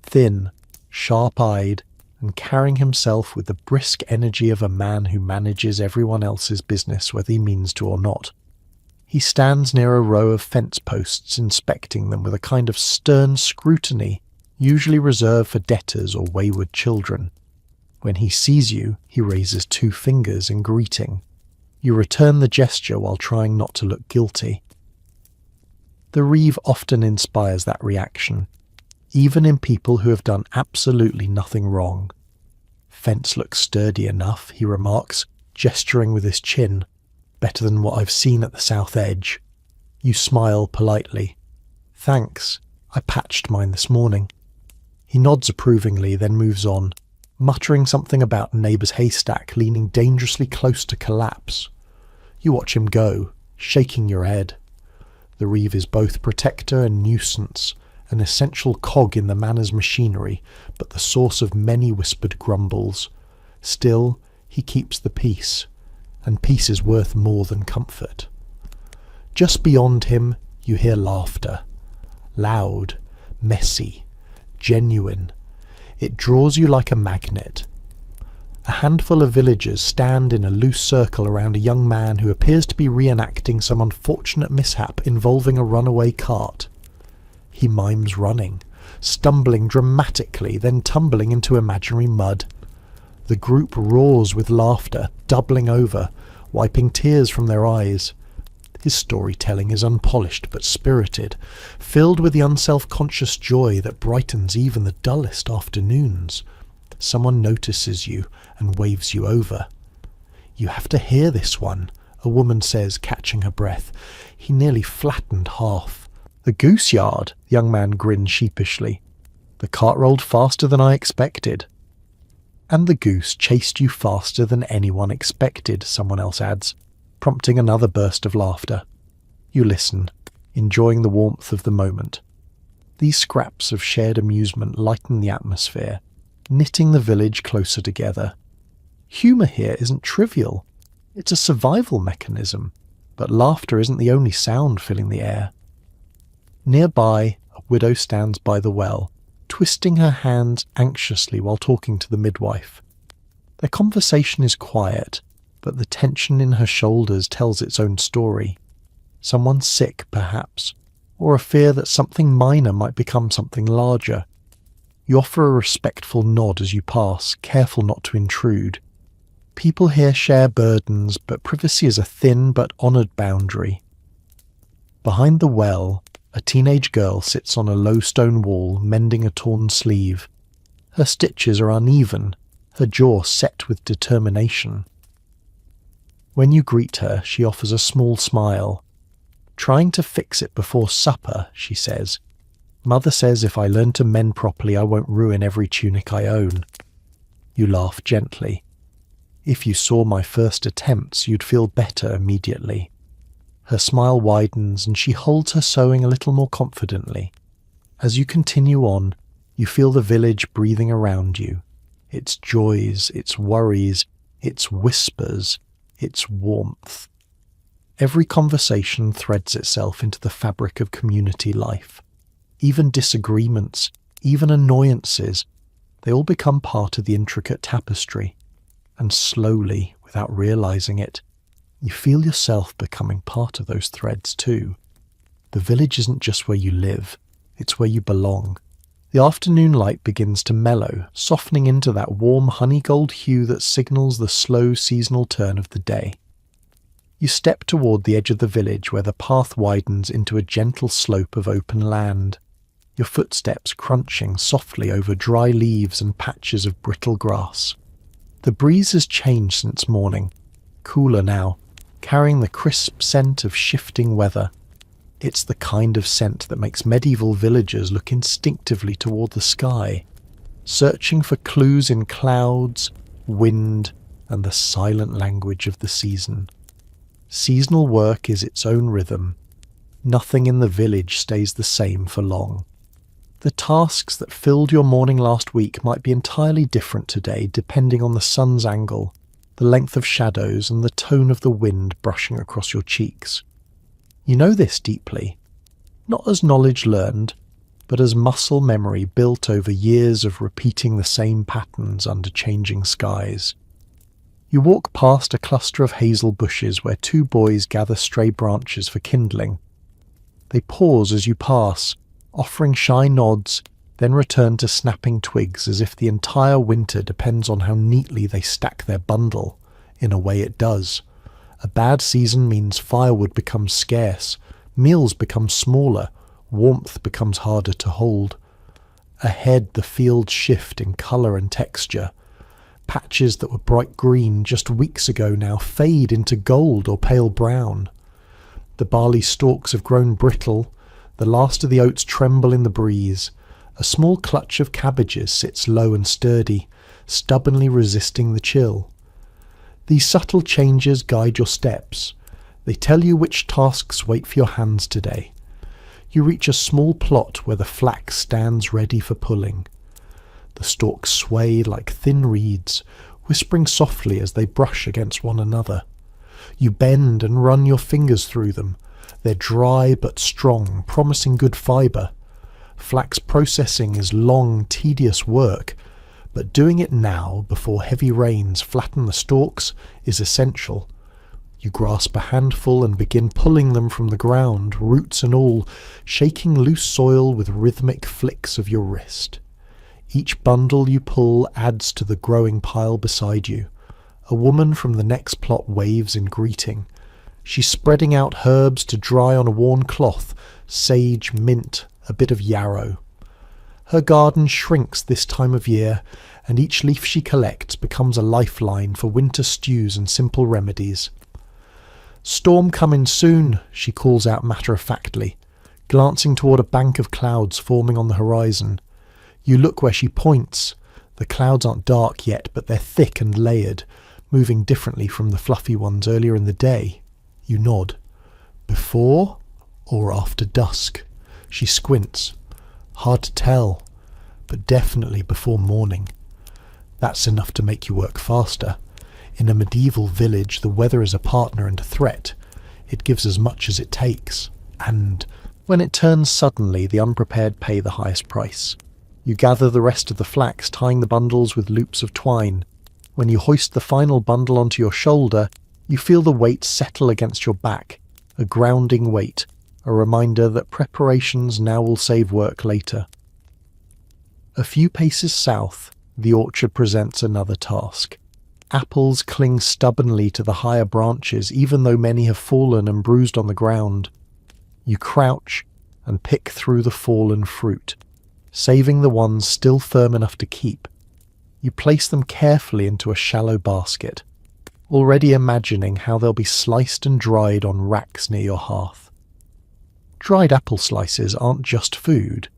thin, sharp-eyed, and carrying himself with the brisk energy of a man who manages everyone else's business whether he means to or not. He stands near a row of fence posts, inspecting them with a kind of stern scrutiny, usually reserved for debtors or wayward children. When he sees you, he raises 2 fingers in greeting. You return the gesture while trying not to look guilty. The reeve often inspires that reaction, even in people who have done absolutely nothing wrong. "Fence looks sturdy enough," he remarks, gesturing with his chin. "Better than what I've seen at the south edge." You smile politely. "Thanks, I patched mine this morning." He nods approvingly, then moves on, muttering something about a neighbour's haystack leaning dangerously close to collapse. You watch him go, shaking your head. The reeve is both protector and nuisance, an essential cog in the manor's machinery, but the source of many whispered grumbles. Still, he keeps the peace, and peace is worth more than comfort. Just beyond him, you hear laughter. Loud, messy, genuine. It draws you like a magnet. A handful of villagers stand in a loose circle around a young man who appears to be reenacting some unfortunate mishap involving a runaway cart. He mimes running, stumbling dramatically, then tumbling into imaginary mud. The group roars with laughter, doubling over, wiping tears from their eyes. His storytelling is unpolished but spirited, filled with the unself-conscious joy that brightens even the dullest afternoons. Someone notices you and waves you over. "You have to hear this one," a woman says, catching her breath. He nearly flattened half. "The goose yard," the young man grinned sheepishly. "The cart rolled faster than I expected." "And the goose chased you faster than anyone expected," someone else adds, prompting another burst of laughter. You listen, enjoying the warmth of the moment. These scraps of shared amusement lighten the atmosphere, knitting the village closer together. Humour here isn't trivial. It's a survival mechanism, but laughter isn't the only sound filling the air. Nearby, a widow stands by the well, twisting her hands anxiously while talking to the midwife. Their conversation is quiet, but the tension in her shoulders tells its own story. Someone sick, perhaps, or a fear that something minor might become something larger. You offer a respectful nod as you pass, careful not to intrude. People here share burdens, but privacy is a thin but honoured boundary. Behind the well, a teenage girl sits on a low stone wall, mending a torn sleeve. Her stitches are uneven, her jaw set with determination. When you greet her, she offers a small smile. "Trying to fix it before supper," she says. "Mother says if I learn to mend properly, I won't ruin every tunic I own." You laugh gently. "If you saw my first attempts, you'd feel better immediately." Her smile widens and she holds her sewing a little more confidently. As you continue on, you feel the village breathing around you. Its joys, its worries, its whispers, its warmth. Every conversation threads itself into the fabric of community life. Even disagreements, even annoyances, they all become part of the intricate tapestry. And slowly, without realizing it, you feel yourself becoming part of those threads too. The village isn't just where you live, it's where you belong. The afternoon light begins to mellow, softening into that warm honey-gold hue that signals the slow seasonal turn of the day. You step toward the edge of the village where the path widens into a gentle slope of open land, your footsteps crunching softly over dry leaves and patches of brittle grass. The breeze has changed since morning, cooler now, carrying the crisp scent of shifting weather. It's the kind of scent that makes medieval villagers look instinctively toward the sky, searching for clues in clouds, wind, and the silent language of the season. Seasonal work is its own rhythm. Nothing in the village stays the same for long. The tasks that filled your morning last week might be entirely different today depending on the sun's angle, the length of shadows, and the tone of the wind brushing across your cheeks. You know this deeply, not as knowledge learned, but as muscle memory built over years of repeating the same patterns under changing skies. You walk past a cluster of hazel bushes where two boys gather stray branches for kindling. They pause as you pass, offering shy nods, then return to snapping twigs as if the entire winter depends on how neatly they stack their bundle. In a way it does. A bad season means firewood becomes scarce, meals become smaller, warmth becomes harder to hold. Ahead the fields shift in colour and texture. Patches that were bright green just weeks ago now fade into gold or pale brown. The barley stalks have grown brittle, the last of the oats tremble in the breeze. A small clutch of cabbages sits low and sturdy, stubbornly resisting the chill. These subtle changes guide your steps. They tell you which tasks wait for your hands today. You reach a small plot where the flax stands ready for pulling. The stalks sway like thin reeds, whispering softly as they brush against one another. You bend and run your fingers through them. They're dry but strong, promising good fibre. Flax processing is long, tedious work, but doing it now, before heavy rains flatten the stalks, is essential. You grasp a handful and begin pulling them from the ground, roots and all, shaking loose soil with rhythmic flicks of your wrist. Each bundle you pull adds to the growing pile beside you. A woman from the next plot waves in greeting. She's spreading out herbs to dry on a worn cloth, sage, mint, a bit of yarrow. Her garden shrinks this time of year, and each leaf she collects becomes a lifeline for winter stews and simple remedies. "Storm coming soon," she calls out matter-of-factly, glancing toward a bank of clouds forming on the horizon. You look where she points. The clouds aren't dark yet, but they're thick and layered, moving differently from the fluffy ones earlier in the day. You nod. Before or after dusk? She squints. Hard to tell, but definitely before morning. That's enough to make you work faster. In a medieval village, the weather is a partner and a threat. It gives as much as it takes. And when it turns suddenly, the unprepared pay the highest price. You gather the rest of the flax, tying the bundles with loops of twine. When you hoist the final bundle onto your shoulder, you feel the weight settle against your back, a grounding weight, a reminder that preparations now will save work later. A few paces south, the orchard presents another task. Apples cling stubbornly to the higher branches, even though many have fallen and bruised on the ground. You crouch and pick through the fallen fruit, saving the ones still firm enough to keep. You place them carefully into a shallow basket, already imagining how they'll be sliced and dried on racks near your hearth. Dried apple slices aren't just food.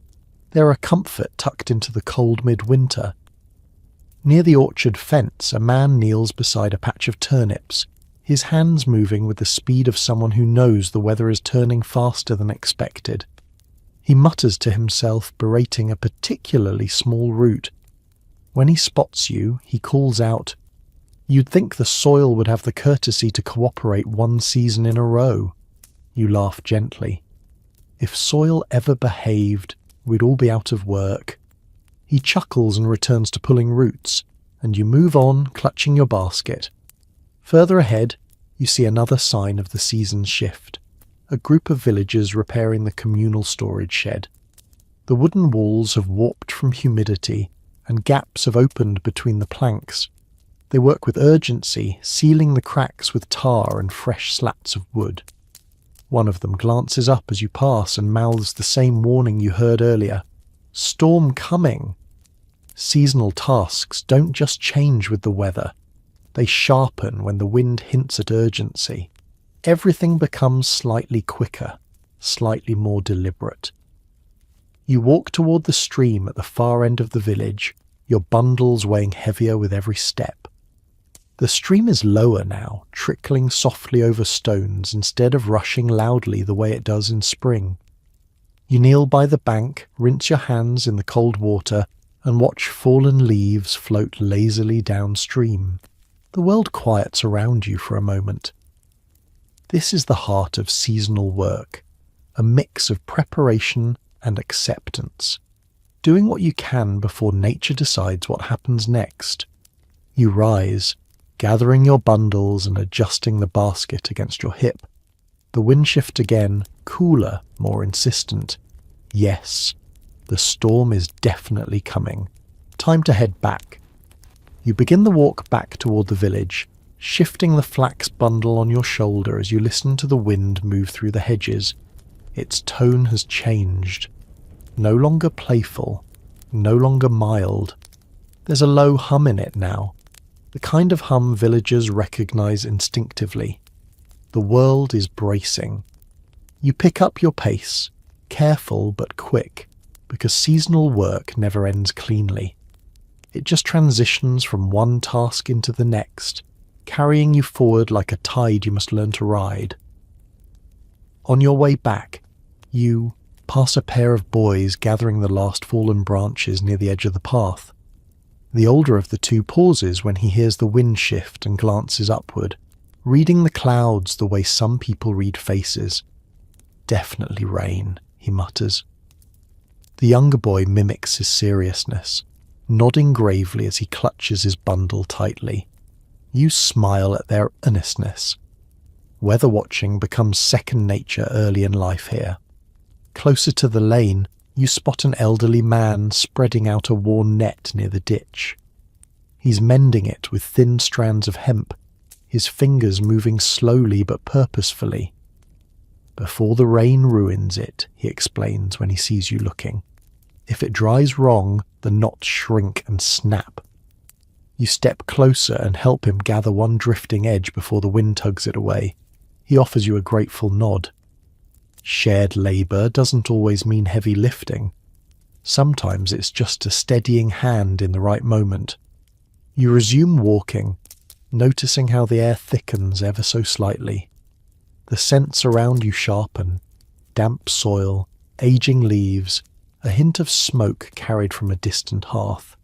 They're a comfort tucked into the cold midwinter. Near the orchard fence, a man kneels beside a patch of turnips, his hands moving with the speed of someone who knows the weather is turning faster than expected. He mutters to himself, berating a particularly small root. When he spots you, he calls out, "You'd think the soil would have the courtesy to cooperate one season in a row." You laugh gently. If soil ever behaved, we'd all be out of work. He chuckles and returns to pulling roots, and you move on, clutching your basket. Further ahead, you see another sign of the season's shift. A group of villagers repairing the communal storage shed. The wooden walls have warped from humidity, and gaps have opened between the planks. They work with urgency, sealing the cracks with tar and fresh slats of wood. One of them glances up as you pass and mouths the same warning you heard earlier. "Storm coming." Seasonal tasks don't just change with the weather. They sharpen when the wind hints at urgency. Everything becomes slightly quicker, slightly more deliberate. You walk toward the stream at the far end of the village, your bundles weighing heavier with every step. The stream is lower now, trickling softly over stones instead of rushing loudly the way it does in spring. You kneel by the bank, rinse your hands in the cold water, and watch fallen leaves float lazily downstream. The world quiets around you for a moment. This is the heart of seasonal work, a mix of preparation and acceptance, doing what you can before nature decides what happens next. You rise, gathering your bundles and adjusting the basket against your hip. The wind shift again, cooler, more insistent. Yes, the storm is definitely coming. Time to head back. You begin the walk back toward the village, shifting the flax bundle on your shoulder as you listen to the wind move through the hedges. Its tone has changed. No longer playful, no longer mild. There's a low hum in it now, the kind of hum villagers recognize instinctively. The world is bracing. You pick up your pace, careful but quick, because seasonal work never ends cleanly. It just transitions from one task into the next, carrying you forward like a tide you must learn to ride. On your way back, you pass a pair of boys gathering the last fallen branches near the edge of the path. The older of the two pauses when he hears the wind shift and glances upward, reading the clouds the way some people read faces. "Definitely rain," he mutters. The younger boy mimics his seriousness, nodding gravely as he clutches his bundle tightly. You smile at their earnestness. Weather watching becomes second nature early in life here. Closer to the lane, you spot an elderly man spreading out a worn net near the ditch. He's mending it with thin strands of hemp, his fingers moving slowly but purposefully. "Before the rain ruins it," he explains when he sees you looking. "If it dries wrong, the knots shrink and snap." You step closer and help him gather one drifting edge before the wind tugs it away. He offers you a grateful nod. Shared labour doesn't always mean heavy lifting. Sometimes it's just a steadying hand in the right moment. You resume walking, noticing how the air thickens ever so slightly. The scents around you sharpen: damp soil, aging leaves, a hint of smoke carried from a distant hearth.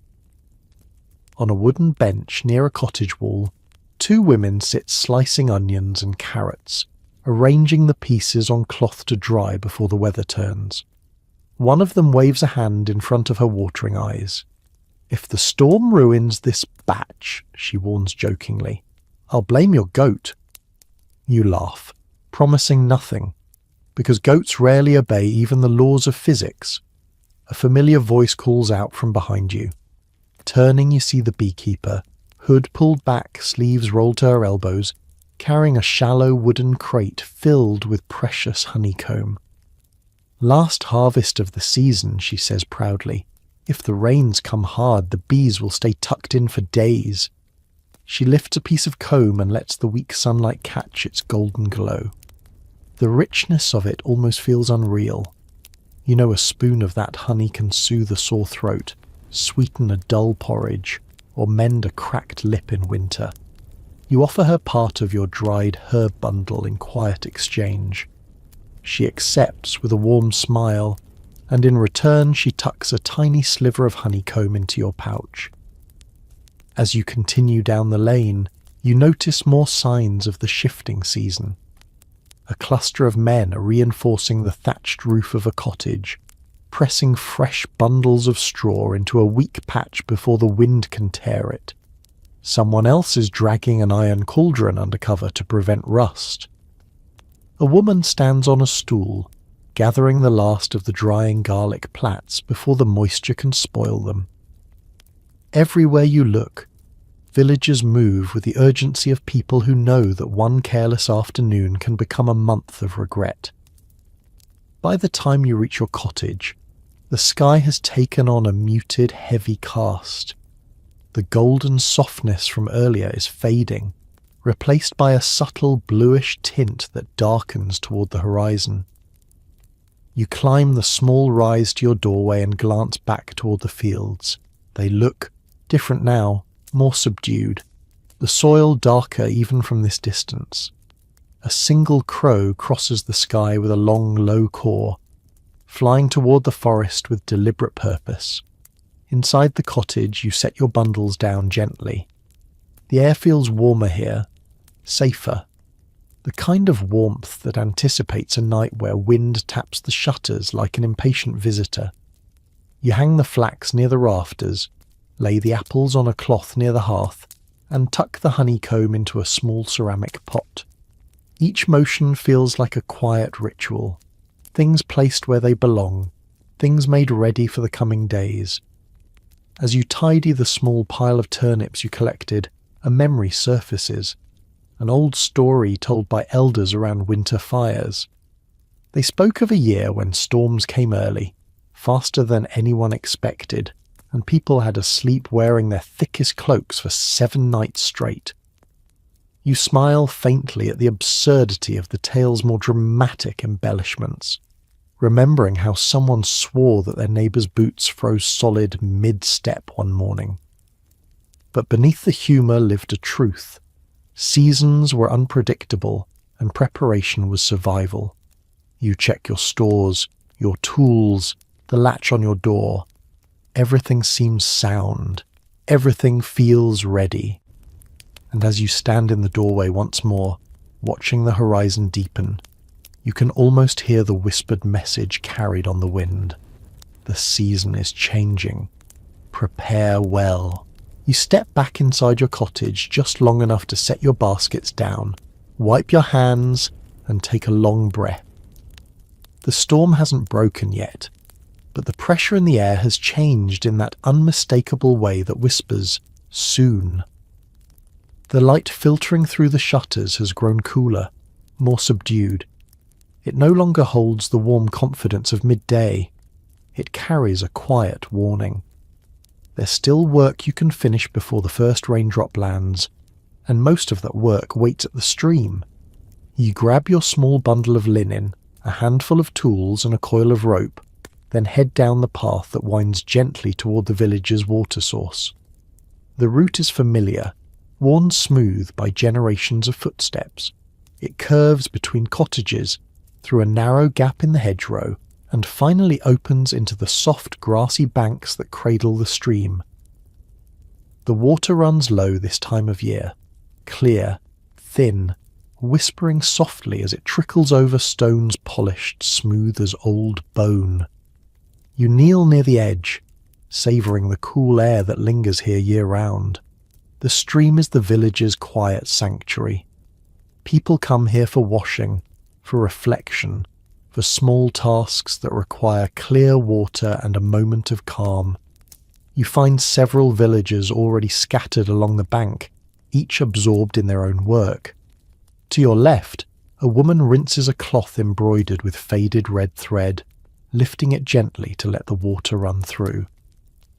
On a wooden bench near a cottage wall, two women sit slicing onions and carrots, arranging the pieces on cloth to dry before the weather turns. One of them waves a hand in front of her watering eyes. "If the storm ruins this batch," she warns jokingly, "I'll blame your goat." You laugh, promising nothing, because goats rarely obey even the laws of physics. A familiar voice calls out from behind you. Turning, you see the beekeeper, hood pulled back, sleeves rolled to her elbows, carrying a shallow wooden crate filled with precious honeycomb. "Last harvest of the season," she says proudly. "If the rains come hard, the bees will stay tucked in for days." She lifts a piece of comb and lets the weak sunlight catch its golden glow. The richness of it almost feels unreal. You know a spoon of that honey can soothe a sore throat, sweeten a dull porridge, or mend a cracked lip in winter. You offer her part of your dried herb bundle in quiet exchange. She accepts with a warm smile, and in return she tucks a tiny sliver of honeycomb into your pouch. As you continue down the lane, you notice more signs of the shifting season. A cluster of men are reinforcing the thatched roof of a cottage, pressing fresh bundles of straw into a weak patch before the wind can tear it. Someone else is dragging an iron cauldron under cover to prevent rust. A woman stands on a stool, gathering the last of the drying garlic plats before the moisture can spoil them. Everywhere you look, villagers move with the urgency of people who know that one careless afternoon can become a month of regret. By the time you reach your cottage, the sky has taken on a muted, heavy cast. The golden softness from earlier is fading, replaced by a subtle bluish tint that darkens toward the horizon. You climb the small rise to your doorway and glance back toward the fields. They look different now, more subdued, the soil darker even from this distance. A single crow crosses the sky with a long, low caw, flying toward the forest with deliberate purpose. Inside the cottage, you set your bundles down gently. The air feels warmer here, safer, the kind of warmth that anticipates a night where wind taps the shutters like an impatient visitor. You hang the flax near the rafters, lay the apples on a cloth near the hearth, and tuck the honeycomb into a small ceramic pot. Each motion feels like a quiet ritual, things placed where they belong, things made ready for the coming days. As you tidy the small pile of turnips you collected, a memory surfaces, an old story told by elders around winter fires. They spoke of a year when storms came early, faster than anyone expected, and people had to sleep wearing their thickest cloaks for 7 nights straight. You smile faintly at the absurdity of the tale's more dramatic embellishments, remembering how someone swore that their neighbour's boots froze solid mid-step one morning. But beneath the humour lived a truth. Seasons were unpredictable, and preparation was survival. You check your stores, your tools, the latch on your door. Everything seems sound. Everything feels ready. And as you stand in the doorway once more, watching the horizon deepen, you can almost hear the whispered message carried on the wind. The season is changing. Prepare well. You step back inside your cottage just long enough to set your baskets down, wipe your hands, and take a long breath. The storm hasn't broken yet, but the pressure in the air has changed in that unmistakable way that whispers, soon. The light filtering through the shutters has grown cooler, more subdued. It no longer holds the warm confidence of midday. It carries a quiet warning. There's still work you can finish before the first raindrop lands, and most of that work waits at the stream. You grab your small bundle of linen, a handful of tools and a coil of rope, then head down the path that winds gently toward the village's water source. The route is familiar, worn smooth by generations of footsteps. It curves between cottages, through a narrow gap in the hedgerow, and finally opens into the soft grassy banks that cradle the stream. The water runs low this time of year, clear, thin, whispering softly as it trickles over stones polished smooth as old bone. You kneel near the edge, savouring the cool air that lingers here year-round. The stream is the village's quiet sanctuary. People come here for washing, for reflection, for small tasks that require clear water and a moment of calm. You find several villagers already scattered along the bank, each absorbed in their own work. To your left, a woman rinses a cloth embroidered with faded red thread, lifting it gently to let the water run through.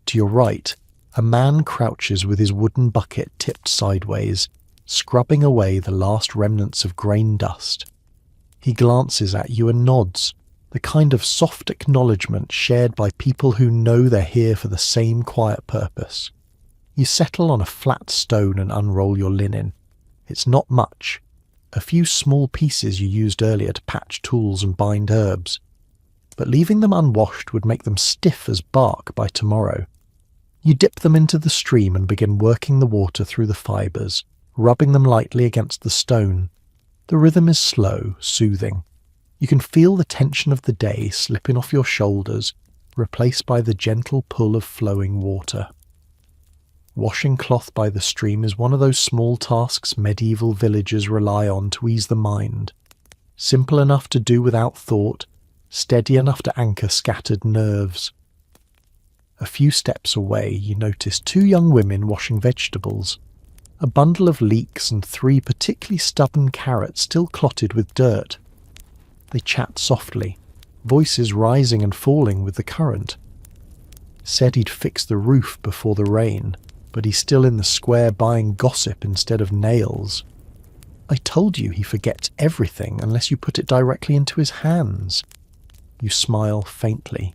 To your right, a man crouches with his wooden bucket tipped sideways, scrubbing away the last remnants of grain dust. He glances at you and nods, the kind of soft acknowledgement shared by people who know they're here for the same quiet purpose. You settle on a flat stone and unroll your linen. It's not much. A few small pieces you used earlier to patch tools and bind herbs. But leaving them unwashed would make them stiff as bark by tomorrow. You dip them into the stream and begin working the water through the fibres, rubbing them lightly against the stone. The rhythm is slow, soothing. You can feel the tension of the day slipping off your shoulders, replaced by the gentle pull of flowing water. Washing cloth by the stream is one of those small tasks medieval villagers rely on to ease the mind. Simple enough to do without thought, steady enough to anchor scattered nerves. A few steps away, you notice two young women washing vegetables. A bundle of leeks and 3 particularly stubborn carrots still clotted with dirt. They chat softly, voices rising and falling with the current. Said he'd fix the roof before the rain, but he's still in the square buying gossip instead of nails. I told you he forgets everything unless you put it directly into his hands. You smile faintly.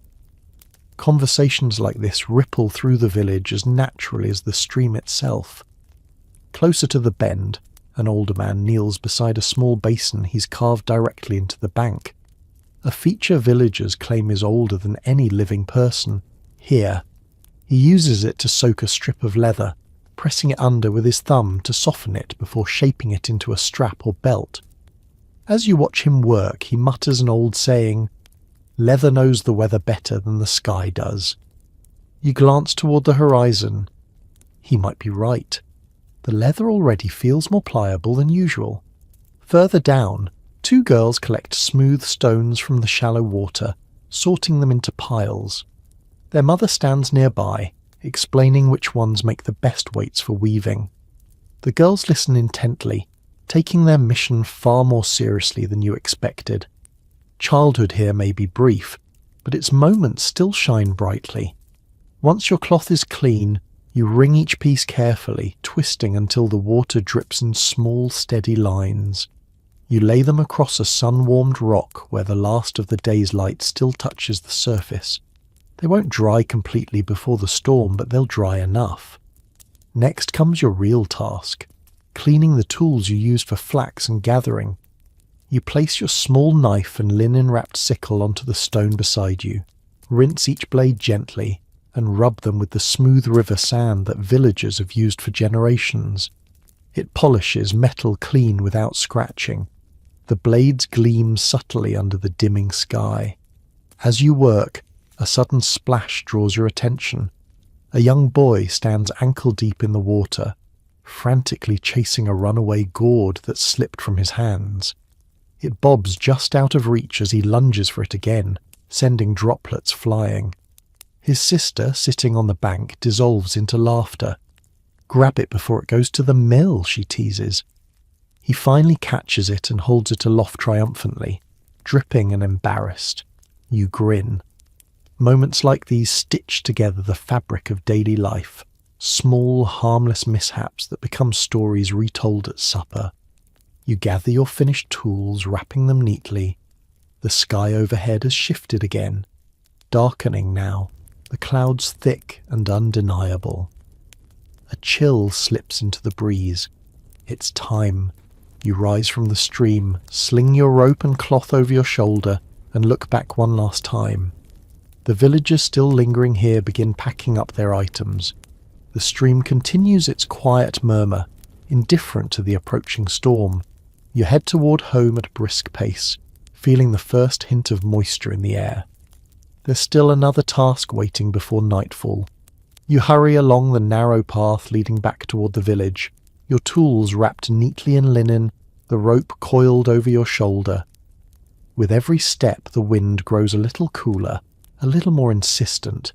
Conversations like this ripple through the village as naturally as the stream itself. Closer to the bend, an older man kneels beside a small basin he's carved directly into the bank. A feature villagers claim is older than any living person. Here, he uses it to soak a strip of leather, pressing it under with his thumb to soften it before shaping it into a strap or belt. As you watch him work, he mutters an old saying, "Leather knows the weather better than the sky does." You glance toward the horizon. He might be right. The leather already feels more pliable than usual. Further down, 2 girls collect smooth stones from the shallow water, sorting them into piles. Their mother stands nearby, explaining which ones make the best weights for weaving. The girls listen intently, taking their mission far more seriously than you expected. Childhood here may be brief, but its moments still shine brightly. Once your cloth is clean, you wring each piece carefully, twisting until the water drips in small, steady lines. You lay them across a sun-warmed rock where the last of the day's light still touches the surface. They won't dry completely before the storm, but they'll dry enough. Next comes your real task, cleaning the tools you used for flax and gathering. You place your small knife and linen-wrapped sickle onto the stone beside you, rinse each blade gently, and rub them with the smooth river sand that villagers have used for generations. It polishes metal clean without scratching. The blades gleam subtly under the dimming sky. As you work, a sudden splash draws your attention. A young boy stands ankle-deep in the water, frantically chasing a runaway gourd that slipped from his hands. It bobs just out of reach as he lunges for it again, sending droplets flying. His sister, sitting on the bank, dissolves into laughter. Grab it before it goes to the mill, she teases. He finally catches it and holds it aloft triumphantly, dripping and embarrassed. You grin. Moments like these stitch together the fabric of daily life, small, harmless mishaps that become stories retold at supper. You gather your finished tools, wrapping them neatly. The sky overhead has shifted again, darkening now, the clouds thick and undeniable. A chill slips into the breeze. It's time. You rise from the stream, sling your rope and cloth over your shoulder, and look back one last time. The villagers still lingering here begin packing up their items. The stream continues its quiet murmur, indifferent to the approaching storm. You head toward home at a brisk pace, feeling the first hint of moisture in the air. There's still another task waiting before nightfall. You hurry along the narrow path leading back toward the village, your tools wrapped neatly in linen, the rope coiled over your shoulder. With every step the wind grows a little cooler, a little more insistent.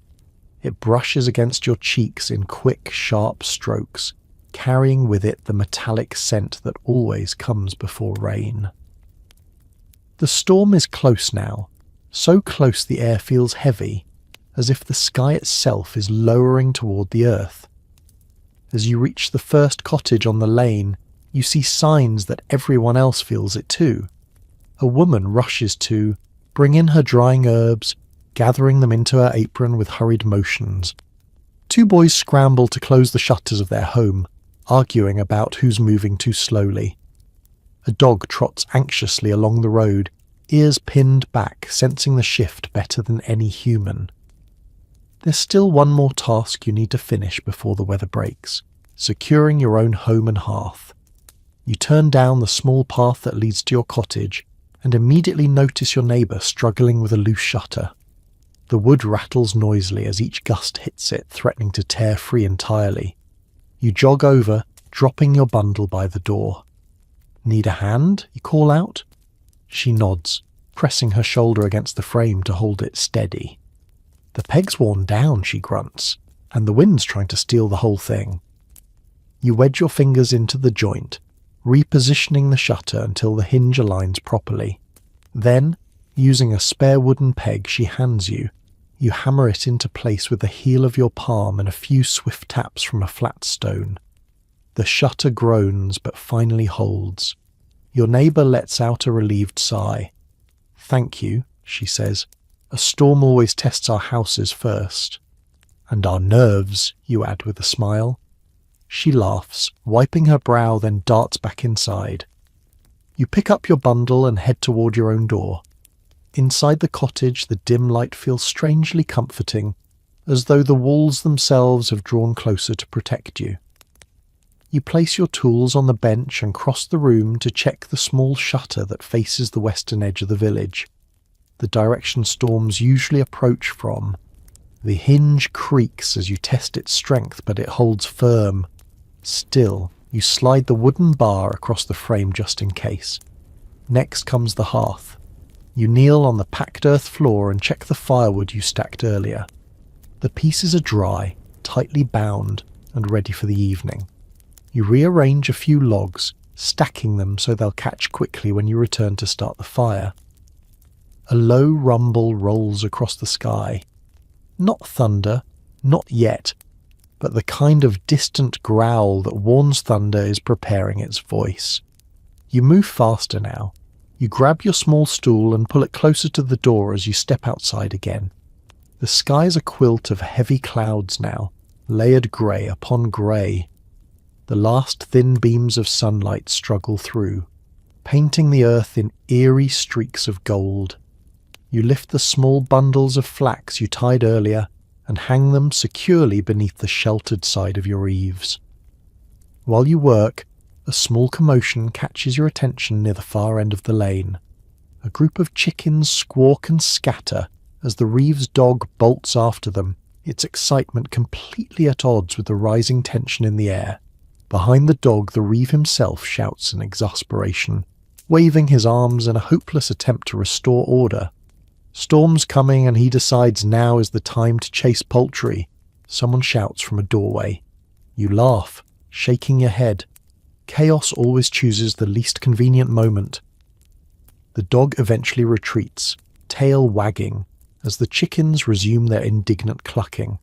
It brushes against your cheeks in quick, sharp strokes, carrying with it the metallic scent that always comes before rain. The storm is close now, so close the air feels heavy, as if the sky itself is lowering toward the earth. As you reach the first cottage on the lane, you see signs that everyone else feels it too. A woman rushes to bring in her drying herbs, gathering them into her apron with hurried motions. Two boys scramble to close the shutters of their home, arguing about who's moving too slowly. A dog trots anxiously along the road, ears pinned back, sensing the shift better than any human. There's still one more task you need to finish before the weather breaks, securing your own home and hearth. You turn down the small path that leads to your cottage and immediately notice your neighbour struggling with a loose shutter. The wood rattles noisily as each gust hits it, threatening to tear free entirely. You jog over, dropping your bundle by the door. "Need a hand?" you call out. She nods, pressing her shoulder against the frame to hold it steady. "The peg's worn down," she grunts, "and the wind's trying to steal the whole thing." You wedge your fingers into the joint, repositioning the shutter until the hinge aligns properly. Then, using a spare wooden peg she hands you, you hammer it into place with the heel of your palm and a few swift taps from a flat stone. The shutter groans but finally holds. Your neighbour lets out a relieved sigh. "Thank you," she says. "A storm always tests our houses first." "And our nerves," you add with a smile. She laughs, wiping her brow, then darts back inside. You pick up your bundle and head toward your own door. Inside the cottage, the dim light feels strangely comforting, as though the walls themselves have drawn closer to protect you. You place your tools on the bench and cross the room to check the small shutter that faces the western edge of the village, the direction storms usually approach from. The hinge creaks as you test its strength, but it holds firm. Still, you slide the wooden bar across the frame just in case. Next comes the hearth. You kneel on the packed earth floor and check the firewood you stacked earlier. The pieces are dry, tightly bound, and ready for the evening. You rearrange a few logs, stacking them so they'll catch quickly when you return to start the fire. A low rumble rolls across the sky. Not thunder, not yet, but the kind of distant growl that warns thunder is preparing its voice. You move faster now. You grab your small stool and pull it closer to the door as you step outside again. The sky's a quilt of heavy clouds now, layered grey upon grey. The last thin beams of sunlight struggle through, painting the earth in eerie streaks of gold. You lift the small bundles of flax you tied earlier and hang them securely beneath the sheltered side of your eaves. While you work, a small commotion catches your attention near the far end of the lane. A group of chickens squawk and scatter as the Reeves dog bolts after them, its excitement completely at odds with the rising tension in the air. Behind the dog, the Reeve himself shouts in exasperation, waving his arms in a hopeless attempt to restore order. Storm's coming and he decides now is the time to chase poultry. Someone shouts from a doorway. You laugh, shaking your head. Chaos always chooses the least convenient moment. The dog eventually retreats, tail wagging, as the chickens resume their indignant clucking.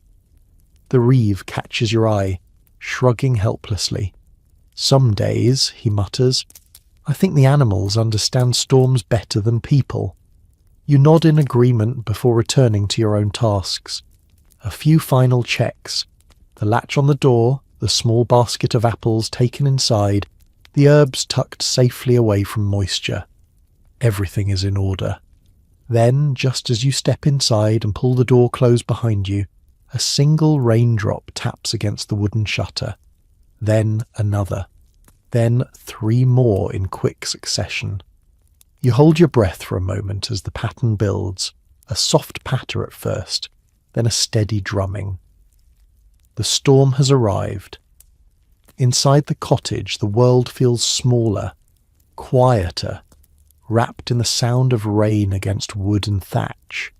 The reeve catches your eye, shrugging helplessly. "Some days," he mutters, "I think the animals understand storms better than people." You nod in agreement before returning to your own tasks. A few final checks. The latch on the door, the small basket of apples taken inside, the herbs tucked safely away from moisture. Everything is in order. Then, just as you step inside and pull the door closed behind you, a single raindrop taps against the wooden shutter. Then another. Then 3 more in quick succession. You hold your breath for a moment as the pattern builds, a soft patter at first, then a steady drumming. The storm has arrived. Inside the cottage, the world feels smaller, quieter, wrapped in the sound of rain against wood and thatch.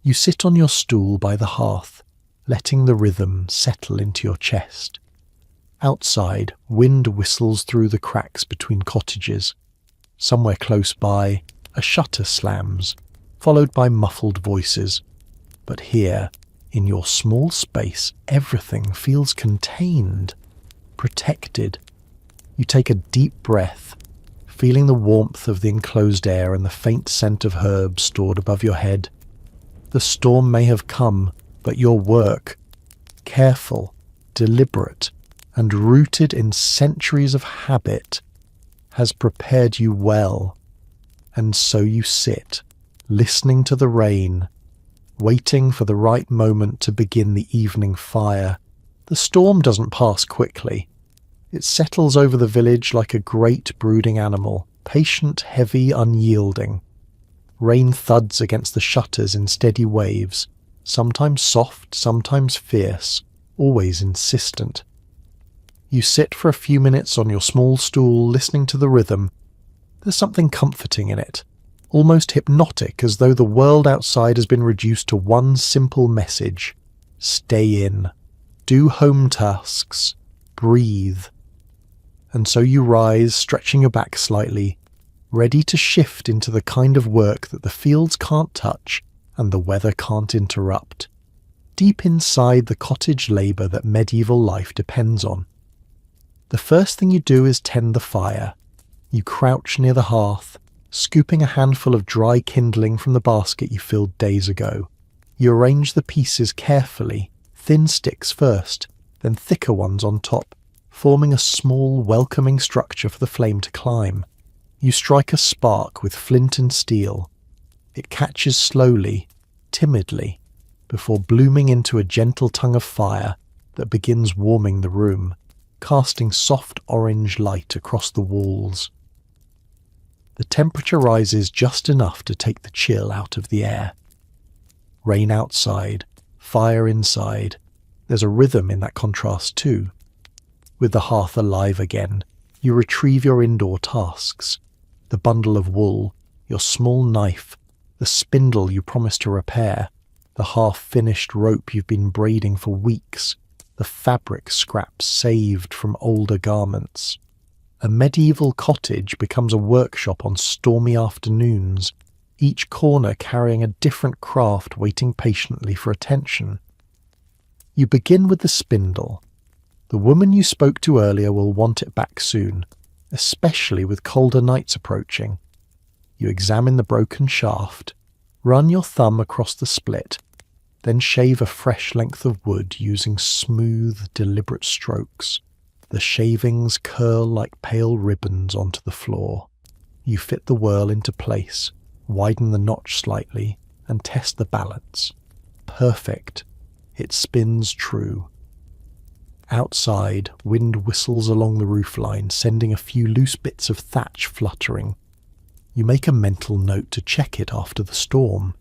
You sit on your stool by the hearth, letting the rhythm settle into your chest. Outside, wind whistles through the cracks between cottages. Somewhere close by, a shutter slams, followed by muffled voices. But here, in your small space, everything feels contained, protected. You take a deep breath, feeling the warmth of the enclosed air and the faint scent of herbs stored above your head. The storm may have come, but your work, careful, deliberate, and rooted in centuries of habit, has prepared you well. And so you sit, listening to the rain, waiting for the right moment to begin the evening fire. The storm doesn't pass quickly. It settles over the village like a great brooding animal, patient, heavy, unyielding. Rain thuds against the shutters in steady waves, sometimes soft, sometimes fierce, always insistent. You sit for a few minutes on your small stool, listening to the rhythm. There's something comforting in it, almost hypnotic, as though the world outside has been reduced to one simple message: stay in, do home tasks, breathe. And so you rise, stretching your back slightly, ready to shift into the kind of work that the fields can't touch and the weather can't interrupt. Deep inside the cottage labour that medieval life depends on. The first thing you do is tend the fire. You crouch near the hearth, scooping a handful of dry kindling from the basket you filled days ago. You arrange the pieces carefully, thin sticks first, then thicker ones on top, forming a small, welcoming structure for the flame to climb. You strike a spark with flint and steel. It catches slowly, timidly, before blooming into a gentle tongue of fire that begins warming the room, casting soft orange light across the walls. The temperature rises just enough to take the chill out of the air. Rain outside, fire inside. There's a rhythm in that contrast too. With the hearth alive again, you retrieve your indoor tasks. The bundle of wool, your small knife, the spindle you promised to repair, the half-finished rope you've been braiding for weeks, the fabric scraps saved from older garments. A medieval cottage becomes a workshop on stormy afternoons, each corner carrying a different craft waiting patiently for attention. You begin with the spindle. The woman you spoke to earlier will want it back soon, especially with colder nights approaching. You examine the broken shaft, run your thumb across the split, then shave a fresh length of wood using smooth, deliberate strokes. The shavings curl like pale ribbons onto the floor. You fit the whirl into place, widen the notch slightly, and test the balance. Perfect. It spins true. Outside, wind whistles along the roofline, sending a few loose bits of thatch fluttering. You make a mental note to check it after the storm.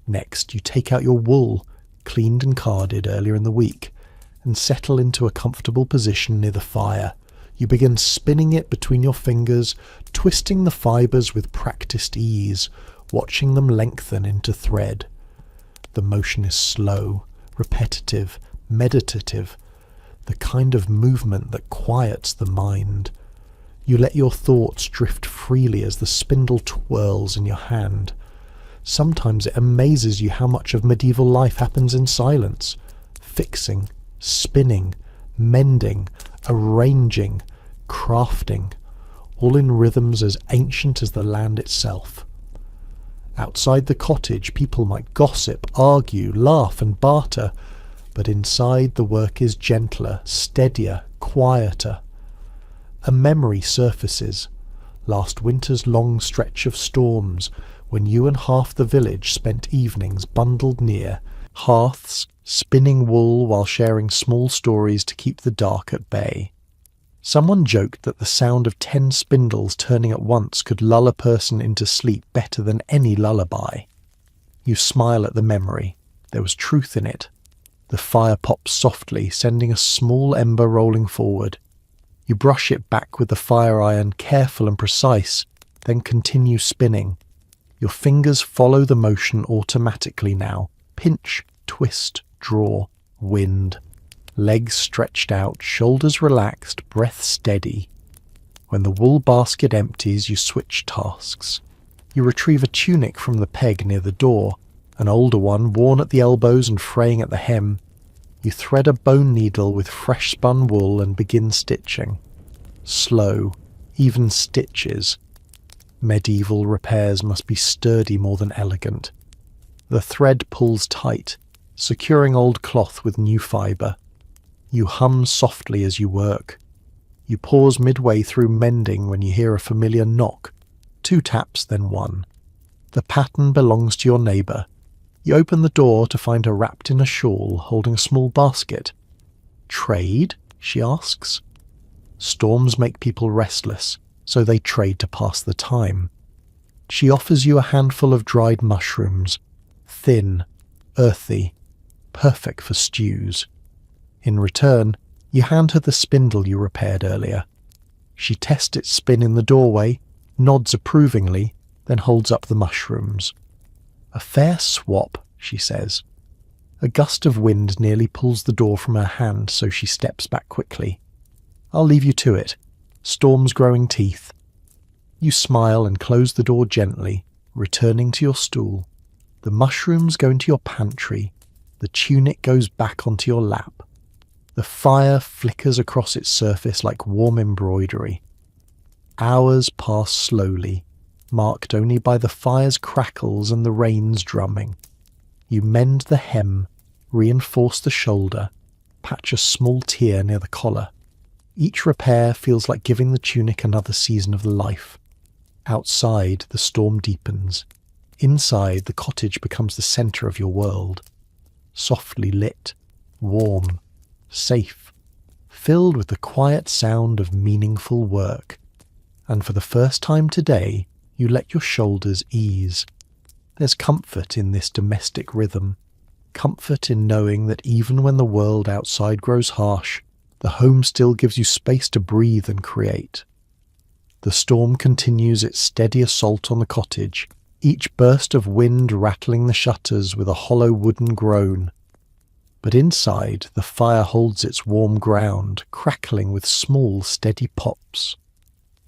Next, you take out your wool, cleaned and carded earlier in the week, and settle into a comfortable position near the fire. You begin spinning it between your fingers, twisting the fibres with practiced ease, watching them lengthen into thread. The motion is slow, repetitive, meditative. the kind of movement that quiets the mind. You let your thoughts drift freely as the spindle twirls in your hand. Sometimes it amazes you how much of medieval life happens in silence. Fixing, spinning, mending, arranging, crafting, all in rhythms as ancient as the land itself. Outside the cottage, people might gossip, argue, laugh and barter, but inside the work is gentler, steadier, quieter. A memory surfaces, last winter's long stretch of storms, when you and half the village spent evenings bundled near hearths, spinning wool while sharing small stories to keep the dark at bay. Someone joked that the sound of 10 spindles turning at once could lull a person into sleep better than any lullaby. You smile at the memory. There was truth in it. The fire pops softly, sending a small ember rolling forward. You brush it back with the fire iron, careful and precise, then continue spinning. Your fingers follow the motion automatically now. Pinch, twist, draw, wind. Legs stretched out, shoulders relaxed, breath steady. When the wool basket empties, you switch tasks. You retrieve a tunic from the peg near the door, an older one worn at the elbows and fraying at the hem. You thread a bone needle with fresh spun wool and begin stitching. Slow, even stitches. Medieval repairs must be sturdy more than elegant. The thread pulls tight, securing old cloth with new fibre. You hum softly as you work. You pause midway through mending when you hear a familiar knock. 2 taps, then 1. The pattern belongs to your neighbour. You open the door to find her wrapped in a shawl, holding a small basket. "Trade?" she asks. Storms make people restless, so they trade to pass the time. She offers you a handful of dried mushrooms, thin, earthy, perfect for stews. In return, you hand her the spindle you repaired earlier. She tests its spin in the doorway, nods approvingly, then holds up the mushrooms. "A fair swap," she says. A gust of wind nearly pulls the door from her hand, so she steps back quickly. "I'll leave you to it. Storm's growing teeth." You smile and close the door gently, returning to your stool. The mushrooms go into your pantry. The tunic goes back onto your lap. The fire flickers across its surface like warm embroidery. Hours pass slowly, marked only by the fire's crackles and the rain's drumming. You mend the hem, reinforce the shoulder, patch a small tear near the collar. Each repair feels like giving the tunic another season of life. Outside, the storm deepens. Inside, the cottage becomes the centre of your world. Softly lit, warm, safe, filled with the quiet sound of meaningful work. And for the first time today, you let your shoulders ease. There's comfort in this domestic rhythm, comfort in knowing that even when the world outside grows harsh, the home still gives you space to breathe and create. The storm continues its steady assault on the cottage, each burst of wind rattling the shutters with a hollow wooden groan. But inside, the fire holds its warm ground, crackling with small, steady pops.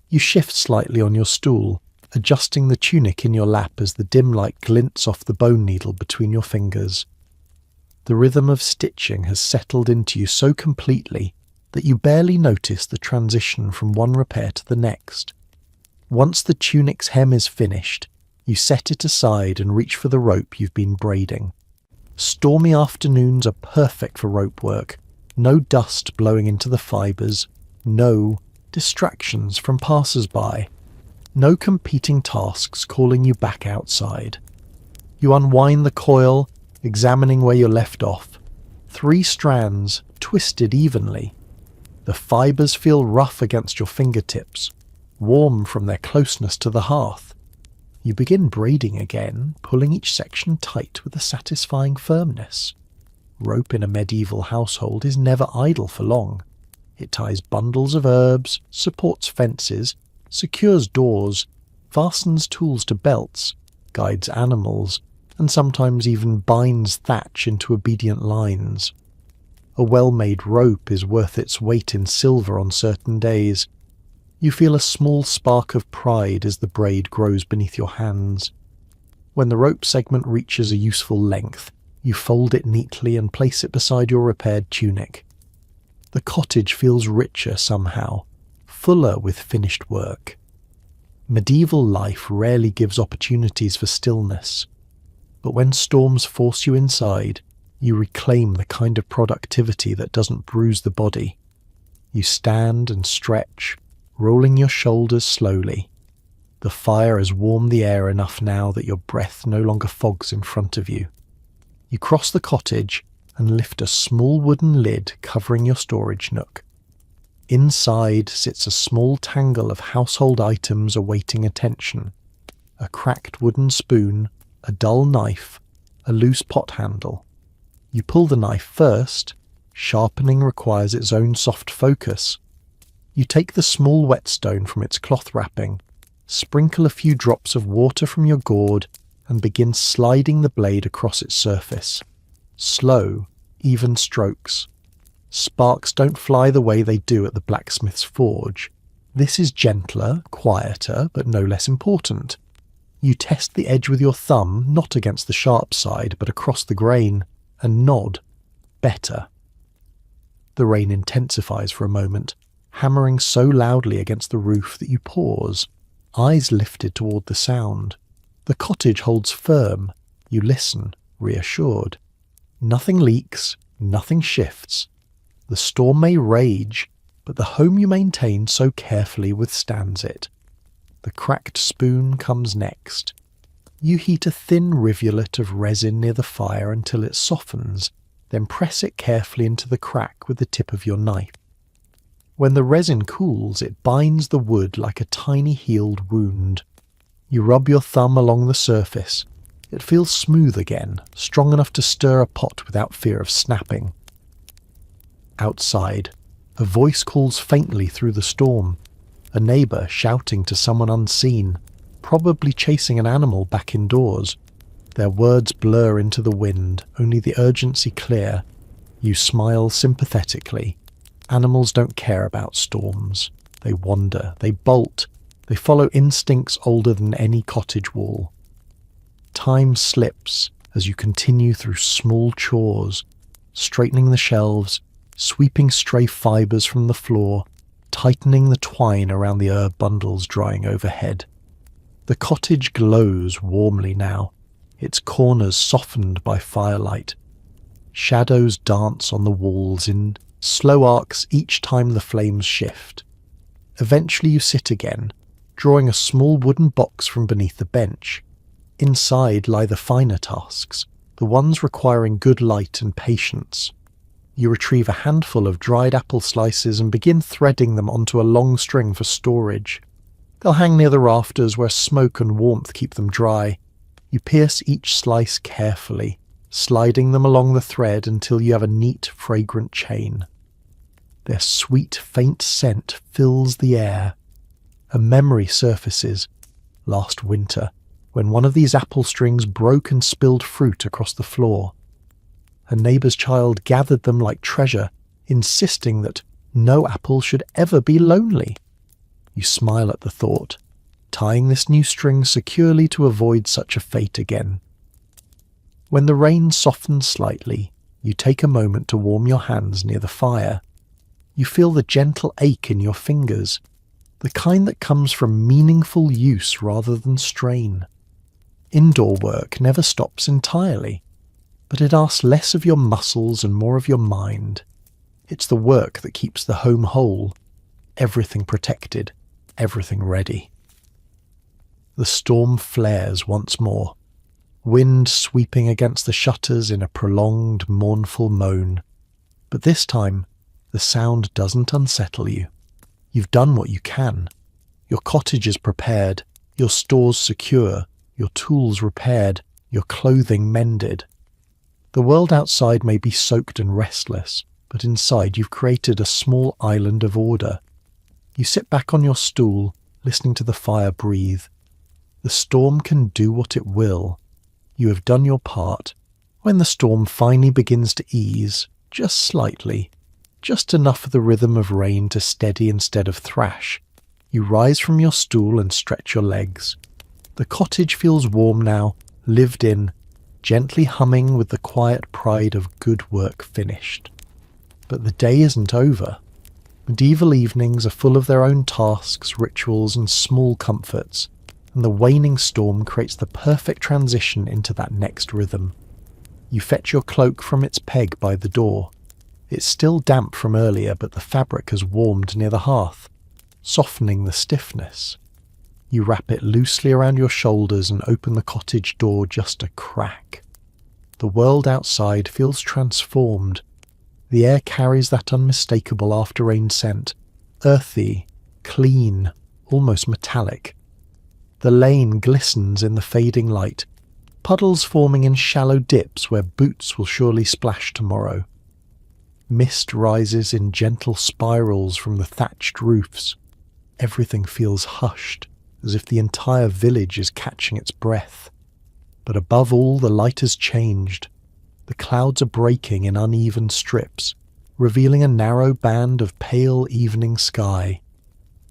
You shift slightly on your stool, adjusting the tunic in your lap as the dim light glints off the bone needle between your fingers. The rhythm of stitching has settled into you so completely that you barely notice the transition from one repair to the next. Once the tunic's hem is finished, you set it aside and reach for the rope you've been braiding. Stormy afternoons are perfect for rope work. No dust blowing into the fibres, no distractions from passers-by, no competing tasks calling you back outside. You unwind the coil, examining where you're left off. 3 strands, twisted evenly. The fibres feel rough against your fingertips, warm from their closeness to the hearth. You begin braiding again, pulling each section tight with a satisfying firmness. Rope in a medieval household is never idle for long. It ties bundles of herbs, supports fences, secures doors, fastens tools to belts, guides animals, and sometimes even binds thatch into obedient lines. A well-made rope is worth its weight in silver on certain days. You feel a small spark of pride as the braid grows beneath your hands. When the rope segment reaches a useful length, you fold it neatly and place it beside your repaired tunic. The cottage feels richer somehow, fuller with finished work. Medieval life rarely gives opportunities for stillness, but when storms force you inside, you reclaim the kind of productivity that doesn't bruise the body. You stand and stretch, rolling your shoulders slowly. The fire has warmed the air enough now that your breath no longer fogs in front of you. You cross the cottage and lift a small wooden lid covering your storage nook. Inside sits a small tangle of household items awaiting attention. A cracked wooden spoon, a dull knife, a loose pot handle. You pull the knife first. Sharpening requires its own soft focus. You take the small whetstone from its cloth wrapping, sprinkle a few drops of water from your gourd, and begin sliding the blade across its surface. Slow, even strokes. Sparks don't fly the way they do at the blacksmith's forge. This is gentler, quieter, but no less important. You test the edge with your thumb, not against the sharp side, but across the grain, and nod. Better. The rain intensifies for a moment, hammering so loudly against the roof that you pause, eyes lifted toward the sound. The cottage holds firm. You listen, reassured. Nothing leaks, nothing shifts. The storm may rage, but the home you maintain so carefully withstands it. The cracked spoon comes next. You heat a thin rivulet of resin near the fire until it softens, then press it carefully into the crack with the tip of your knife. When the resin cools, it binds the wood like a tiny healed wound. You rub your thumb along the surface. It feels smooth again, strong enough to stir a pot without fear of snapping. Outside, a voice calls faintly through the storm, a neighbour shouting to someone unseen, probably chasing an animal back indoors. Their words blur into the wind, only the urgency clear. You smile sympathetically. Animals don't care about storms. They wander, they bolt, they follow instincts older than any cottage wall. Time slips as you continue through small chores, straightening the shelves, sweeping stray fibres from the floor, tightening the twine around the herb bundles drying overhead. The cottage glows warmly now, its corners softened by firelight. Shadows dance on the walls in slow arcs each time the flames shift. Eventually you sit again, drawing a small wooden box from beneath the bench. Inside lie the finer tasks, the ones requiring good light and patience. You retrieve a handful of dried apple slices and begin threading them onto a long string for storage. They'll hang near the rafters where smoke and warmth keep them dry. You pierce each slice carefully, sliding them along the thread until you have a neat, fragrant chain. Their sweet, faint scent fills the air. A memory surfaces. Last winter, when one of these apple strings broke and spilled fruit across the floor. A neighbour's child gathered them like treasure, insisting that no apple should ever be lonely. You smile at the thought, tying this new string securely to avoid such a fate again. When the rain softens slightly, you take a moment to warm your hands near the fire. You feel the gentle ache in your fingers, the kind that comes from meaningful use rather than strain. Indoor work never stops entirely, but it asks less of your muscles and more of your mind. It's the work that keeps the home whole, everything protected, everything ready. The storm flares once more, wind sweeping against the shutters in a prolonged, mournful moan. But this time, the sound doesn't unsettle you. You've done what you can. Your cottage is prepared, your stores secure, your tools repaired, your clothing mended. The world outside may be soaked and restless, but inside you've created a small island of order. You sit back on your stool, listening to the fire breathe. The storm can do what it will. You have done your part. When the storm finally begins to ease, just slightly, just enough for the rhythm of rain to steady instead of thrash. You rise from your stool and stretch your legs. The cottage feels warm now, lived in, gently humming with the quiet pride of good work finished. But the day isn't over. Medieval evenings are full of their own tasks, rituals, and small comforts, and the waning storm creates the perfect transition into that next rhythm. You fetch your cloak from its peg by the door. It's still damp from earlier, but the fabric has warmed near the hearth, softening the stiffness. You wrap it loosely around your shoulders and open the cottage door just a crack. The world outside feels transformed. The air carries that unmistakable after-rain scent, earthy, clean, almost metallic. The lane glistens in the fading light, puddles forming in shallow dips where boots will surely splash tomorrow. Mist rises in gentle spirals from the thatched roofs. Everything feels hushed, as if the entire village is catching its breath. But above all, the light has changed. The clouds are breaking in uneven strips, revealing a narrow band of pale evening sky.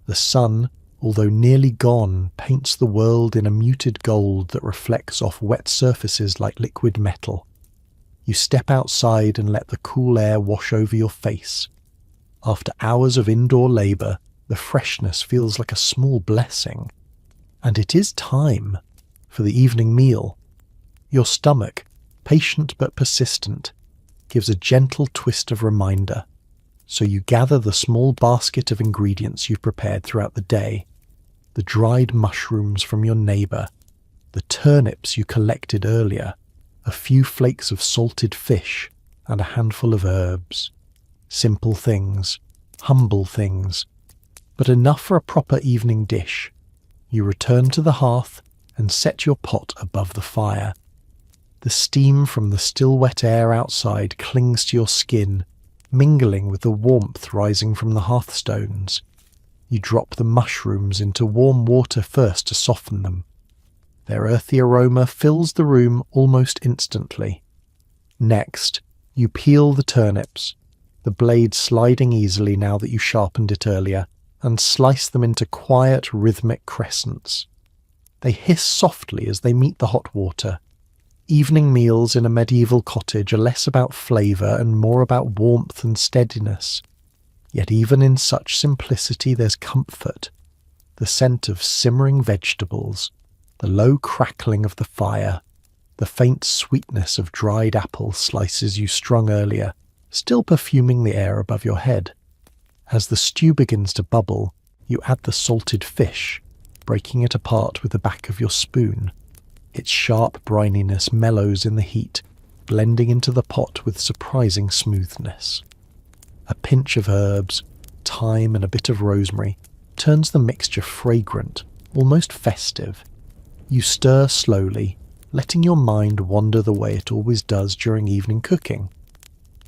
The sun, although nearly gone, paints the world in a muted gold that reflects off wet surfaces like liquid metal. You step outside and let the cool air wash over your face. After hours of indoor labour, the freshness feels like a small blessing. And it is time for the evening meal. Your stomach, patient but persistent, gives a gentle twist of reminder. So you gather the small basket of ingredients you've prepared throughout the day, the dried mushrooms from your neighbour, the turnips you collected earlier, a few flakes of salted fish, and a handful of herbs. Simple things, humble things, but enough for a proper evening dish. You return to the hearth and set your pot above the fire. The steam from the still wet air outside clings to your skin, mingling with the warmth rising from the hearthstones. You drop the mushrooms into warm water first to soften them. Their earthy aroma fills the room almost instantly. Next, you peel the turnips, the blade sliding easily now that you sharpened it earlier, and slice them into quiet, rhythmic crescents. They hiss softly as they meet the hot water. Evening meals in a medieval cottage are less about flavour and more about warmth and steadiness. Yet even in such simplicity there's comfort. The scent of simmering vegetables, the low crackling of the fire, the faint sweetness of dried apple slices you strung earlier, still perfuming the air above your head. As the stew begins to bubble, you add the salted fish, breaking it apart with the back of your spoon. Its sharp brininess mellows in the heat, blending into the pot with surprising smoothness. A pinch of herbs, thyme and a bit of rosemary turns the mixture fragrant, almost festive. You stir slowly, letting your mind wander the way it always does during evening cooking.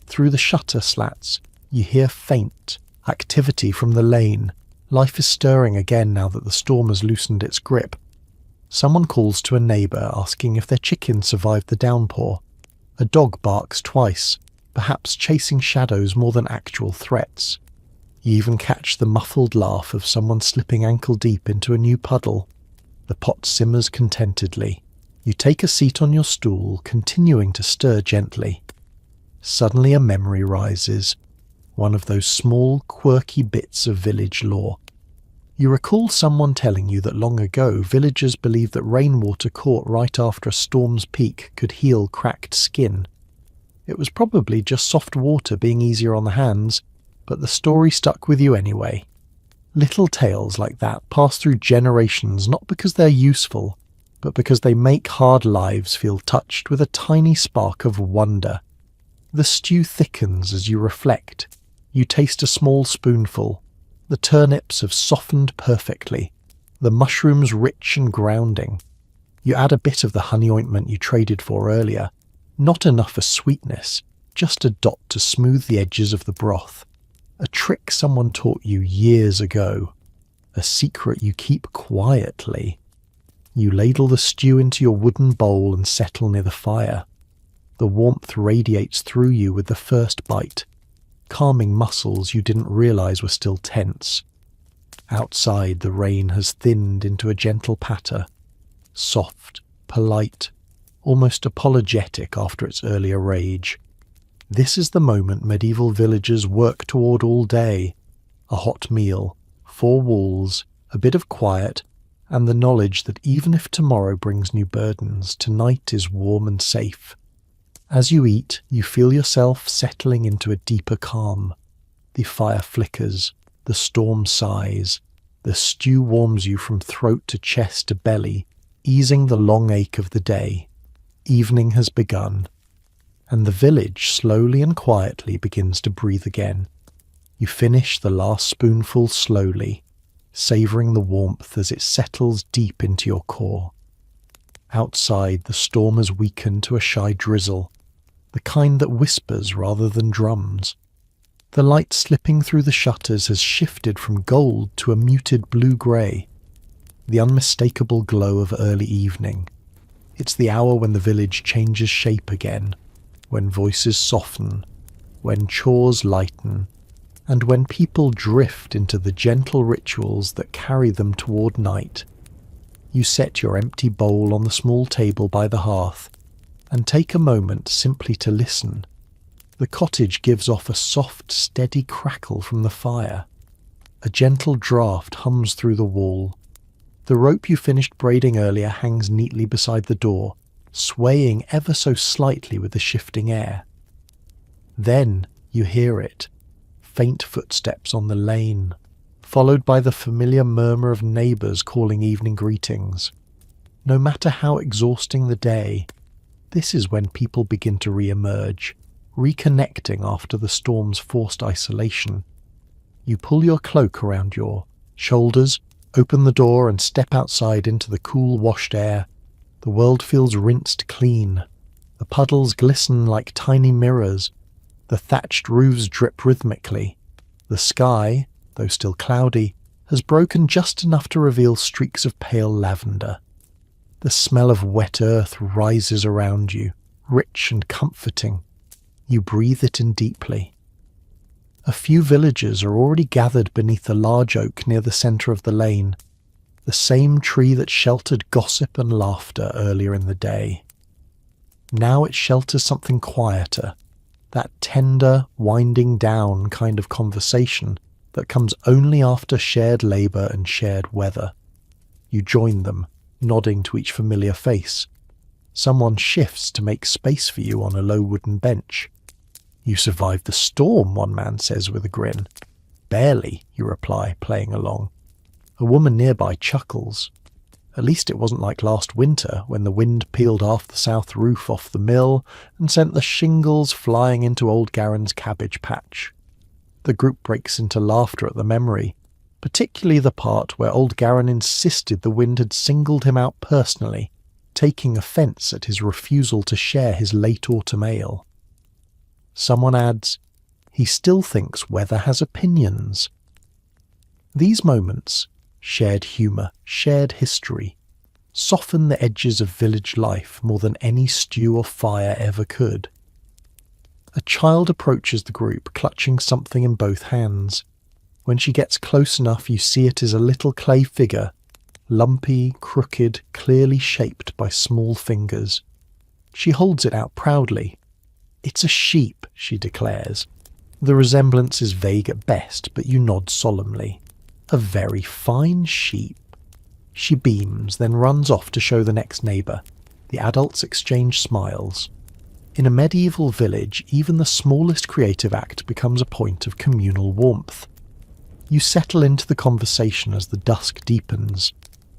Through the shutter slats, you hear faint activity from the lane. Life is stirring again now that the storm has loosened its grip. Someone calls to a neighbour asking if their chicken survived the downpour. A dog barks twice, perhaps chasing shadows more than actual threats. You even catch the muffled laugh of someone slipping ankle-deep into a new puddle. The pot simmers contentedly. You take a seat on your stool, continuing to stir gently. Suddenly a memory rises, one of those small, quirky bits of village lore. You recall someone telling you that long ago villagers believed that rainwater caught right after a storm's peak could heal cracked skin. It was probably just soft water being easier on the hands, but the story stuck with you anyway. Little tales like that pass through generations not because they're useful, but because they make hard lives feel touched with a tiny spark of wonder. The stew thickens as you reflect. You taste a small spoonful. The turnips have softened perfectly, the mushrooms rich and grounding. You add a bit of the honey ointment you traded for earlier. Not enough for sweetness, just a dot to smooth the edges of the broth. A trick someone taught you years ago. A secret you keep quietly. You ladle the stew into your wooden bowl and settle near the fire. The warmth radiates through you with the first bite, calming muscles you didn't realize were still tense. Outside, the rain has thinned into a gentle patter, soft, polite, almost apologetic after its earlier rage. This is the moment medieval villagers work toward all day: a hot meal, 4 walls, a bit of quiet, and the knowledge that even if tomorrow brings new burdens, tonight is warm and safe. As you eat, you feel yourself settling into a deeper calm. The fire flickers, the storm sighs, the stew warms you from throat to chest to belly, easing the long ache of the day. Evening has begun, and the village slowly and quietly begins to breathe again. You finish the last spoonful slowly, savouring the warmth as it settles deep into your core. Outside, the storm has weakened to a shy drizzle, the kind that whispers rather than drums. The light slipping through the shutters has shifted from gold to a muted blue-grey, the unmistakable glow of early evening. It's the hour when the village changes shape again, when voices soften, when chores lighten, and when people drift into the gentle rituals that carry them toward night. You set your empty bowl on the small table by the hearth and take a moment simply to listen. The cottage gives off a soft, steady crackle from the fire. A gentle draught hums through the wall. The rope you finished braiding earlier hangs neatly beside the door, swaying ever so slightly with the shifting air. Then you hear it. Faint footsteps on the lane, followed by the familiar murmur of neighbours calling evening greetings. No matter how exhausting the day, this is when people begin to re-emerge, reconnecting after the storm's forced isolation. You pull your cloak around your shoulders, open the door and step outside into the cool, washed air. The world feels rinsed clean. The puddles glisten like tiny mirrors. The thatched roofs drip rhythmically. The sky, though still cloudy, has broken just enough to reveal streaks of pale lavender. The smell of wet earth rises around you, rich and comforting. You breathe it in deeply. A few villagers are already gathered beneath a large oak near the centre of the lane, the same tree that sheltered gossip and laughter earlier in the day. Now it shelters something quieter, that tender, winding down kind of conversation that comes only after shared labour and shared weather. You join them, nodding to each familiar face. Someone shifts to make space for you on a low wooden bench. "You survived the storm," one man says with a grin. "Barely," you reply, playing along. A woman nearby chuckles. At least it wasn't like last winter when the wind peeled half the south roof off the mill and sent the shingles flying into old Garen's cabbage patch. The group breaks into laughter at the memory, particularly the part where old Garen insisted the wind had singled him out personally, taking offence at his refusal to share his late autumn ale. Someone adds, "He still thinks weather has opinions." These moments, shared humour, shared history, soften the edges of village life more than any stew or fire ever could. A child approaches the group, clutching something in both hands. When she gets close enough, you see it is a little clay figure, lumpy, crooked, clearly shaped by small fingers. She holds it out proudly. "It's a sheep," she declares. The resemblance is vague at best, but you nod solemnly. "A very fine sheep." She beams, then runs off to show the next neighbour. The adults exchange smiles. In a medieval village, even the smallest creative act becomes a point of communal warmth. You settle into the conversation as the dusk deepens.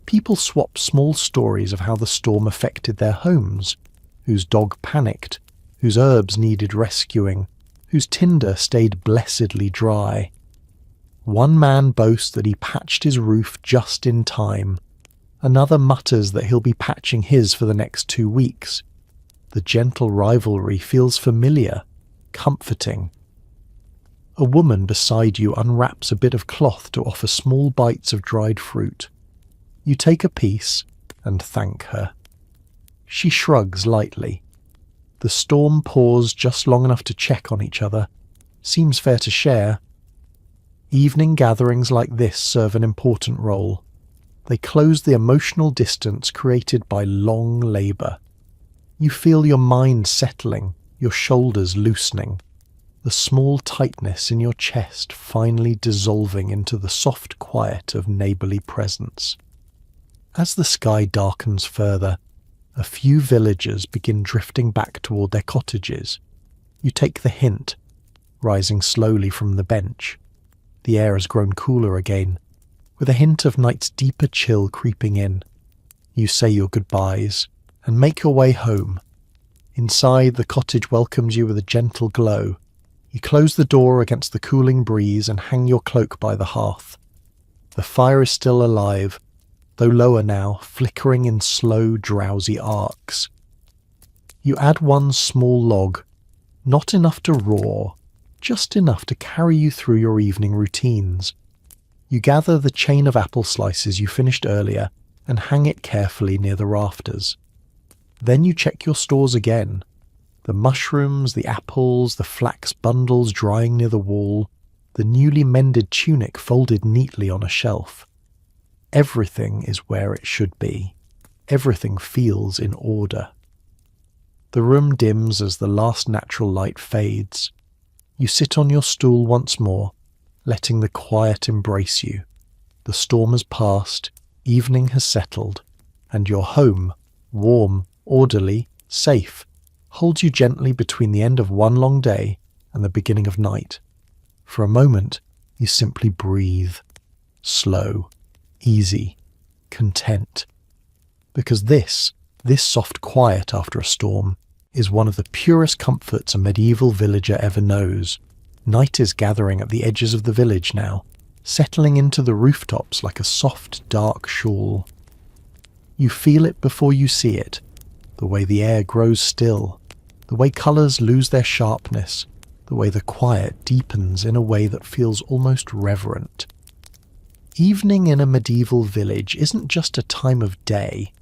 People swap small stories of how the storm affected their homes, whose dog panicked, whose herbs needed rescuing, whose tinder stayed blessedly dry. One man boasts that he patched his roof just in time. Another mutters that he'll be patching his for the next 2 weeks. The gentle rivalry feels familiar, comforting. A woman beside you unwraps a bit of cloth to offer small bites of dried fruit. You take a piece and thank her. She shrugs lightly. The The storm pours just long enough to check on each other. Seems fair to share. Evening gatherings like this serve an important role. They close the emotional distance created by long labour. You feel your mind settling, your shoulders loosening, the small tightness in your chest finally dissolving into the soft quiet of neighbourly presence. As the sky darkens further, a few villagers begin drifting back toward their cottages. You take the hint, rising slowly from the bench. The air has grown cooler again, with a hint of night's deeper chill creeping in. You say your goodbyes and make your way home. Inside, the cottage welcomes you with a gentle glow. You close the door against the cooling breeze and hang your cloak by the hearth. The fire is still alive, though lower now, flickering in slow, drowsy arcs. You add one small log, not enough to roar, just enough to carry you through your evening routines. You gather the chain of apple slices you finished earlier and hang it carefully near the rafters. Then you check your stores again. The mushrooms, the apples, the flax bundles drying near the wall, the newly mended tunic folded neatly on a shelf. Everything is where it should be. Everything feels in order. The room dims as the last natural light fades. You sit on your stool once more, letting the quiet embrace you. The storm has passed, evening has settled, and your home, warm, orderly, safe, holds you gently between the end of one long day and the beginning of night. For a moment, you simply breathe. Slow, easy, content. Because this soft quiet after a storm, is one of the purest comforts a medieval villager ever knows. Night is gathering at the edges of the village now, settling into the rooftops like a soft, dark shawl. You feel it before you see it, the way the air grows still, the way colours lose their sharpness, the way the quiet deepens in a way that feels almost reverent. Evening in a medieval village isn't just a time of day,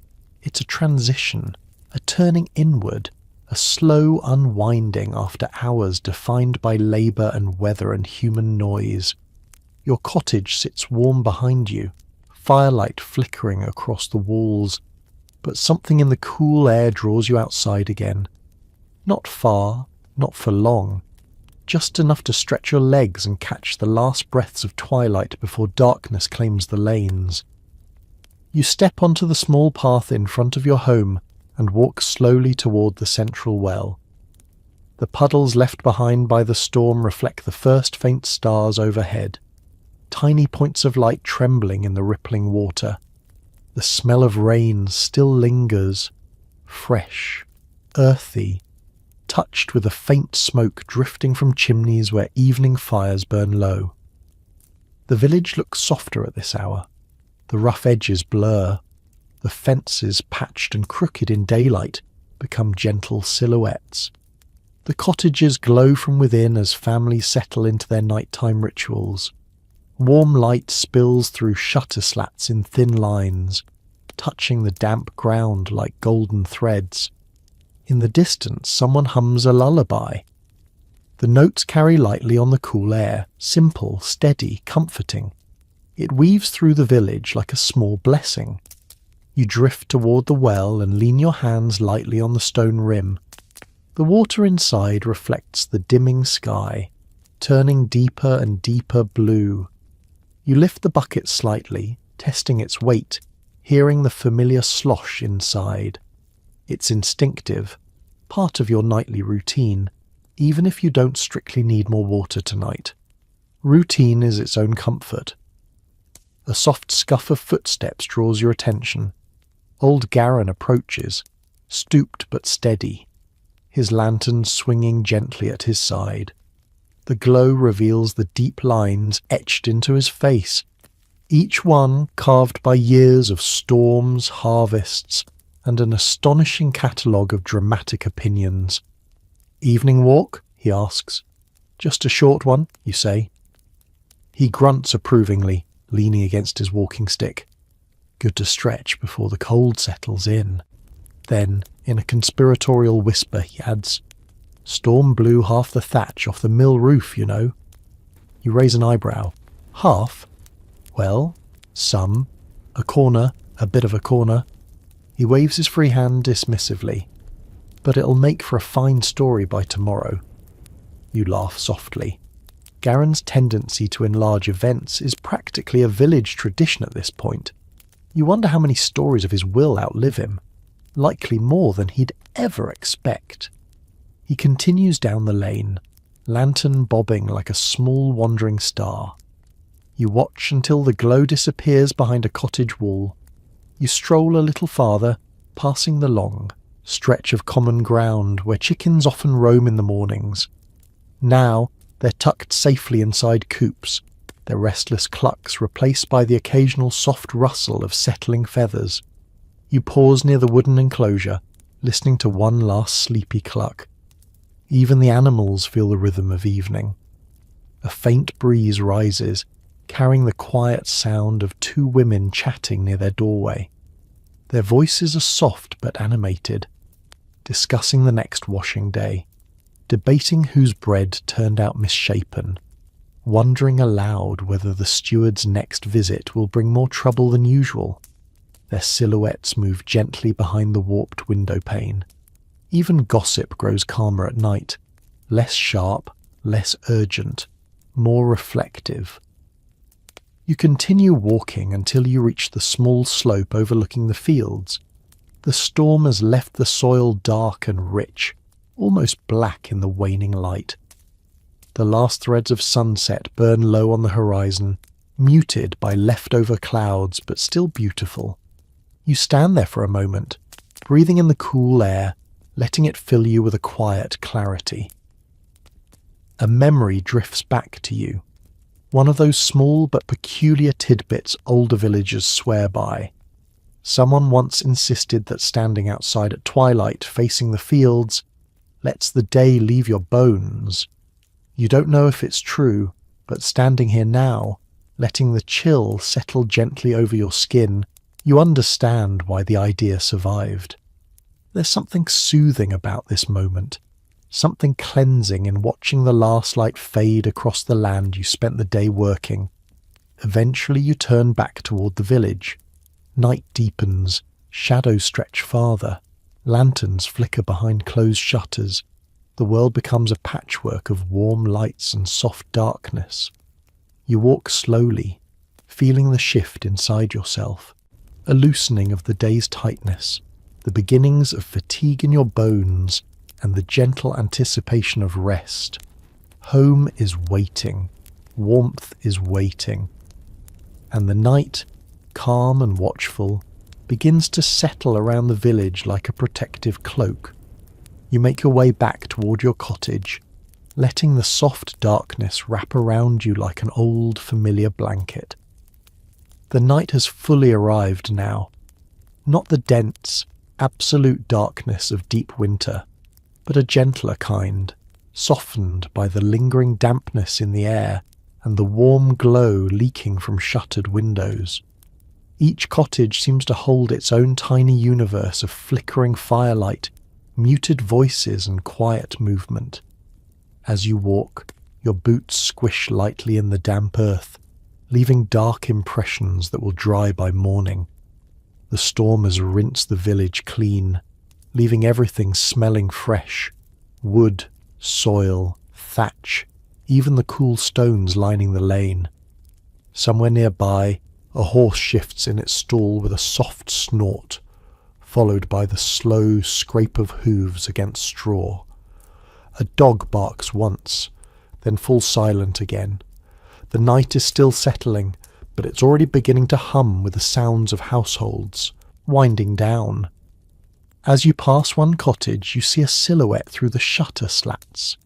it's a transition, a turning inward, a slow unwinding after hours defined by labour and weather and human noise. Your cottage sits warm behind you, firelight flickering across the walls, but something in the cool air draws you outside again. Not far, not for long, just enough to stretch your legs and catch the last breaths of twilight before darkness claims the lanes. You step onto the small path in front of your home and walk slowly toward the central well. The puddles left behind by the storm reflect the first faint stars overhead, tiny points of light trembling in the rippling water. The smell of rain still lingers, fresh, earthy, touched with a faint smoke drifting from chimneys where evening fires burn low. The village looks softer at this hour. The rough edges blur. The fences, patched and crooked in daylight, become gentle silhouettes. The cottages glow from within as families settle into their nighttime rituals. Warm light spills through shutter slats in thin lines, touching the damp ground like golden threads. In the distance, someone hums a lullaby. The notes carry lightly on the cool air, simple, steady, comforting. It weaves through the village like a small blessing. You drift toward the well and lean your hands lightly on the stone rim. The water inside reflects the dimming sky, turning deeper and deeper blue. You lift the bucket slightly, testing its weight, hearing the familiar slosh inside. It's instinctive, part of your nightly routine, even if you don't strictly need more water tonight. Routine is its own comfort. A soft scuff of footsteps draws your attention. Old Garin approaches, stooped but steady, his lantern swinging gently at his side. The glow reveals the deep lines etched into his face, each one carved by years of storms, harvests, and an astonishing catalogue of dramatic opinions. "Evening walk?" he asks. "Just a short one," you say. He grunts approvingly, leaning against his walking stick. Good to stretch before the cold settles in. Then, in a conspiratorial whisper, he adds, "Storm blew half the thatch off the mill roof, you know." You raise an eyebrow. "Half? Well, some. A corner, a bit of a corner." He waves his free hand dismissively. "But it'll make for a fine story by tomorrow." You laugh softly. Garen's tendency to enlarge events is practically a village tradition at this point. You wonder how many stories of his will outlive him. Likely more than he'd ever expect. He continues down the lane, lantern bobbing like a small wandering star. You watch until the glow disappears behind a cottage wall. You stroll a little farther, passing the long stretch of common ground where chickens often roam in the mornings. Now they're tucked safely inside coops, their restless clucks replaced by the occasional soft rustle of settling feathers. You pause near the wooden enclosure, listening to one last sleepy cluck. Even the animals feel the rhythm of evening. A faint breeze rises, carrying the quiet sound of two women chatting near their doorway. Their voices are soft but animated, discussing the next washing day, debating whose bread turned out misshapen, wondering aloud whether the steward's next visit will bring more trouble than usual. Their silhouettes move gently behind the warped window pane. Even gossip grows calmer at night, less sharp, less urgent, more reflective. You continue walking until you reach the small slope overlooking the fields. The storm has left the soil dark and rich, almost black in the waning light. The last threads of sunset burn low on the horizon, muted by leftover clouds but still beautiful. You stand there for a moment, breathing in the cool air, letting it fill you with a quiet clarity. A memory drifts back to you, one of those small but peculiar tidbits older villagers swear by. Someone once insisted that standing outside at twilight facing the fields lets the day leave your bones. You don't know if it's true, but standing here now, letting the chill settle gently over your skin, you understand why the idea survived. There's something soothing about this moment, something cleansing in watching the last light fade across the land you spent the day working. Eventually you turn back toward the village. Night deepens, shadows stretch farther, lanterns flicker behind closed shutters. The world becomes a patchwork of warm lights and soft darkness. You walk slowly, feeling the shift inside yourself, a loosening of the day's tightness, the beginnings of fatigue in your bones, and the gentle anticipation of rest. Home is waiting, warmth is waiting, and the night, calm and watchful, begins to settle around the village like a protective cloak. You make your way back toward your cottage, letting the soft darkness wrap around you like an old familiar blanket. The night has fully arrived now, not the dense, absolute darkness of deep winter, but a gentler kind, softened by the lingering dampness in the air and the warm glow leaking from shuttered windows. Each cottage seems to hold its own tiny universe of flickering firelight, muted voices and quiet movement. As you walk, your boots squish lightly in the damp earth, leaving dark impressions that will dry by morning. The storm has rinsed the village clean, leaving everything smelling fresh. Wood, soil, thatch, even the cool stones lining the lane. Somewhere nearby, a horse shifts in its stall with a soft snort, followed by the slow scrape of hooves against straw. A dog barks once, then falls silent again. The night is still settling, but it's already beginning to hum with the sounds of households, winding down. As you pass one cottage, you see a silhouette through the shutter slats.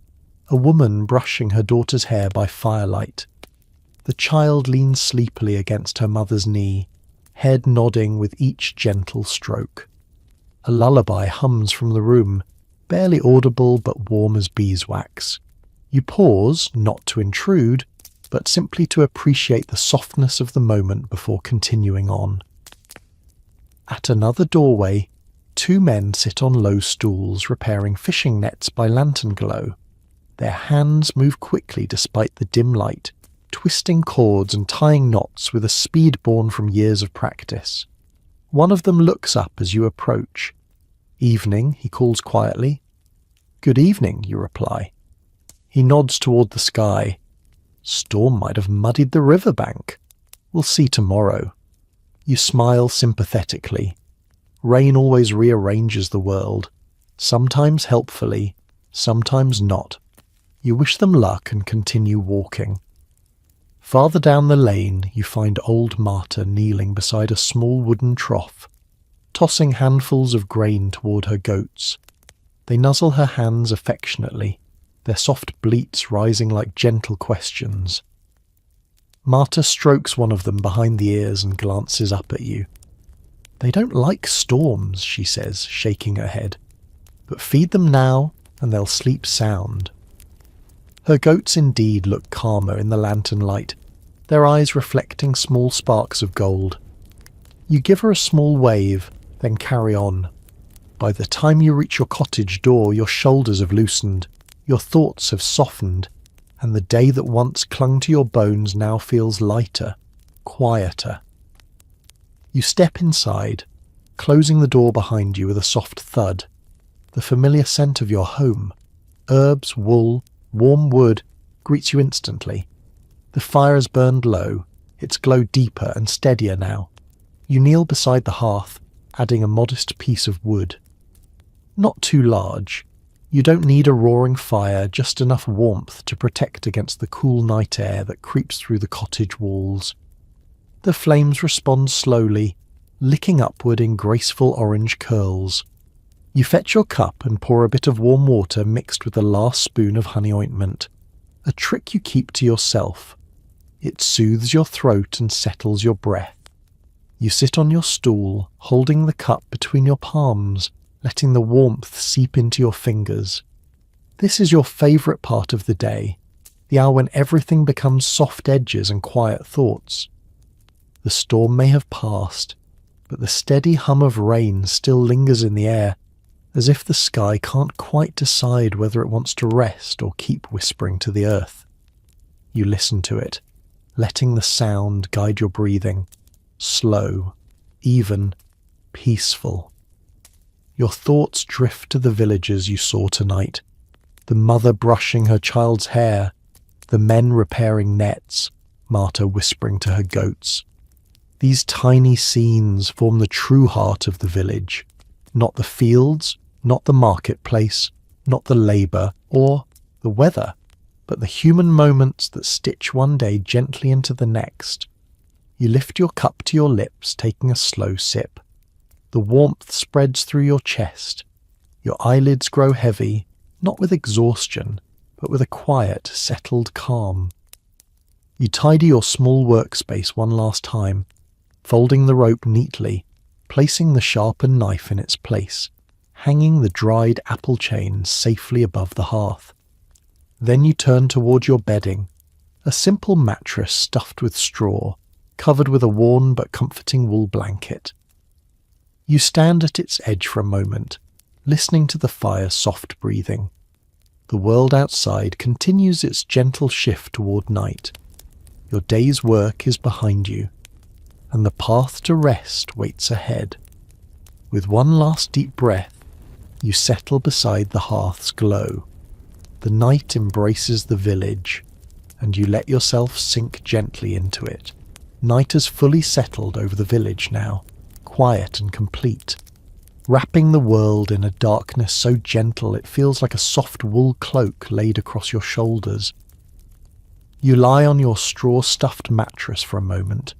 A woman brushing her daughter's hair by firelight. The child leans sleepily against her mother's knee, head nodding with each gentle stroke. A lullaby hums from the room, barely audible but warm as beeswax. You pause, not to intrude, but simply to appreciate the softness of the moment before continuing on. At another doorway, 2 men sit on low stools repairing fishing nets by lantern glow. Their hands move quickly despite the dim light, twisting cords and tying knots with a speed born from years of practice. One of them looks up as you approach. "Evening," he calls quietly. "Good evening," you reply. He nods toward the sky. "Storm might have muddied the riverbank. We'll see tomorrow." You smile sympathetically. Rain always rearranges the world, sometimes helpfully, sometimes not. You wish them luck and continue walking. Farther down the lane, you find old Marta kneeling beside a small wooden trough, tossing handfuls of grain toward her goats. They nuzzle her hands affectionately, their soft bleats rising like gentle questions. Marta strokes one of them behind the ears and glances up at you. "They don't like storms," she says, shaking her head. "But feed them now, and they'll sleep sound." Her goats indeed look calmer in the lantern light, their eyes reflecting small sparks of gold. You give her a small wave, then carry on. By the time you reach your cottage door, your shoulders have loosened, your thoughts have softened, and the day that once clung to your bones now feels lighter, quieter. You step inside, closing the door behind you with a soft thud. The familiar scent of your home, herbs, wool, warm wood, greets you instantly. The fire has burned low, its glow deeper and steadier now. You kneel beside the hearth, adding a modest piece of wood. Not too large. You don't need a roaring fire, just enough warmth to protect against the cool night air that creeps through the cottage walls. The flames respond slowly, licking upward in graceful orange curls. You fetch your cup and pour a bit of warm water mixed with the last spoon of honey ointment, a trick you keep to yourself. It soothes your throat and settles your breath. You sit on your stool, holding the cup between your palms, letting the warmth seep into your fingers. This is your favourite part of the day, the hour when everything becomes soft edges and quiet thoughts. The storm may have passed, but the steady hum of rain still lingers in the air, as if the sky can't quite decide whether it wants to rest or keep whispering to the earth. You listen to it, letting the sound guide your breathing, slow, even, peaceful. Your thoughts drift to the villagers you saw tonight, the mother brushing her child's hair, the men repairing nets, Marta whispering to her goats. These tiny scenes form the true heart of the village, not the fields, not the marketplace, not the labour or the weather, but the human moments that stitch one day gently into the next. You lift your cup to your lips, taking a slow sip. The warmth spreads through your chest. Your eyelids grow heavy, not with exhaustion, but with a quiet, settled calm. You tidy your small workspace one last time, folding the rope neatly, placing the sharpened knife in its place, hanging the dried apple chain safely above the hearth. Then you turn toward your bedding, a simple mattress stuffed with straw, covered with a worn but comforting wool blanket. You stand at its edge for a moment, listening to the fire's soft breathing. The world outside continues its gentle shift toward night. Your day's work is behind you, and the path to rest waits ahead. With one last deep breath, you settle beside the hearth's glow. The night embraces the village, and you let yourself sink gently into it. Night has fully settled over the village now, quiet and complete, wrapping the world in a darkness so gentle it feels like a soft wool cloak laid across your shoulders. You lie on your straw-stuffed mattress for a moment,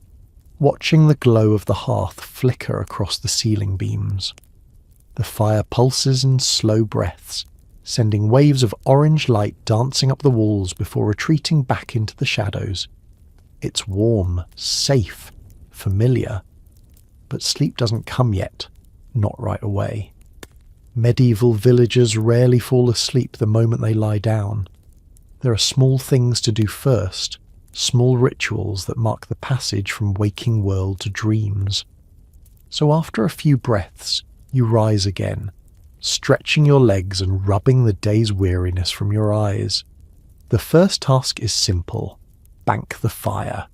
watching the glow of the hearth flicker across the ceiling beams. The fire pulses in slow breaths, sending waves of orange light dancing up the walls before retreating back into the shadows. It's warm, safe, familiar, but sleep doesn't come yet, not right away. Medieval villagers rarely fall asleep the moment they lie down. There are small things to do first, small rituals that mark the passage from waking world to dreams. So after a few breaths, You rise again, stretching your legs and rubbing the day's weariness from your eyes. The first task is simple: bank the fire.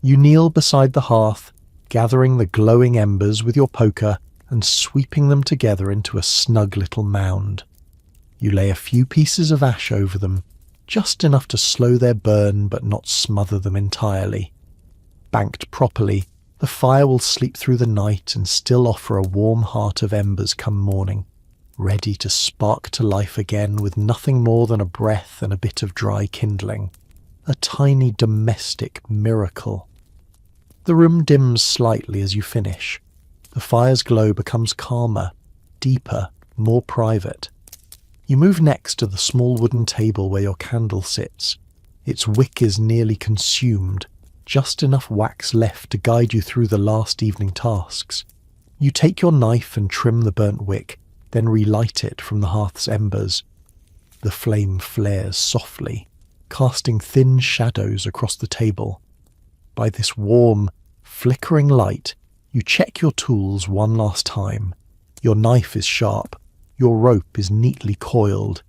You kneel beside the hearth, gathering the glowing embers with your poker and sweeping them together into a snug little mound. You lay a few pieces of ash over them, just enough to slow their burn but not smother them entirely. Banked properly, the fire will sleep through the night and still offer a warm heart of embers come morning, ready to spark to life again with nothing more than a breath and a bit of dry kindling. A tiny domestic miracle. The room dims slightly as you finish. The fire's glow becomes calmer, deeper, more private. You move next to the small wooden table where your candle sits. Its wick is nearly consumed, just enough wax left to guide you through the last evening tasks. You take your knife and trim the burnt wick, then relight it from the hearth's embers. The flame flares softly, casting thin shadows across the table. By this warm, flickering light, you check your tools one last time. Your knife is sharp. Your rope is neatly coiled.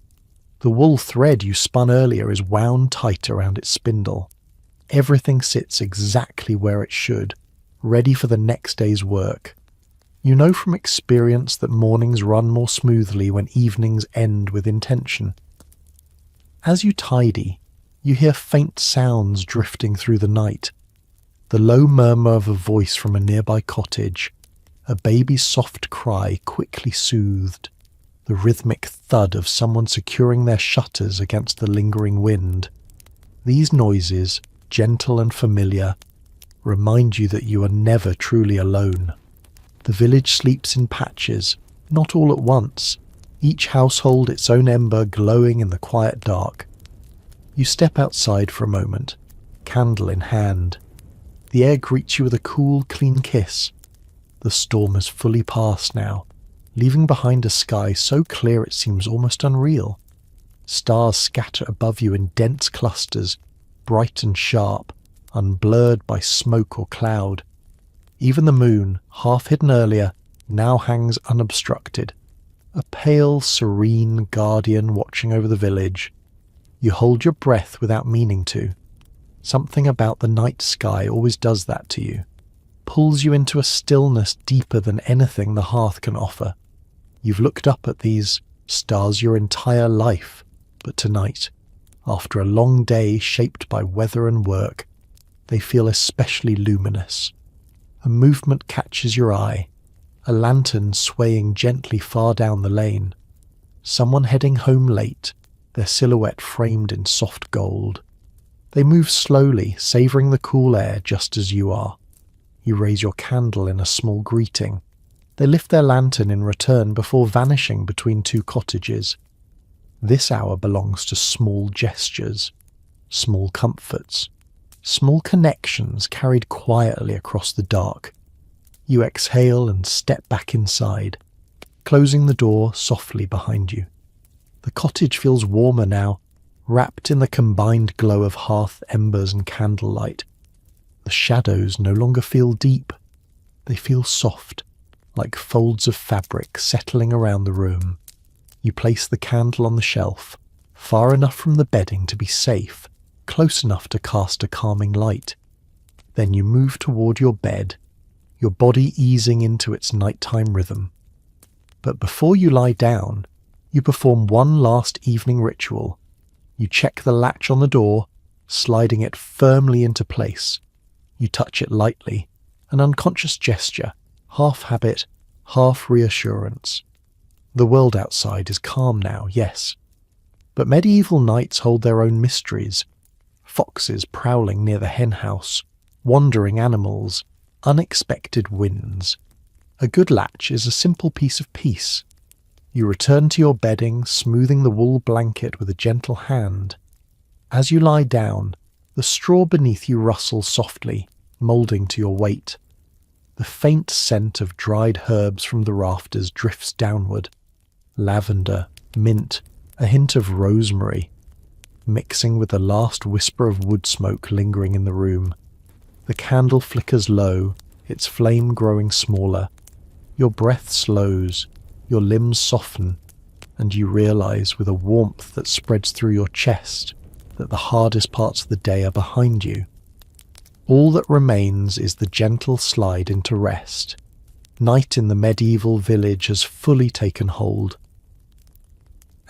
The wool thread you spun earlier is wound tight around its spindle. Everything sits exactly where it should, ready for the next day's work. You know from experience that mornings run more smoothly when evenings end with intention. As you tidy, you hear faint sounds drifting through the night. The low murmur of a voice from a nearby cottage, a baby's soft cry quickly soothed, the rhythmic thud of someone securing their shutters against the lingering wind. These noises, gentle and familiar, remind you that you are never truly alone. The village sleeps in patches, not all at once, each household its own ember glowing in the quiet dark. You step outside for a moment, candle in hand. The air greets you with a cool, clean kiss. The storm has fully passed now, leaving behind a sky so clear it seems almost unreal. Stars scatter above you in dense clusters, bright and sharp, unblurred by smoke or cloud. Even the moon, half hidden earlier, now hangs unobstructed, a pale, serene guardian watching over the village. You hold your breath without meaning to. Something about the night sky always does that to you, pulls you into a stillness deeper than anything the hearth can offer. You've looked up at these stars your entire life, but tonight, after a long day shaped by weather and work, they feel especially luminous. A movement catches your eye, a lantern swaying gently far down the lane. Someone heading home late, their silhouette framed in soft gold. They move slowly, savouring the cool air just as you are. You raise your candle in a small greeting. They lift their lantern in return before vanishing between two cottages. This hour belongs to small gestures, small comforts, small connections carried quietly across the dark. You exhale and step back inside, closing the door softly behind you. The cottage feels warmer now, wrapped in the combined glow of hearth embers and candlelight. The shadows no longer feel deep. They feel soft, like folds of fabric settling around the room. You place the candle on the shelf, far enough from the bedding to be safe, close enough to cast a calming light. Then you move toward your bed, your body easing into its nighttime rhythm. But before you lie down, you perform one last evening ritual. You check the latch on the door, sliding it firmly into place. You touch it lightly, an unconscious gesture, half habit, half reassurance. The world outside is calm now, yes, but medieval nights hold their own mysteries. Foxes prowling near the henhouse, wandering animals, unexpected winds. A good latch is a simple piece of peace. You return to your bedding, smoothing the wool blanket with a gentle hand. As you lie down, the straw beneath you rustles softly, moulding to your weight. The faint scent of dried herbs from the rafters drifts downward. Lavender, mint, a hint of rosemary, mixing with the last whisper of wood smoke lingering in the room. The candle flickers low, its flame growing smaller. Your breath slows, your limbs soften, and you realize with a warmth that spreads through your chest that the hardest parts of the day are behind you. All that remains is the gentle slide into rest. Night in the medieval village has fully taken hold,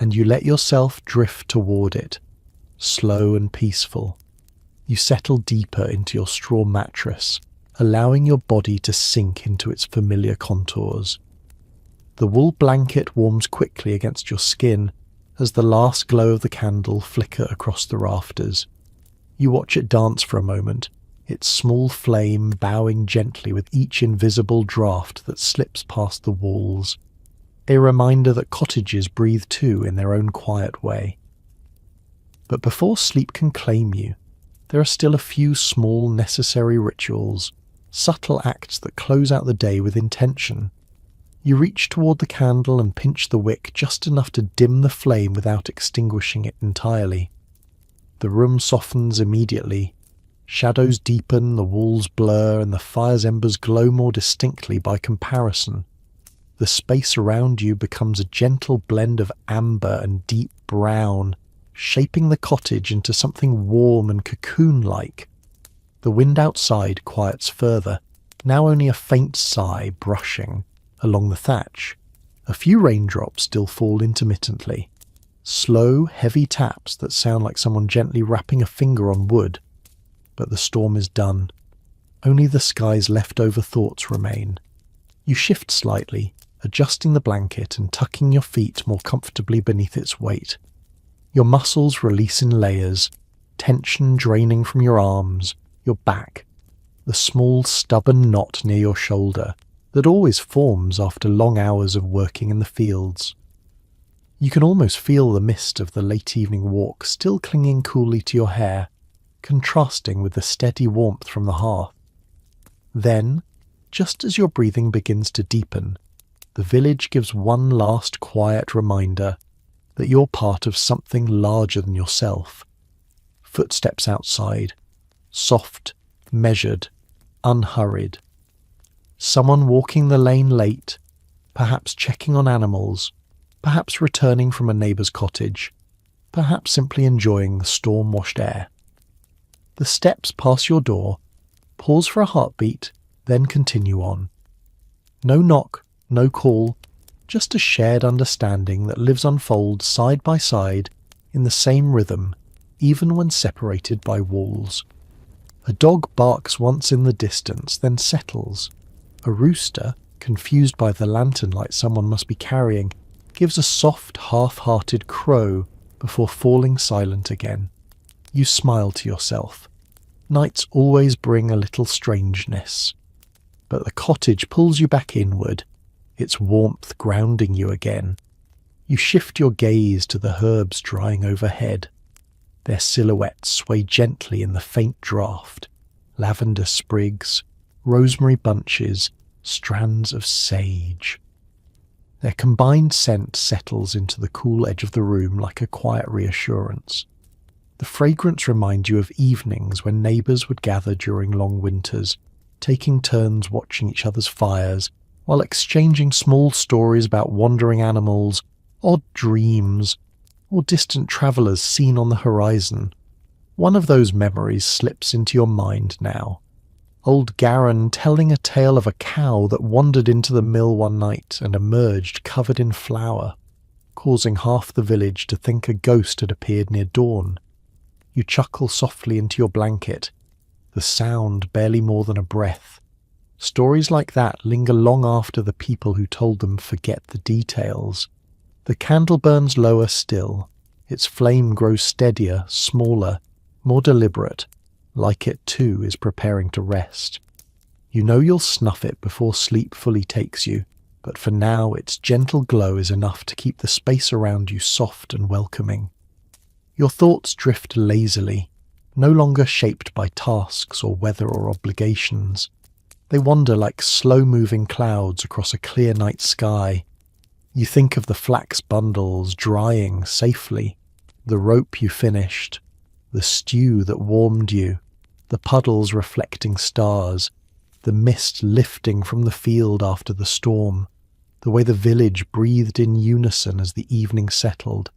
and you let yourself drift toward it, slow and peaceful. You settle deeper into your straw mattress, allowing your body to sink into its familiar contours. The wool blanket warms quickly against your skin as the last glow of the candle flicker across the rafters. You watch it dance for a moment, its small flame bowing gently with each invisible draft that slips past the walls, a reminder that cottages breathe too in their own quiet way. But before sleep can claim you, there are still a few small necessary rituals, subtle acts that close out the day with intention. You reach toward the candle and pinch the wick just enough to dim the flame without extinguishing it entirely. The room softens immediately. Shadows deepen, the walls blur, and the fire's embers glow more distinctly by comparison. The space around you becomes a gentle blend of amber and deep brown, shaping the cottage into something warm and cocoon-like. The wind outside quiets further, now only a faint sigh brushing along the thatch. A few raindrops still fall intermittently, slow, heavy taps that sound like someone gently rapping a finger on wood. But the storm is done. Only the sky's leftover thoughts remain. You shift slightly, adjusting the blanket and tucking your feet more comfortably beneath its weight. Your muscles release in layers, tension draining from your arms, your back, the small stubborn knot near your shoulder that always forms after long hours of working in the fields. You can almost feel the mist of the late evening walk still clinging coolly to your hair, contrasting with the steady warmth from the hearth. Then, just as your breathing begins to deepen, the village gives one last quiet reminder that you're part of something larger than yourself. Footsteps outside, soft, measured, unhurried. Someone walking the lane late, perhaps checking on animals, perhaps returning from a neighbour's cottage, perhaps simply enjoying the storm-washed air. The steps pass your door, pause for a heartbeat, then continue on. No knock, no call, just a shared understanding that lives unfold side by side in the same rhythm, even when separated by walls. A dog barks once in the distance, then settles. A rooster, confused by the lantern light someone must be carrying, gives a soft, half-hearted crow before falling silent again. You smile to yourself. Nights always bring a little strangeness. But the cottage pulls you back inward, its warmth grounding you again. You shift your gaze to the herbs drying overhead. Their silhouettes sway gently in the faint draught. Lavender sprigs, rosemary bunches, strands of sage. Their combined scent settles into the cool edge of the room like a quiet reassurance. The fragrance reminds you of evenings when neighbours would gather during long winters, taking turns watching each other's fires, while exchanging small stories about wandering animals, odd dreams, or distant travellers seen on the horizon. One of those memories slips into your mind now. Old Garin telling a tale of a cow that wandered into the mill one night and emerged covered in flour, causing half the village to think a ghost had appeared near dawn. You chuckle softly into your blanket, the sound barely more than a breath. Stories like that linger long after the people who told them forget the details. The candle burns lower still, its flame grows steadier, smaller, more deliberate, like it too is preparing to rest. You know you'll snuff it before sleep fully takes you, but for now its gentle glow is enough to keep the space around you soft and welcoming. Your thoughts drift lazily, no longer shaped by tasks or weather or obligations. They wander like slow-moving clouds across a clear night sky. You think of the flax bundles drying safely, the rope you finished, the stew that warmed you, the puddles reflecting stars, the mist lifting from the field after the storm, the way the village breathed in unison as the evening settled.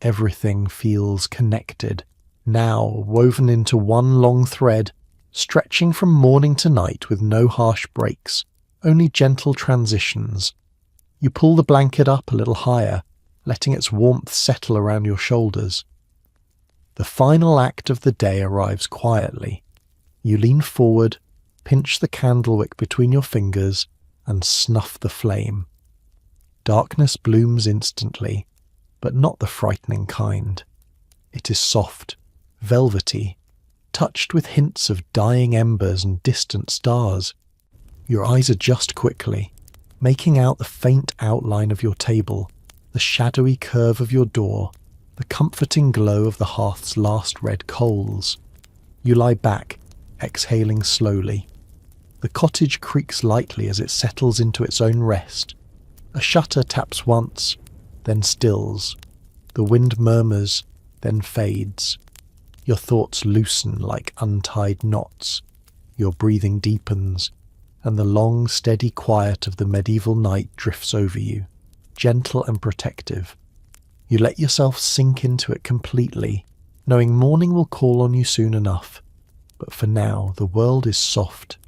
Everything feels connected, now woven into one long thread, stretching from morning to night with no harsh breaks, only gentle transitions. You pull the blanket up a little higher, letting its warmth settle around your shoulders. The final act of the day arrives quietly. You lean forward, pinch the candle wick between your fingers, and snuff the flame. Darkness blooms instantly, but not the frightening kind. It is soft, velvety, touched with hints of dying embers and distant stars. Your eyes adjust quickly, making out the faint outline of your table, the shadowy curve of your door, the comforting glow of the hearth's last red coals. You lie back, exhaling slowly. The cottage creaks lightly as it settles into its own rest. A shutter taps once, then stills. The wind murmurs, then fades. Your thoughts loosen like untied knots. Your breathing deepens, and the long, steady quiet of the medieval night drifts over you, gentle and protective. You let yourself sink into it completely, knowing morning will call on you soon enough. But for now, the world is soft,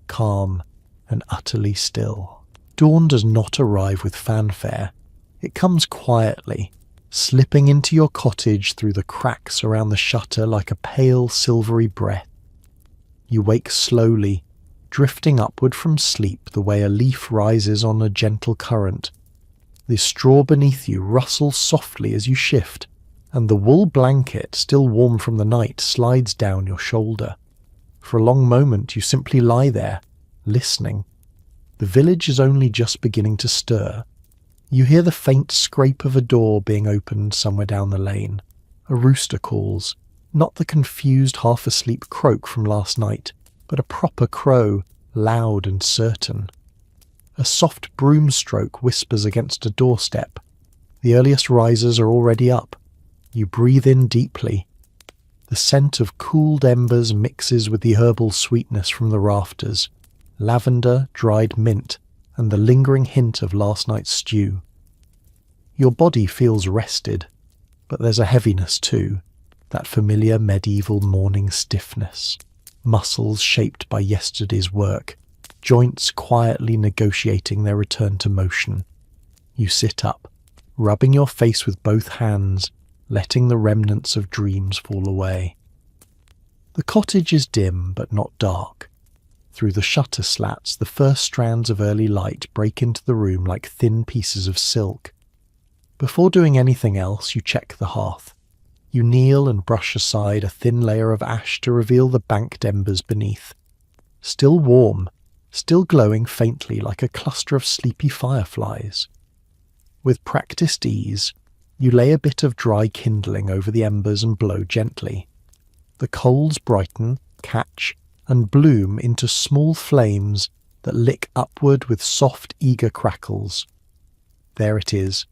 calm, and utterly still. Dawn does not arrive with fanfare. It comes quietly, slipping into your cottage through the cracks around the shutter like a pale, silvery breath. You wake slowly, drifting upward from sleep the way a leaf rises on a gentle current. The straw beneath you rustles softly as you shift, and the wool blanket, still warm from the night, slides down your shoulder. For a long moment you simply lie there, listening. The village is only just beginning to stir. You hear the faint scrape of a door being opened somewhere down the lane. A rooster calls, not the confused half-asleep croak from last night, but a proper crow, loud and certain. A soft broom stroke whispers against a doorstep. The earliest risers are already up. You breathe in deeply. The scent of cooled embers mixes with the herbal sweetness from the rafters, lavender, dried mint, and the lingering hint of last night's stew. Your body feels rested, but there's a heaviness too, that familiar medieval morning stiffness. Muscles shaped by yesterday's work, joints quietly negotiating their return to motion. You sit up, rubbing your face with both hands, letting the remnants of dreams fall away. The cottage is dim but not dark. Through the shutter slats, the first strands of early light break into the room like thin pieces of silk. Before doing anything else, you check the hearth. You kneel and brush aside a thin layer of ash to reveal the banked embers beneath. Still warm, still glowing faintly like a cluster of sleepy fireflies. With practiced ease, you lay a bit of dry kindling over the embers and blow gently. The coals brighten, catch, and bloom into small flames that lick upward with soft, eager crackles. There it is,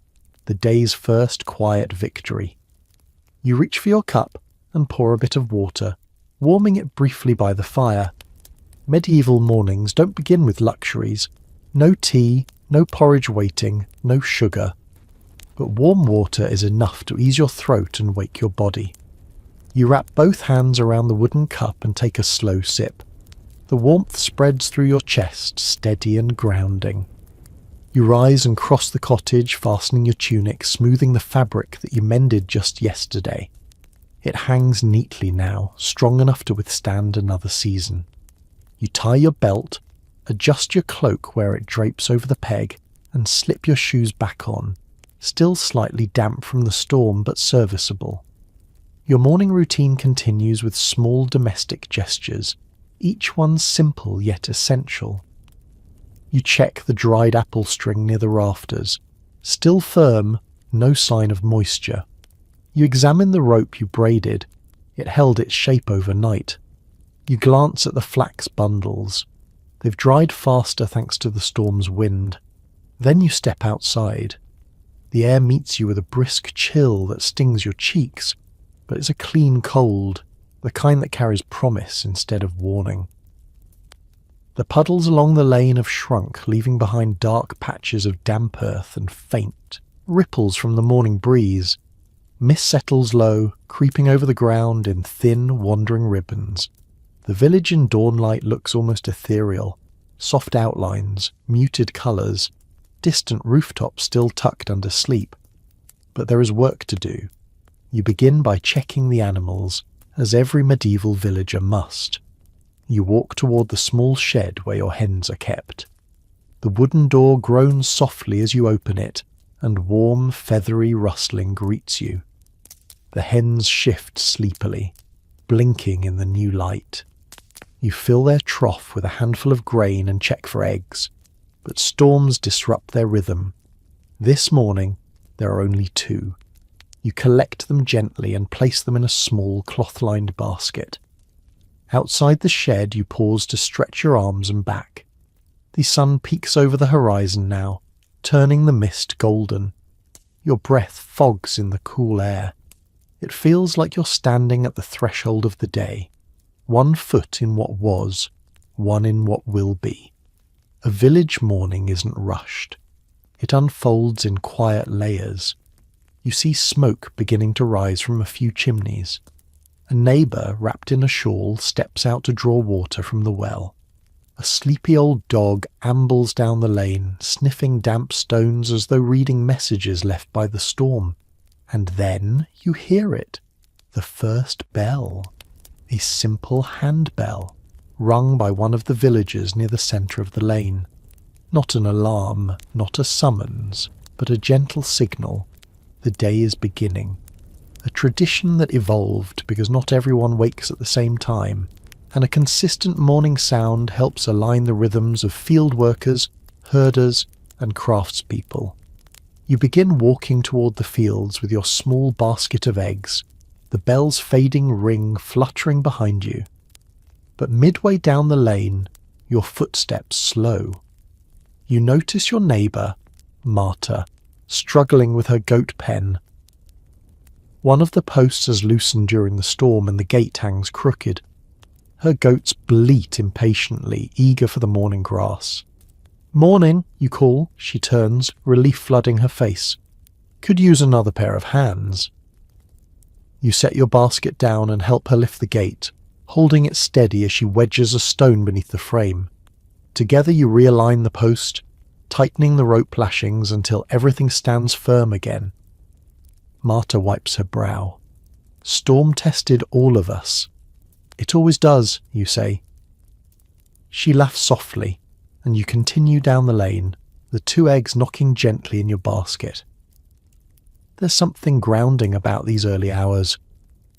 the day's first quiet victory. You reach for your cup and pour a bit of water, warming it briefly by the fire. Medieval mornings don't begin with luxuries. No tea, no porridge waiting, no sugar. But warm water is enough to ease your throat and wake your body. You wrap both hands around the wooden cup and take a slow sip. The warmth spreads through your chest, steady and grounding. You rise and cross the cottage, fastening your tunic, smoothing the fabric that you mended just yesterday. It hangs neatly now, strong enough to withstand another season. You tie your belt, adjust your cloak where it drapes over the peg, and slip your shoes back on, still slightly damp from the storm but serviceable. Your morning routine continues with small domestic gestures, each one simple yet essential. You check the dried apple string near the rafters. Still firm, no sign of moisture. You examine the rope you braided. It held its shape overnight. You glance at the flax bundles. They've dried faster thanks to the storm's wind. Then you step outside. The air meets you with a brisk chill that stings your cheeks, but it's a clean cold, the kind that carries promise instead of warning. The puddles along the lane have shrunk, leaving behind dark patches of damp earth and faint ripples from the morning breeze. Mist settles low, creeping over the ground in thin, wandering ribbons. The village in dawnlight looks almost ethereal. Soft outlines, muted colours, distant rooftops still tucked under sleep. But there is work to do. You begin by checking the animals, as every medieval villager must. You walk toward the small shed where your hens are kept. The wooden door groans softly as you open it, and warm, feathery rustling greets you. The hens shift sleepily, blinking in the new light. You fill their trough with a handful of grain and check for eggs, but storms disrupt their rhythm. This morning, there are only 2. You collect them gently and place them in a small cloth-lined basket. Outside the shed, you pause to stretch your arms and back. The sun peeks over the horizon now, turning the mist golden. Your breath fogs in the cool air. It feels like you're standing at the threshold of the day, 1 foot in what was, 1 in what will be. A village morning isn't rushed. It unfolds in quiet layers. You see smoke beginning to rise from a few chimneys. A neighbour, wrapped in a shawl, steps out to draw water from the well. A sleepy old dog ambles down the lane, sniffing damp stones as though reading messages left by the storm. And then you hear it. The first bell. A simple handbell, rung by one of the villagers near the centre of the lane. Not an alarm, not a summons, but a gentle signal. The day is beginning. A tradition that evolved because not everyone wakes at the same time, and a consistent morning sound helps align the rhythms of field workers, herders, and craftspeople. You begin walking toward the fields with your small basket of eggs, the bell's fading ring fluttering behind you. But midway down the lane, your footsteps slow. You notice your neighbour, Marta, struggling with her goat pen. One of the posts has loosened during the storm and the gate hangs crooked. Her goats bleat impatiently, eager for the morning grass. "Morning," you call. She turns, relief flooding her face. "Could use another pair of hands." You set your basket down and help her lift the gate, holding it steady as she wedges a stone beneath the frame. Together you realign the post, tightening the rope lashings until everything stands firm again. Marta wipes her brow. "Storm tested all of us." "It always does," you say. She laughs softly, and you continue down the lane, the 2 eggs knocking gently in your basket. There's something grounding about these early hours,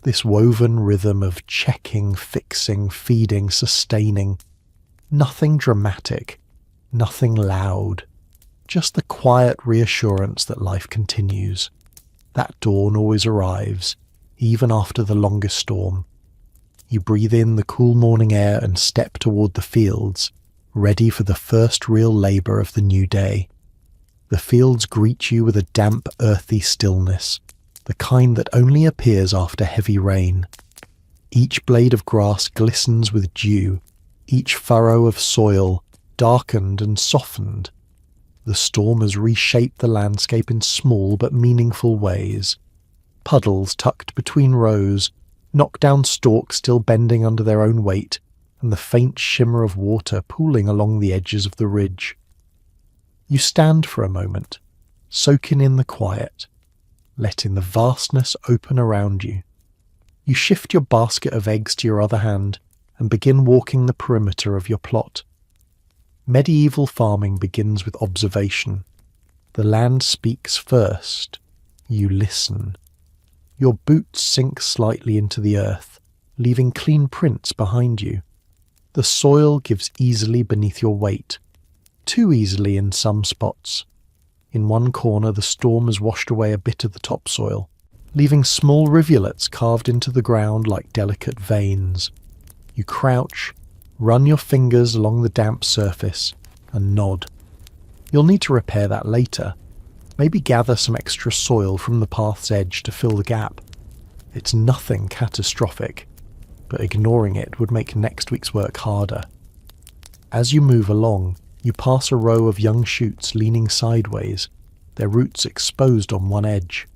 this woven rhythm of checking, fixing, feeding, sustaining. Nothing dramatic, nothing loud, just the quiet reassurance that life continues. That dawn always arrives, even after the longest storm. You breathe in the cool morning air and step toward the fields, ready for the first real labour of the new day. The fields greet you with a damp, earthy stillness, the kind that only appears after heavy rain. Each blade of grass glistens with dew, each furrow of soil darkened and softened. The storm has reshaped the landscape in small but meaningful ways. Puddles tucked between rows, knockdown stalks still bending under their own weight, and the faint shimmer of water pooling along the edges of the ridge. You stand for a moment, soaking in the quiet, letting the vastness open around you. You shift your basket of eggs to your other hand and begin walking the perimeter of your plot. Medieval farming begins with observation. The land speaks first. You listen. Your boots sink slightly into the earth, leaving clean prints behind you. The soil gives easily beneath your weight, too easily in some spots. In one corner, the storm has washed away a bit of the topsoil, leaving small rivulets carved into the ground like delicate veins. You crouch, run your fingers along the damp surface, and nod. You'll need to repair that later. Maybe gather some extra soil from the path's edge to fill the gap. It's nothing catastrophic, but ignoring it would make next week's work harder. As you move along, you pass a row of young shoots leaning sideways, their roots exposed on one edge.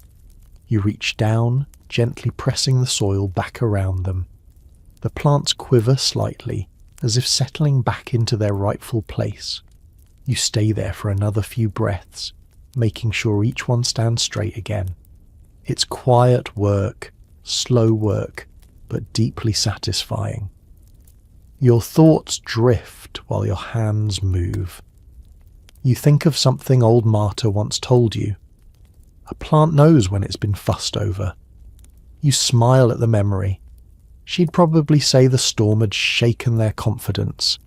You reach down, gently pressing the soil back around them. The plants quiver slightly, as if settling back into their rightful place. You stay there for another few breaths, making sure each one stands straight again. It's quiet work, slow work, but deeply satisfying. Your thoughts drift while your hands move. You think of something old Marta once told you. A plant knows when it's been fussed over. You smile at the memory. She'd probably say the storm had shaken their confidence,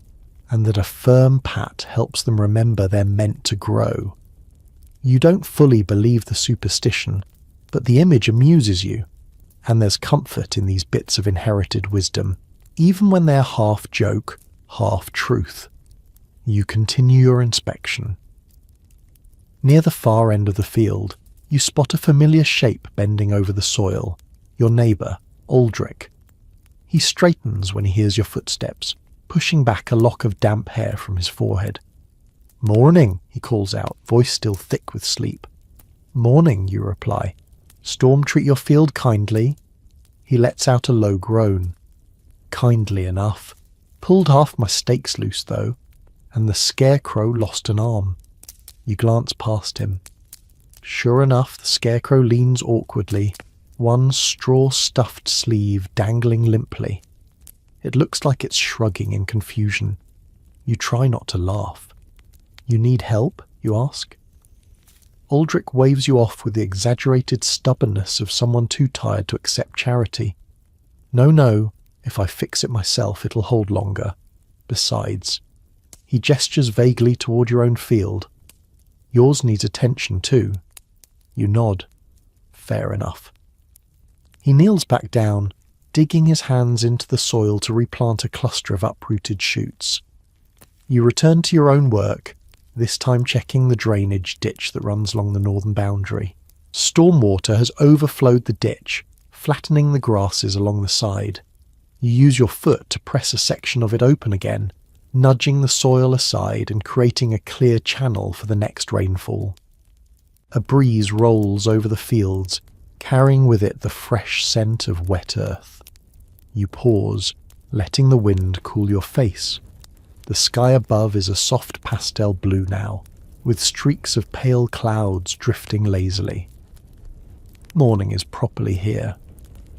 and that a firm pat helps them remember they're meant to grow. You don't fully believe the superstition, but the image amuses you, and there's comfort in these bits of inherited wisdom, even when they're half joke, half truth. You continue your inspection. Near the far end of the field, you spot a familiar shape bending over the soil, your neighbour, Aldrich. He straightens when he hears your footsteps, pushing back a lock of damp hair from his forehead. "Morning," he calls out, voice still thick with sleep. "Morning," you reply. "Storm treat your field kindly?" He lets out a low groan. "Kindly enough. Pulled half my stakes loose, though, and the scarecrow lost an arm." You glance past him. Sure enough, the scarecrow leans awkwardly, one straw-stuffed sleeve dangling limply. It looks like it's shrugging in confusion. You try not to laugh. "You need help?" you ask. Aldrich waves you off with the exaggerated stubbornness of someone too tired to accept charity. No, if I fix it myself, it'll hold longer. Besides," he gestures vaguely toward your own field. "Yours needs attention too." You nod. Fair enough. He kneels back down, digging his hands into the soil to replant a cluster of uprooted shoots. You return to your own work, this time checking the drainage ditch that runs along the northern boundary. Stormwater has overflowed the ditch, flattening the grasses along the side. You use your foot to press a section of it open again, nudging the soil aside and creating a clear channel for the next rainfall. A breeze rolls over the fields, carrying with it the fresh scent of wet earth. You pause, letting the wind cool your face. The sky above is a soft pastel blue now, with streaks of pale clouds drifting lazily. Morning is properly here.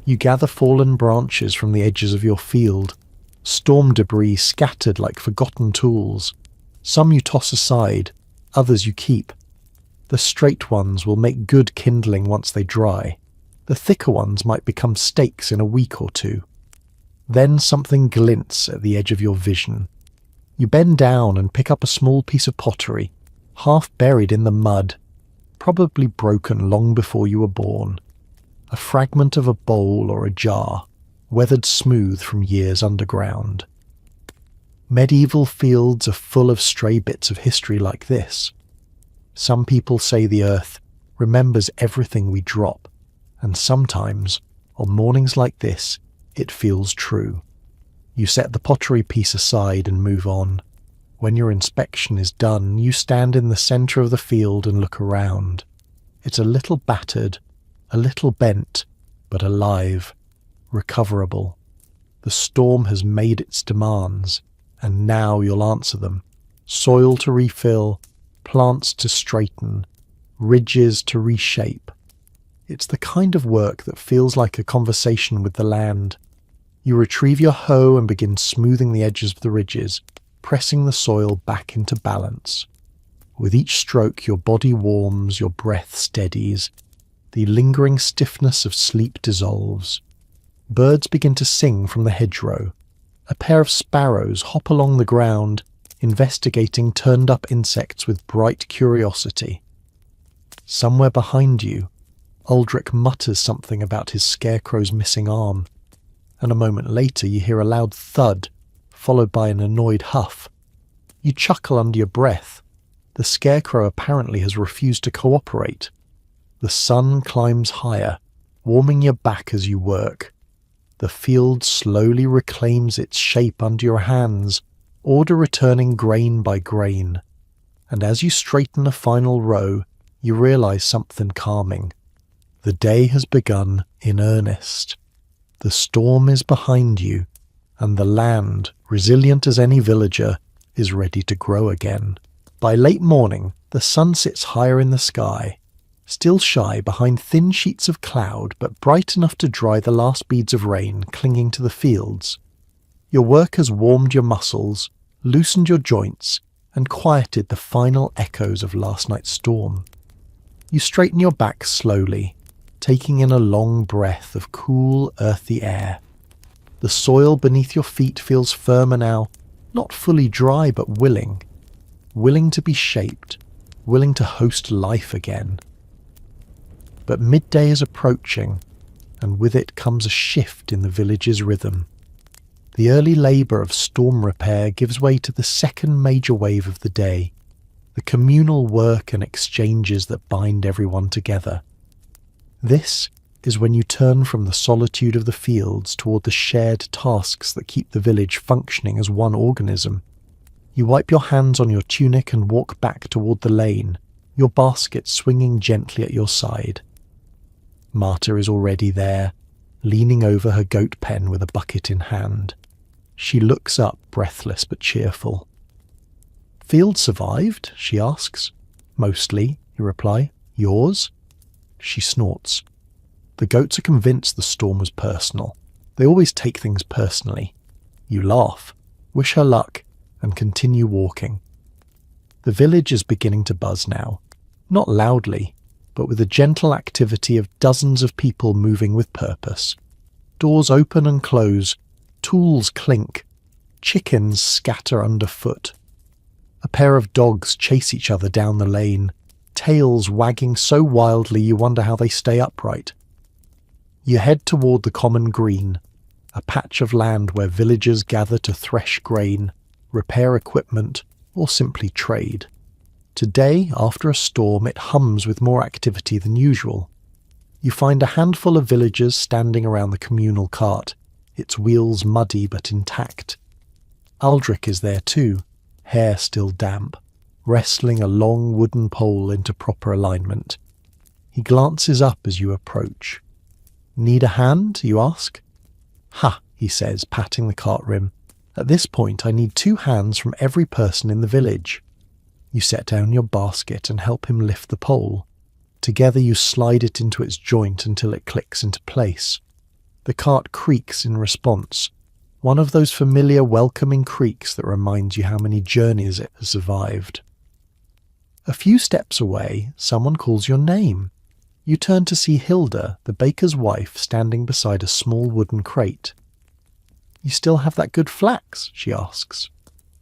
You gather fallen branches from the edges of your field, storm debris scattered like forgotten tools. Some you toss aside, others you keep. The straight ones will make good kindling once they dry. The thicker ones might become stakes in a week or two. Then something glints at the edge of your vision. You bend down and pick up a small piece of pottery, half buried in the mud, probably broken long before you were born. A fragment of a bowl or a jar, weathered smooth from years underground. Medieval fields are full of stray bits of history like this. Some people say the earth remembers everything we drop, and sometimes, on mornings like this, it feels true. You set the pottery piece aside and move on. When your inspection is done, you stand in the centre of the field and look around. It's a little battered, a little bent, but alive, recoverable. The storm has made its demands, and now you'll answer them. Soil to refill, plants to straighten, ridges to reshape. It's the kind of work that feels like a conversation with the land. You retrieve your hoe and begin smoothing the edges of the ridges, pressing the soil back into balance. With each stroke your body warms, your breath steadies. The lingering stiffness of sleep dissolves. Birds begin to sing from the hedgerow. A pair of sparrows hop along the ground, investigating turned-up insects with bright curiosity. Somewhere behind you, Aldrich mutters something about his scarecrow's missing arm, and a moment later you hear a loud thud, followed by an annoyed huff. You chuckle under your breath. The scarecrow apparently has refused to cooperate. The sun climbs higher, warming your back as you work. The field slowly reclaims its shape under your hands, order returning grain by grain, and as you straighten a final row, you realize something calming. The day has begun in earnest. The storm is behind you, and the land, resilient as any villager, is ready to grow again. By late morning, the sun sits higher in the sky, still shy behind thin sheets of cloud, but bright enough to dry the last beads of rain clinging to the fields. Your work has warmed your muscles, loosened your joints, and quieted the final echoes of last night's storm. You straighten your back slowly, taking in a long breath of cool, earthy air. The soil beneath your feet feels firmer now, not fully dry but willing to be shaped, willing to host life again. But midday is approaching, and with it comes a shift in the village's rhythm. The early labour of storm repair gives way to the second major wave of the day, the communal work and exchanges that bind everyone together. This is when you turn from the solitude of the fields toward the shared tasks that keep the village functioning as one organism. You wipe your hands on your tunic and walk back toward the lane, your basket swinging gently at your side. Marta is already there, leaning over her goat pen with a bucket in hand. She looks up, breathless but cheerful. "Field survived?" she asks. "Mostly," you reply. "Yours?" She snorts. The goats are convinced the storm was personal. They always take things personally. You laugh, wish her luck, and continue walking. The village is beginning to buzz now, not loudly, but with the gentle activity of dozens of people moving with purpose. Doors open and close, tools clink, chickens scatter underfoot. A pair of dogs chase each other down the lane, tails wagging so wildly you wonder how they stay upright. You head toward the common green, a patch of land where villagers gather to thresh grain, repair equipment, or simply trade. Today, after a storm, it hums with more activity than usual. You find a handful of villagers standing around the communal cart, its wheels muddy but intact. Aldrich is there too, hair still damp, wrestling a long wooden pole into proper alignment. He glances up as you approach. "Need a hand?" you ask. "Ha," he says, patting the cart rim. "At this point I need 2 hands from every person in the village." You set down your basket and help him lift the pole. Together you slide it into its joint until it clicks into place. The cart creaks in response, one of those familiar welcoming creaks that reminds you how many journeys it has survived. A few steps away, someone calls your name. You turn to see Hilda, the baker's wife, standing beside a small wooden crate. "You still have that good flax?" she asks.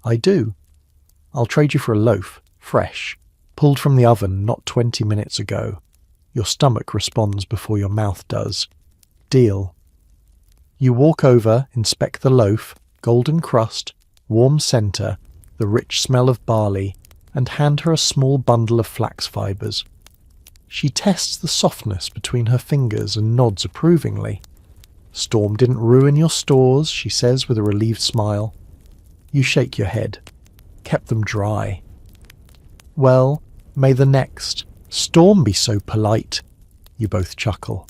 "I do. I'll trade you for a loaf, fresh, pulled from the oven not 20 minutes ago." Your stomach responds before your mouth does. "Deal." You walk over, inspect the loaf, golden crust, warm centre, the rich smell of barley, and hand her a small bundle of flax fibres. She tests the softness between her fingers and nods approvingly. "Storm didn't ruin your stores," she says with a relieved smile. You shake your head. "Kept them dry." "Well, may the next storm be so polite." You both chuckle.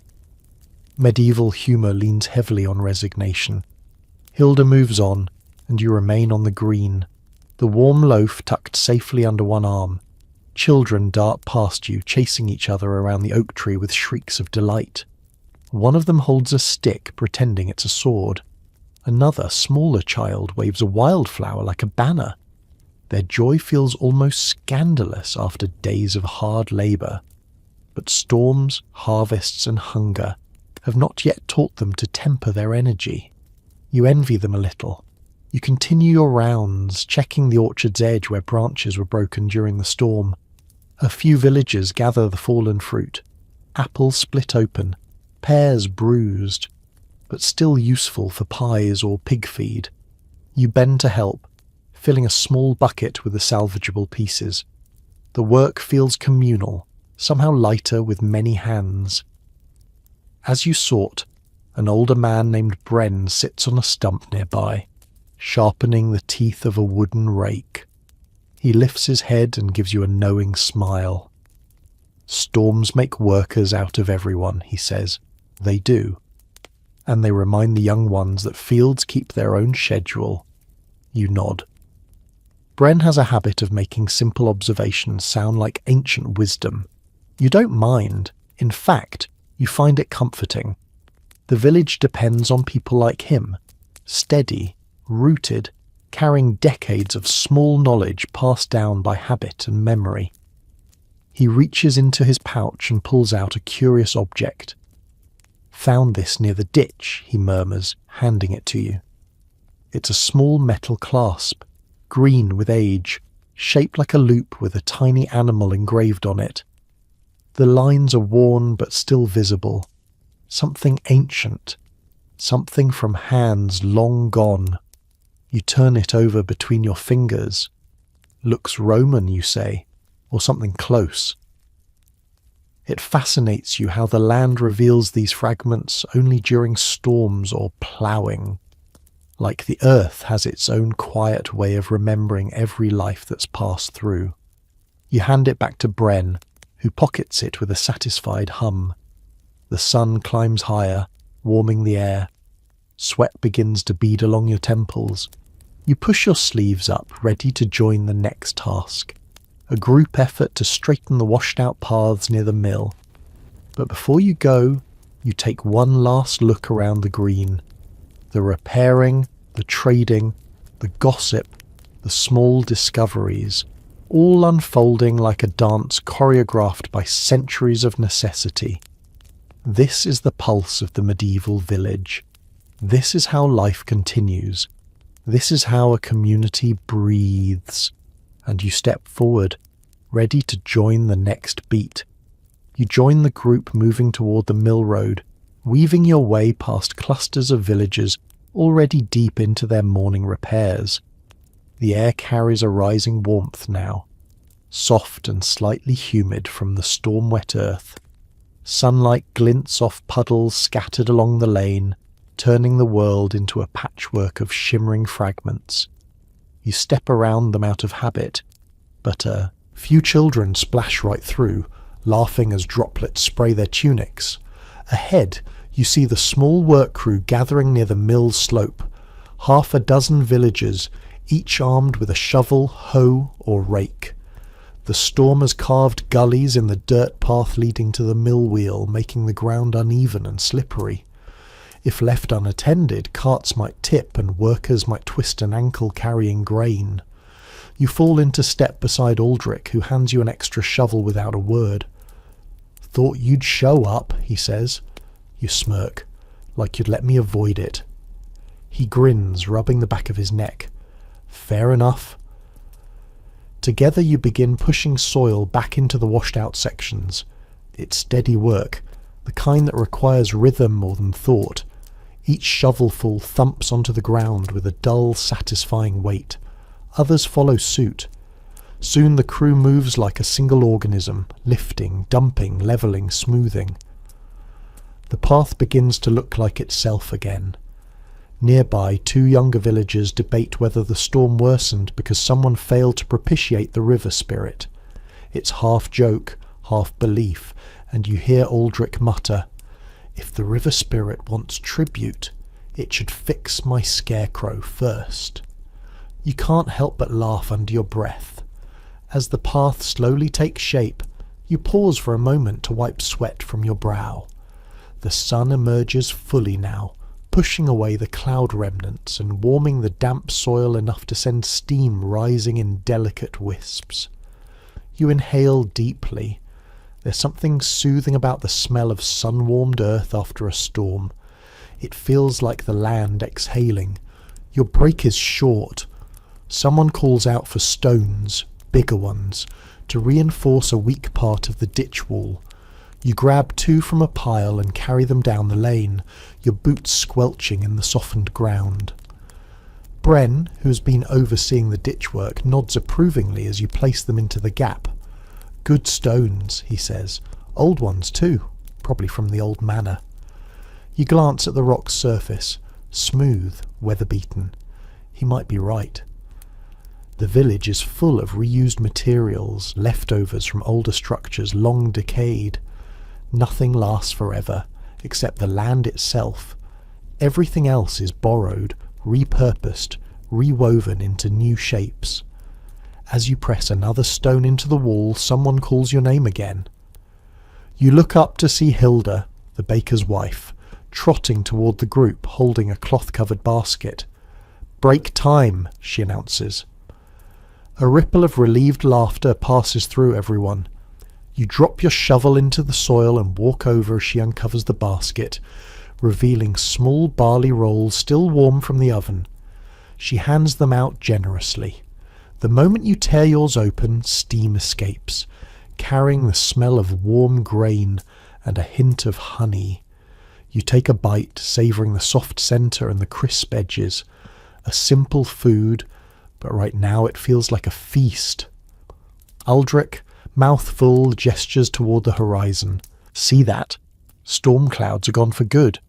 Medieval humour leans heavily on resignation. Hilda moves on, and you remain on the green, the warm loaf tucked safely under one arm. Children dart past you, chasing each other around the oak tree with shrieks of delight. One of them holds a stick, pretending it's a sword. Another, smaller child waves a wildflower like a banner. Their joy feels almost scandalous after days of hard labour. But storms, harvests and hunger have not yet taught them to temper their energy. You envy them a little. You continue your rounds, checking the orchard's edge where branches were broken during the storm. A few villagers gather the fallen fruit. Apples split open, pears bruised, but still useful for pies or pig feed. You bend to help, filling a small bucket with the salvageable pieces. The work feels communal, somehow lighter with many hands. As you sort, an older man named Bren sits on a stump nearby. sharpening the teeth of a wooden rake. He lifts his head and gives you a knowing smile. "Storms make workers out of everyone," he says. "They do. And they remind the young ones that fields keep their own schedule." You nod. Bren has a habit of making simple observations sound like ancient wisdom. You don't mind. In fact, you find it comforting. The village depends on people like him, steady, rooted, carrying decades of small knowledge passed down by habit and memory. He reaches into his pouch and pulls out a curious object. "Found this near the ditch," he murmurs, handing it to you. It's a small metal clasp, green with age, shaped like a loop with a tiny animal engraved on it. The lines are worn but still visible. Something ancient. Something from hands long gone. You turn it over between your fingers. Looks Roman, you say, or something close. It fascinates you how the land reveals these fragments only during storms or ploughing. Like the earth has its own quiet way of remembering every life that's passed through. You hand it back to Bren, who pockets it with a satisfied hum. The sun climbs higher, warming the air. Sweat begins to bead along your temples. You push your sleeves up, ready to join the next task. A group effort to straighten the washed-out paths near the mill. But before you go, you take one last look around the green. The repairing, the trading, the gossip, the small discoveries, all unfolding like a dance choreographed by centuries of necessity. This is the pulse of the medieval village. This is how life continues. This is how a community breathes. And you step forward, ready to join the next beat. You join the group moving toward the mill road, weaving your way past clusters of villagers already deep into their morning repairs. The air carries a rising warmth now, soft and slightly humid from the storm-wet earth. Sunlight glints off puddles scattered along the lane, turning the world into a patchwork of shimmering fragments. You step around them out of habit, but a few children splash right through, laughing as droplets spray their tunics. Ahead, you see the small work crew gathering near the mill's slope. Half a dozen villagers, each armed with a shovel, hoe, or rake. The storm has carved gullies in the dirt path leading to the mill wheel, making the ground uneven and slippery. If left unattended, carts might tip and workers might twist an ankle carrying grain. You fall into step beside Aldrich, who hands you an extra shovel without a word. "Thought you'd show up," he says. You smirk, like you'd let me avoid it. He grins, rubbing the back of his neck. "Fair enough." Together you begin pushing soil back into the washed-out sections. It's steady work, the kind that requires rhythm more than thought. Each shovelful thumps onto the ground with a dull, satisfying weight. Others follow suit. Soon the crew moves like a single organism, lifting, dumping, levelling, smoothing. The path begins to look like itself again. Nearby, two younger villagers debate whether the storm worsened because someone failed to propitiate the river spirit. It's half joke, half belief, and you hear Aldrich mutter, "If the river spirit wants tribute, it should fix my scarecrow first." You can't help but laugh under your breath. As the path slowly takes shape, you pause for a moment to wipe sweat from your brow. The sun emerges fully now, pushing away the cloud remnants and warming the damp soil enough to send steam rising in delicate wisps. You inhale deeply. There's something soothing about the smell of sun-warmed earth after a storm. It feels like the land exhaling. Your break is short. Someone calls out for stones, bigger ones, to reinforce a weak part of the ditch wall. You grab two from a pile and carry them down the lane, your boots squelching in the softened ground. Bren, who has been overseeing the ditch work, nods approvingly as you place them into the gap. "Good stones," he says. "Old ones too, probably from the old manor." You glance at the rock's surface, smooth, weather-beaten. He might be right. The village is full of reused materials, leftovers from older structures long decayed. Nothing lasts forever, except the land itself. Everything else is borrowed, repurposed, rewoven into new shapes. As you press another stone into the wall, someone calls your name again. You look up to see Hilda, the baker's wife, trotting toward the group holding a cloth-covered basket. "Break time," she announces. A ripple of relieved laughter passes through everyone. You drop your shovel into the soil and walk over as she uncovers the basket, revealing small barley rolls still warm from the oven. She hands them out generously. The moment you tear yours open, steam escapes, carrying the smell of warm grain and a hint of honey. You take a bite, savouring the soft centre and the crisp edges. A simple food, but right now it feels like a feast. Aldrich, mouth full, gestures toward the horizon. "See that? Storm clouds are gone for good."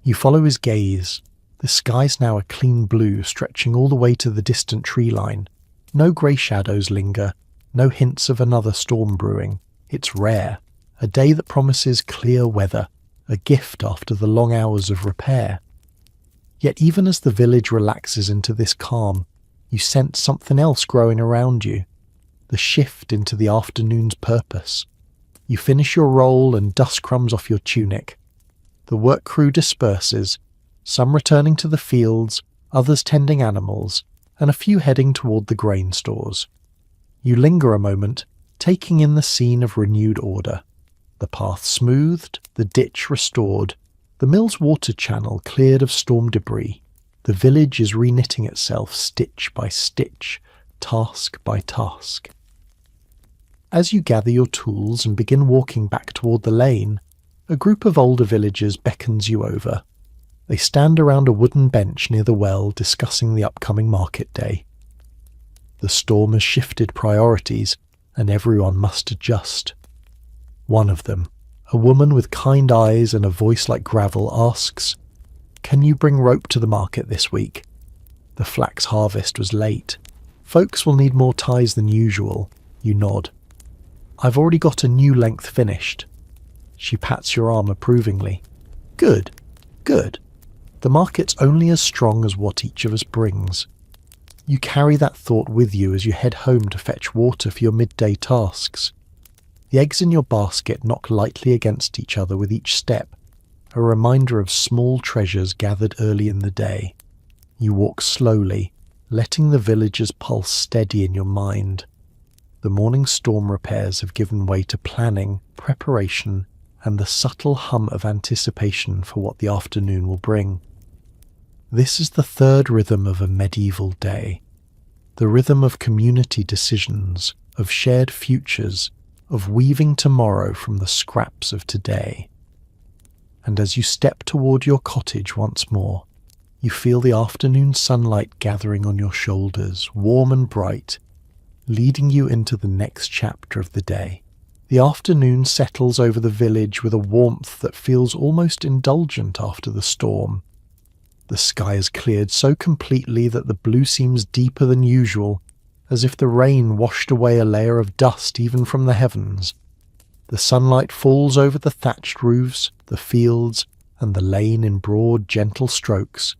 You follow his gaze. The sky's now a clean blue, stretching all the way to the distant tree line. No grey shadows linger, no hints of another storm brewing. It's rare, a day that promises clear weather, a gift after the long hours of repair. Yet even as the village relaxes into this calm, you sense something else growing around you. The shift into the afternoon's purpose. You finish your roll and dust crumbs off your tunic. The work crew disperses, some returning to the fields, others tending animals, and a few heading toward the grain stores. You linger a moment, taking in the scene of renewed order. The path smoothed, the ditch restored, the mill's water channel cleared of storm debris. The village is reknitting itself stitch by stitch, task by task. As you gather your tools and begin walking back toward the lane, a group of older villagers beckons you over. They stand around a wooden bench near the well discussing the upcoming market day. The storm has shifted priorities, and everyone must adjust. One of them, a woman with kind eyes and a voice like gravel, asks, "Can you bring rope to the market this week? The flax harvest was late. Folks will need more ties than usual." You nod. "I've already got a new length finished." She pats your arm approvingly. "Good, good. The market's only as strong as what each of us brings." You carry that thought with you as you head home to fetch water for your midday tasks. The eggs in your basket knock lightly against each other with each step, a reminder of small treasures gathered early in the day. You walk slowly, letting the village's pulse steady in your mind. The morning storm repairs have given way to planning, preparation, and the subtle hum of anticipation for what the afternoon will bring. This is the third rhythm of a medieval day, the rhythm of community decisions, of shared futures, of weaving tomorrow from the scraps of today. And as you step toward your cottage once more, you feel the afternoon sunlight gathering on your shoulders, warm and bright, leading you into the next chapter of the day. The afternoon settles over the village with a warmth that feels almost indulgent after the storm. The sky has cleared so completely that the blue seems deeper than usual, as if the rain washed away a layer of dust even from the heavens. The sunlight falls over the thatched roofs, the fields, and the lane in broad, gentle strokes.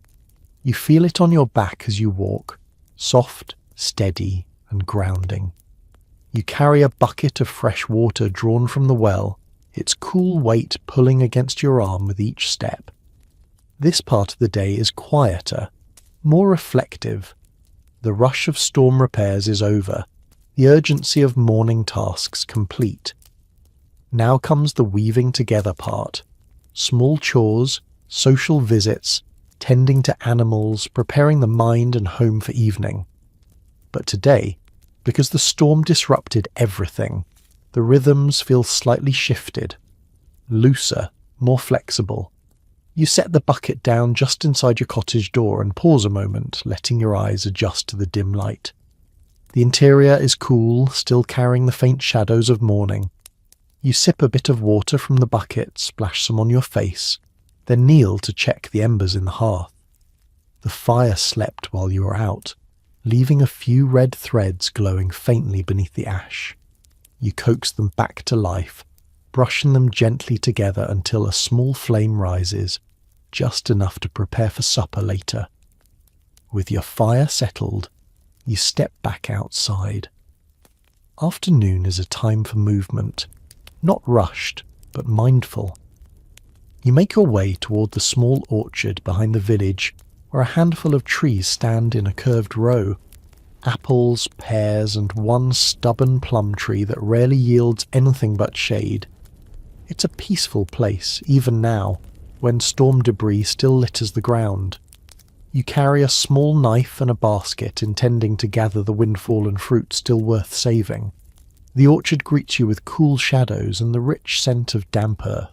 You feel it on your back as you walk, soft, steady, and grounding. You carry a bucket of fresh water drawn from the well, its cool weight pulling against your arm with each step. This part of the day is quieter, more reflective. The rush of storm repairs is over, the urgency of morning tasks complete. Now comes the weaving together part. Small chores, social visits, tending to animals, preparing the mind and home for evening. But today, because the storm disrupted everything, the rhythms feel slightly shifted, looser, more flexible. You set the bucket down just inside your cottage door and pause a moment, letting your eyes adjust to the dim light. The interior is cool, still carrying the faint shadows of morning. You sip a bit of water from the bucket, splash some on your face, then kneel to check the embers in the hearth. The fire slept while you were out, leaving a few red threads glowing faintly beneath the ash. You coax them back to life, brushing them gently together until a small flame rises, just enough to prepare for supper later. With your fire settled, you step back outside. Afternoon is a time for movement, not rushed, but mindful. You make your way toward the small orchard behind the village, where a handful of trees stand in a curved row. Apples, pears, and one stubborn plum tree that rarely yields anything but shade. It's a peaceful place, even now, when storm debris still litters the ground. You carry a small knife and a basket, intending to gather the wind-fallen fruit still worth saving. The orchard greets you with cool shadows and the rich scent of damp earth.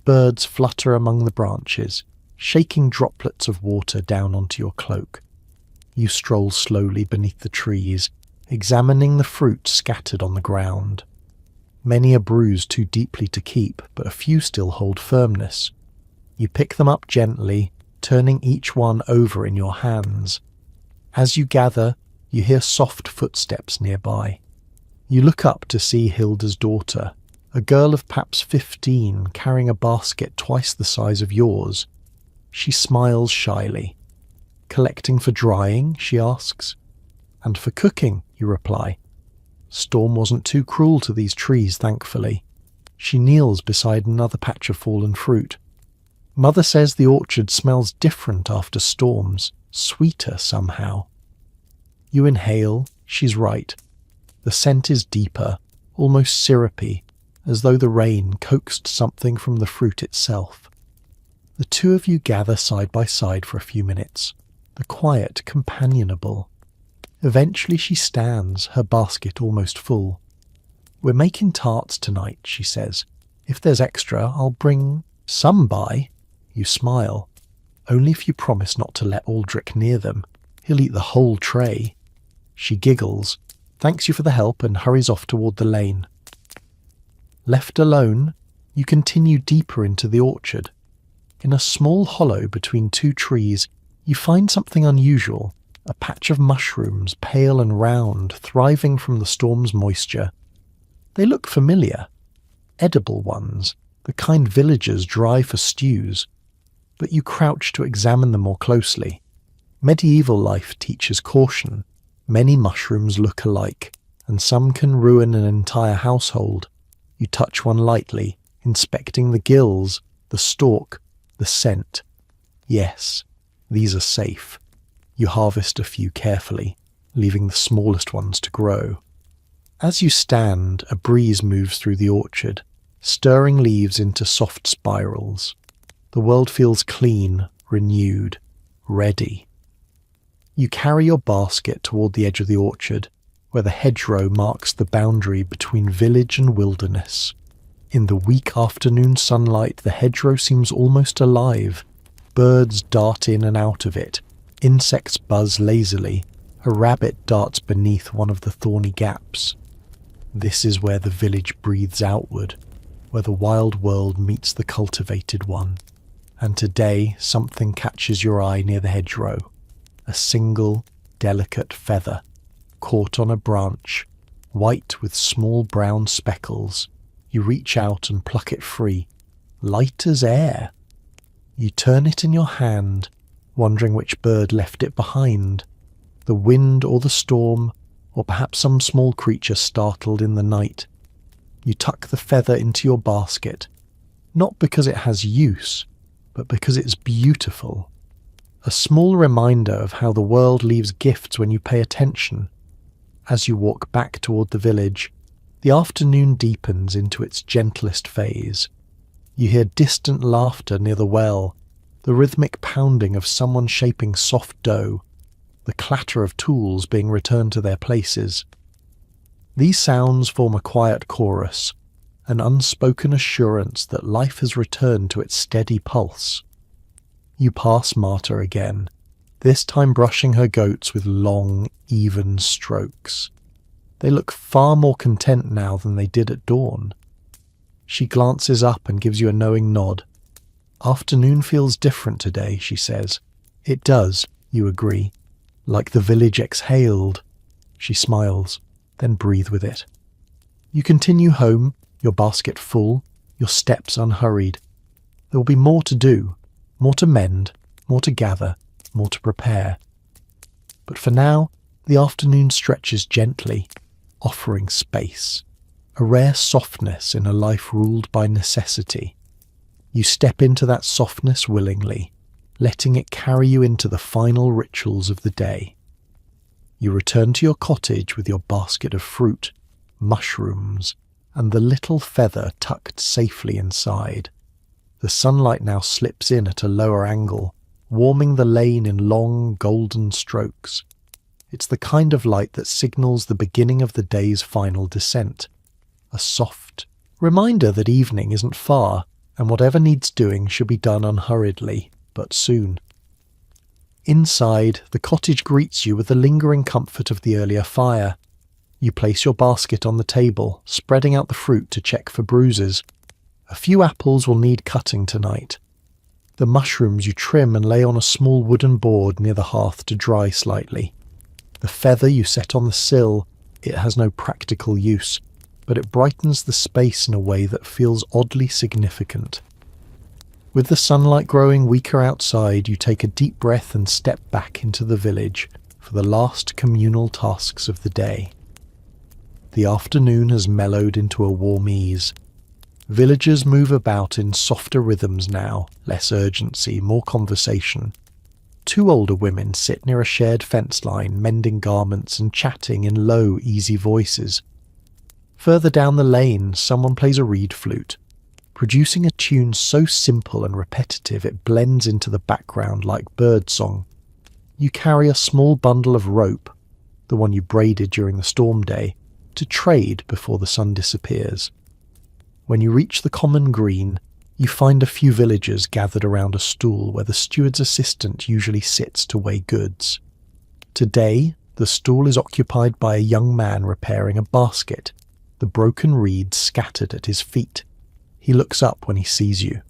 Birds flutter among the branches, shaking droplets of water down onto your cloak. You stroll slowly beneath the trees, examining the fruit scattered on the ground. Many are bruised too deeply to keep, but a few still hold firmness. You pick them up gently, turning each one over in your hands. As you gather, you hear soft footsteps nearby. You look up to see Hilda's daughter, a girl of perhaps 15, carrying a basket twice the size of yours. She smiles shyly. "Collecting for drying?" she asks. "And for cooking," you reply. Storm wasn't too cruel to these trees, thankfully. She kneels beside another patch of fallen fruit. Mother says the orchard smells different after storms, sweeter somehow. You inhale, she's right. The scent is deeper, almost syrupy, as though the rain coaxed something from the fruit itself. The two of you gather side by side for a few minutes, the quiet companionable. Eventually she stands, her basket almost full. "We're making tarts tonight," she says. "If there's extra, I'll bring some by." You smile. "Only if you promise not to let Aldrich near them. He'll eat the whole tray." She giggles, thanks you for the help, and hurries off toward the lane. Left alone, you continue deeper into the orchard. In a small hollow between two trees, you find something unusual, a patch of mushrooms, pale and round, thriving from the storm's moisture. They look familiar. Edible ones, the kind villagers dry for stews. But you crouch to examine them more closely. Medieval life teaches caution. Many mushrooms look alike, and some can ruin an entire household. You touch one lightly, inspecting the gills, the stalk, the scent. Yes, these are safe. You harvest a few carefully, leaving the smallest ones to grow. As you stand, a breeze moves through the orchard, stirring leaves into soft spirals. The world feels clean, renewed, ready. You carry your basket toward the edge of the orchard, where the hedgerow marks the boundary between village and wilderness. In the weak afternoon sunlight, the hedgerow seems almost alive. Birds dart in and out of it. Insects buzz lazily. A rabbit darts beneath one of the thorny gaps. This is where the village breathes outward, where the wild world meets the cultivated one. And today something catches your eye near the hedgerow. A single, delicate feather, caught on a branch, white with small brown speckles. You reach out and pluck it free, light as air. You turn it in your hand, wondering which bird left it behind. The wind or the storm, or perhaps some small creature startled in the night. You tuck the feather into your basket, not because it has use, but because it's beautiful. A small reminder of how the world leaves gifts when you pay attention. As you walk back toward the village, the afternoon deepens into its gentlest phase. You hear distant laughter near the well, the rhythmic pounding of someone shaping soft dough, the clatter of tools being returned to their places. These sounds form a quiet chorus, an unspoken assurance that life has returned to its steady pulse. You pass Marta again, this time brushing her goats with long, even strokes. They look far more content now than they did at dawn. She glances up and gives you a knowing nod. "Afternoon feels different today," she says. It does, you agree. Like the village exhaled. She smiles, then breathe with it. You continue home, your basket full, your steps unhurried. There will be more to do, more to mend, more to gather, more to prepare. But for now, the afternoon stretches gently, offering space, a rare softness in a life ruled by necessity. You step into that softness willingly, letting it carry you into the final rituals of the day. You return to your cottage with your basket of fruit, mushrooms, and the little feather tucked safely inside. The sunlight now slips in at a lower angle, warming the lane in long, golden strokes. It's the kind of light that signals the beginning of the day's final descent. A soft reminder that evening isn't far, and whatever needs doing should be done unhurriedly, but soon. Inside, the cottage greets you with the lingering comfort of the earlier fire. You place your basket on the table, spreading out the fruit to check for bruises. A few apples will need cutting tonight. The mushrooms you trim and lay on a small wooden board near the hearth to dry slightly. The feather you set on the sill, it has no practical use, but it brightens the space in a way that feels oddly significant. With the sunlight growing weaker outside, you take a deep breath and step back into the village for the last communal tasks of the day. The afternoon has mellowed into a warm ease. Villagers move about in softer rhythms now, less urgency, more conversation. Two older women sit near a shared fence line, mending garments and chatting in low, easy voices. Further down the lane, someone plays a reed flute, producing a tune so simple and repetitive it blends into the background like birdsong. You carry a small bundle of rope, the one you braided during the storm day, to trade before the sun disappears. When you reach the common green, you find a few villagers gathered around a stool where the steward's assistant usually sits to weigh goods. Today, the stool is occupied by a young man repairing a basket, the broken reeds scattered at his feet. He looks up when he sees you.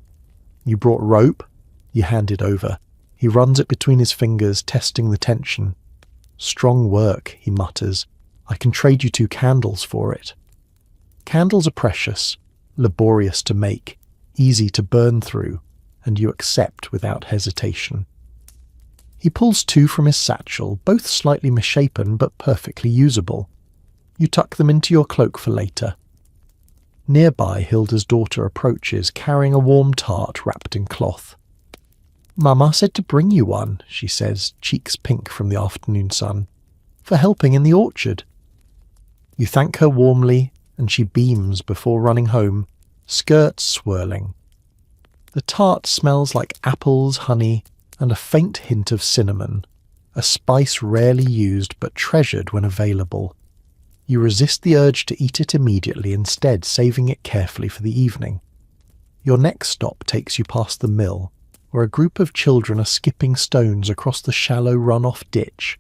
You brought rope? You hand it over. He runs it between his fingers, testing the tension. Strong work, he mutters. I can trade you 2 candles for it. Candles are precious, laborious to make, easy to burn through, and you accept without hesitation. He pulls 2 from his satchel, both slightly misshapen but perfectly usable. You tuck them into your cloak for later. Nearby, Hilda's daughter approaches, carrying a warm tart wrapped in cloth. "Mama said to bring you one," she says, cheeks pink from the afternoon sun, "for helping in the orchard." You thank her warmly, and she beams before running home, skirts swirling. The tart smells like apples, honey, and a faint hint of cinnamon, a spice rarely used but treasured when available. You resist the urge to eat it immediately, instead saving it carefully for the evening. Your next stop takes you past the mill, where a group of children are skipping stones across the shallow run-off ditch.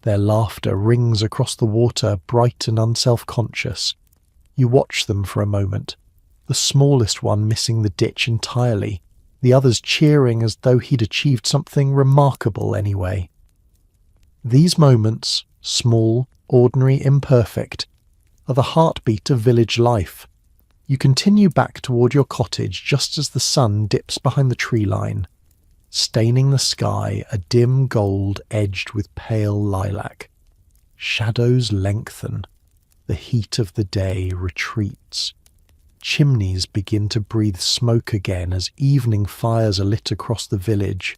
Their laughter rings across the water, bright and unself-conscious. You watch them for a moment, the smallest one missing the ditch entirely, the others cheering as though he'd achieved something remarkable anyway. These moments, small, ordinary, imperfect, are the heartbeat of village life. You continue back toward your cottage just as the sun dips behind the tree line, staining the sky a dim gold edged with pale lilac. Shadows lengthen. The heat of the day retreats. Chimneys begin to breathe smoke again as evening fires are lit across the village.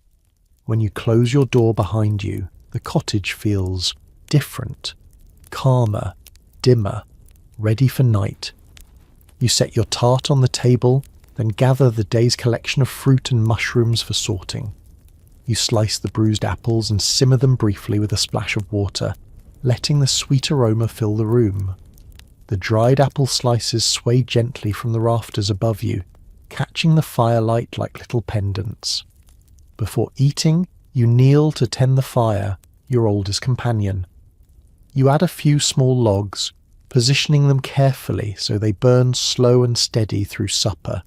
When you close your door behind you, the cottage feels different, calmer, dimmer, ready for night. You set your tart on the table, then gather the day's collection of fruit and mushrooms for sorting. You slice the bruised apples and simmer them briefly with a splash of water, letting the sweet aroma fill the room. The dried apple slices sway gently from the rafters above you, catching the firelight like little pendants. Before eating, you kneel to tend the fire, your oldest companion. You add a few small logs, positioning them carefully so they burn slow and steady through supper.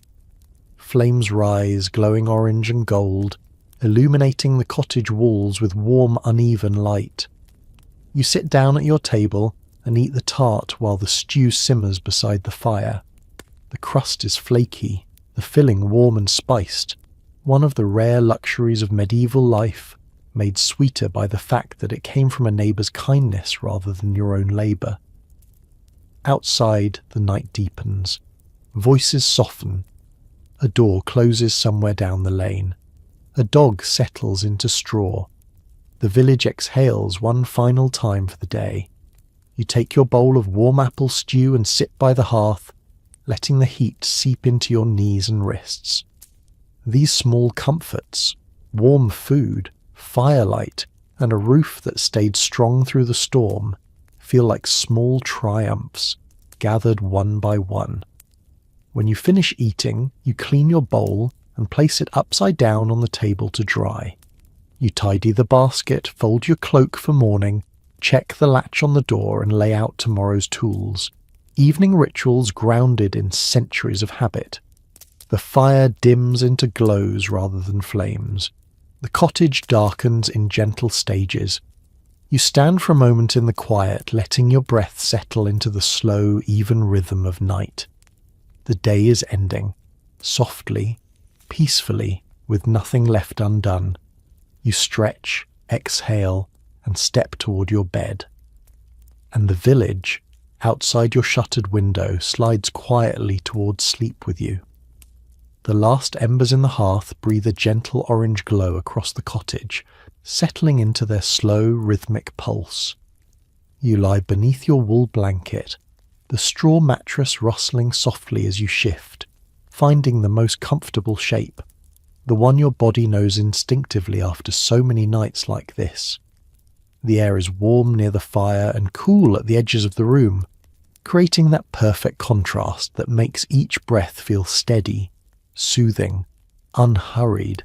Flames rise, glowing orange and gold, illuminating the cottage walls with warm, uneven light. You sit down at your table and eat the tart while the stew simmers beside the fire. The crust is flaky, the filling warm and spiced, one of the rare luxuries of medieval life, made sweeter by the fact that it came from a neighbour's kindness rather than your own labour. Outside, the night deepens. Voices soften. A door closes somewhere down the lane. A dog settles into straw. The village exhales one final time for the day. You take your bowl of warm apple stew and sit by the hearth, letting the heat seep into your knees and wrists. These small comforts, warm food, firelight, and a roof that stayed strong through the storm, feel like small triumphs, gathered one by one. When you finish eating, you clean your bowl and place it upside down on the table to dry. You tidy the basket, fold your cloak for morning, check the latch on the door and lay out tomorrow's tools. Evening rituals grounded in centuries of habit. The fire dims into glows rather than flames. The cottage darkens in gentle stages. You stand for a moment in the quiet, letting your breath settle into the slow, even rhythm of night. The day is ending, softly, peacefully, with nothing left undone. You stretch, exhale, and step toward your bed. And the village, outside your shuttered window, slides quietly towards sleep with you. The last embers in the hearth breathe a gentle orange glow across the cottage, settling into their slow, rhythmic pulse. You lie beneath your wool blanket, the straw mattress rustling softly as you shift, finding the most comfortable shape, the one your body knows instinctively after so many nights like this. The air is warm near the fire and cool at the edges of the room, creating that perfect contrast that makes each breath feel steady, soothing, unhurried.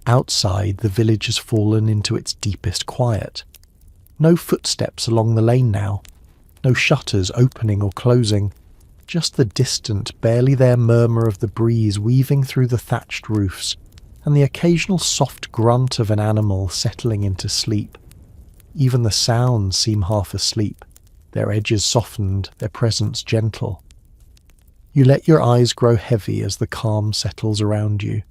Outside, the village has fallen into its deepest quiet. No footsteps along the lane now, no shutters opening or closing, just the distant, barely there murmur of the breeze weaving through the thatched roofs, and the occasional soft grunt of an animal settling into sleep. Even the sounds seem half asleep, their edges softened, their presence gentle. You let your eyes grow heavy as the calm settles around you.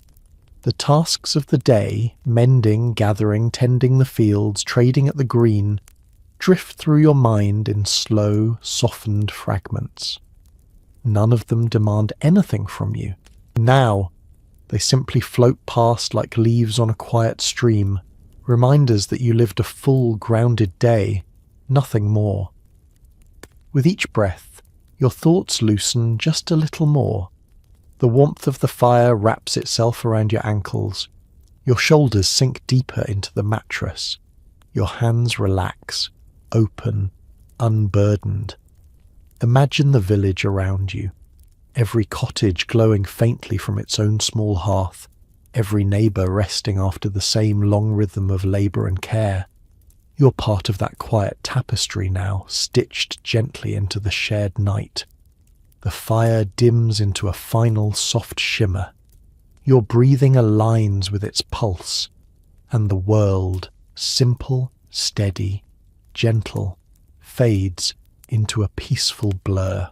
The tasks of the day, mending, gathering, tending the fields, trading at the green, drift through your mind in slow, softened fragments. None of them demand anything from you. Now, they simply float past like leaves on a quiet stream, reminders that you lived a full, grounded day, nothing more. With each breath, your thoughts loosen just a little more. The warmth of the fire wraps itself around your ankles. Your shoulders sink deeper into the mattress. Your hands relax, open, unburdened. Imagine the village around you, every cottage glowing faintly from its own small hearth, every neighbour resting after the same long rhythm of labour and care. You're part of that quiet tapestry now, stitched gently into the shared night. The fire dims into a final soft shimmer. Your breathing aligns with its pulse, and the world, simple, steady, gentle, fades into a peaceful blur.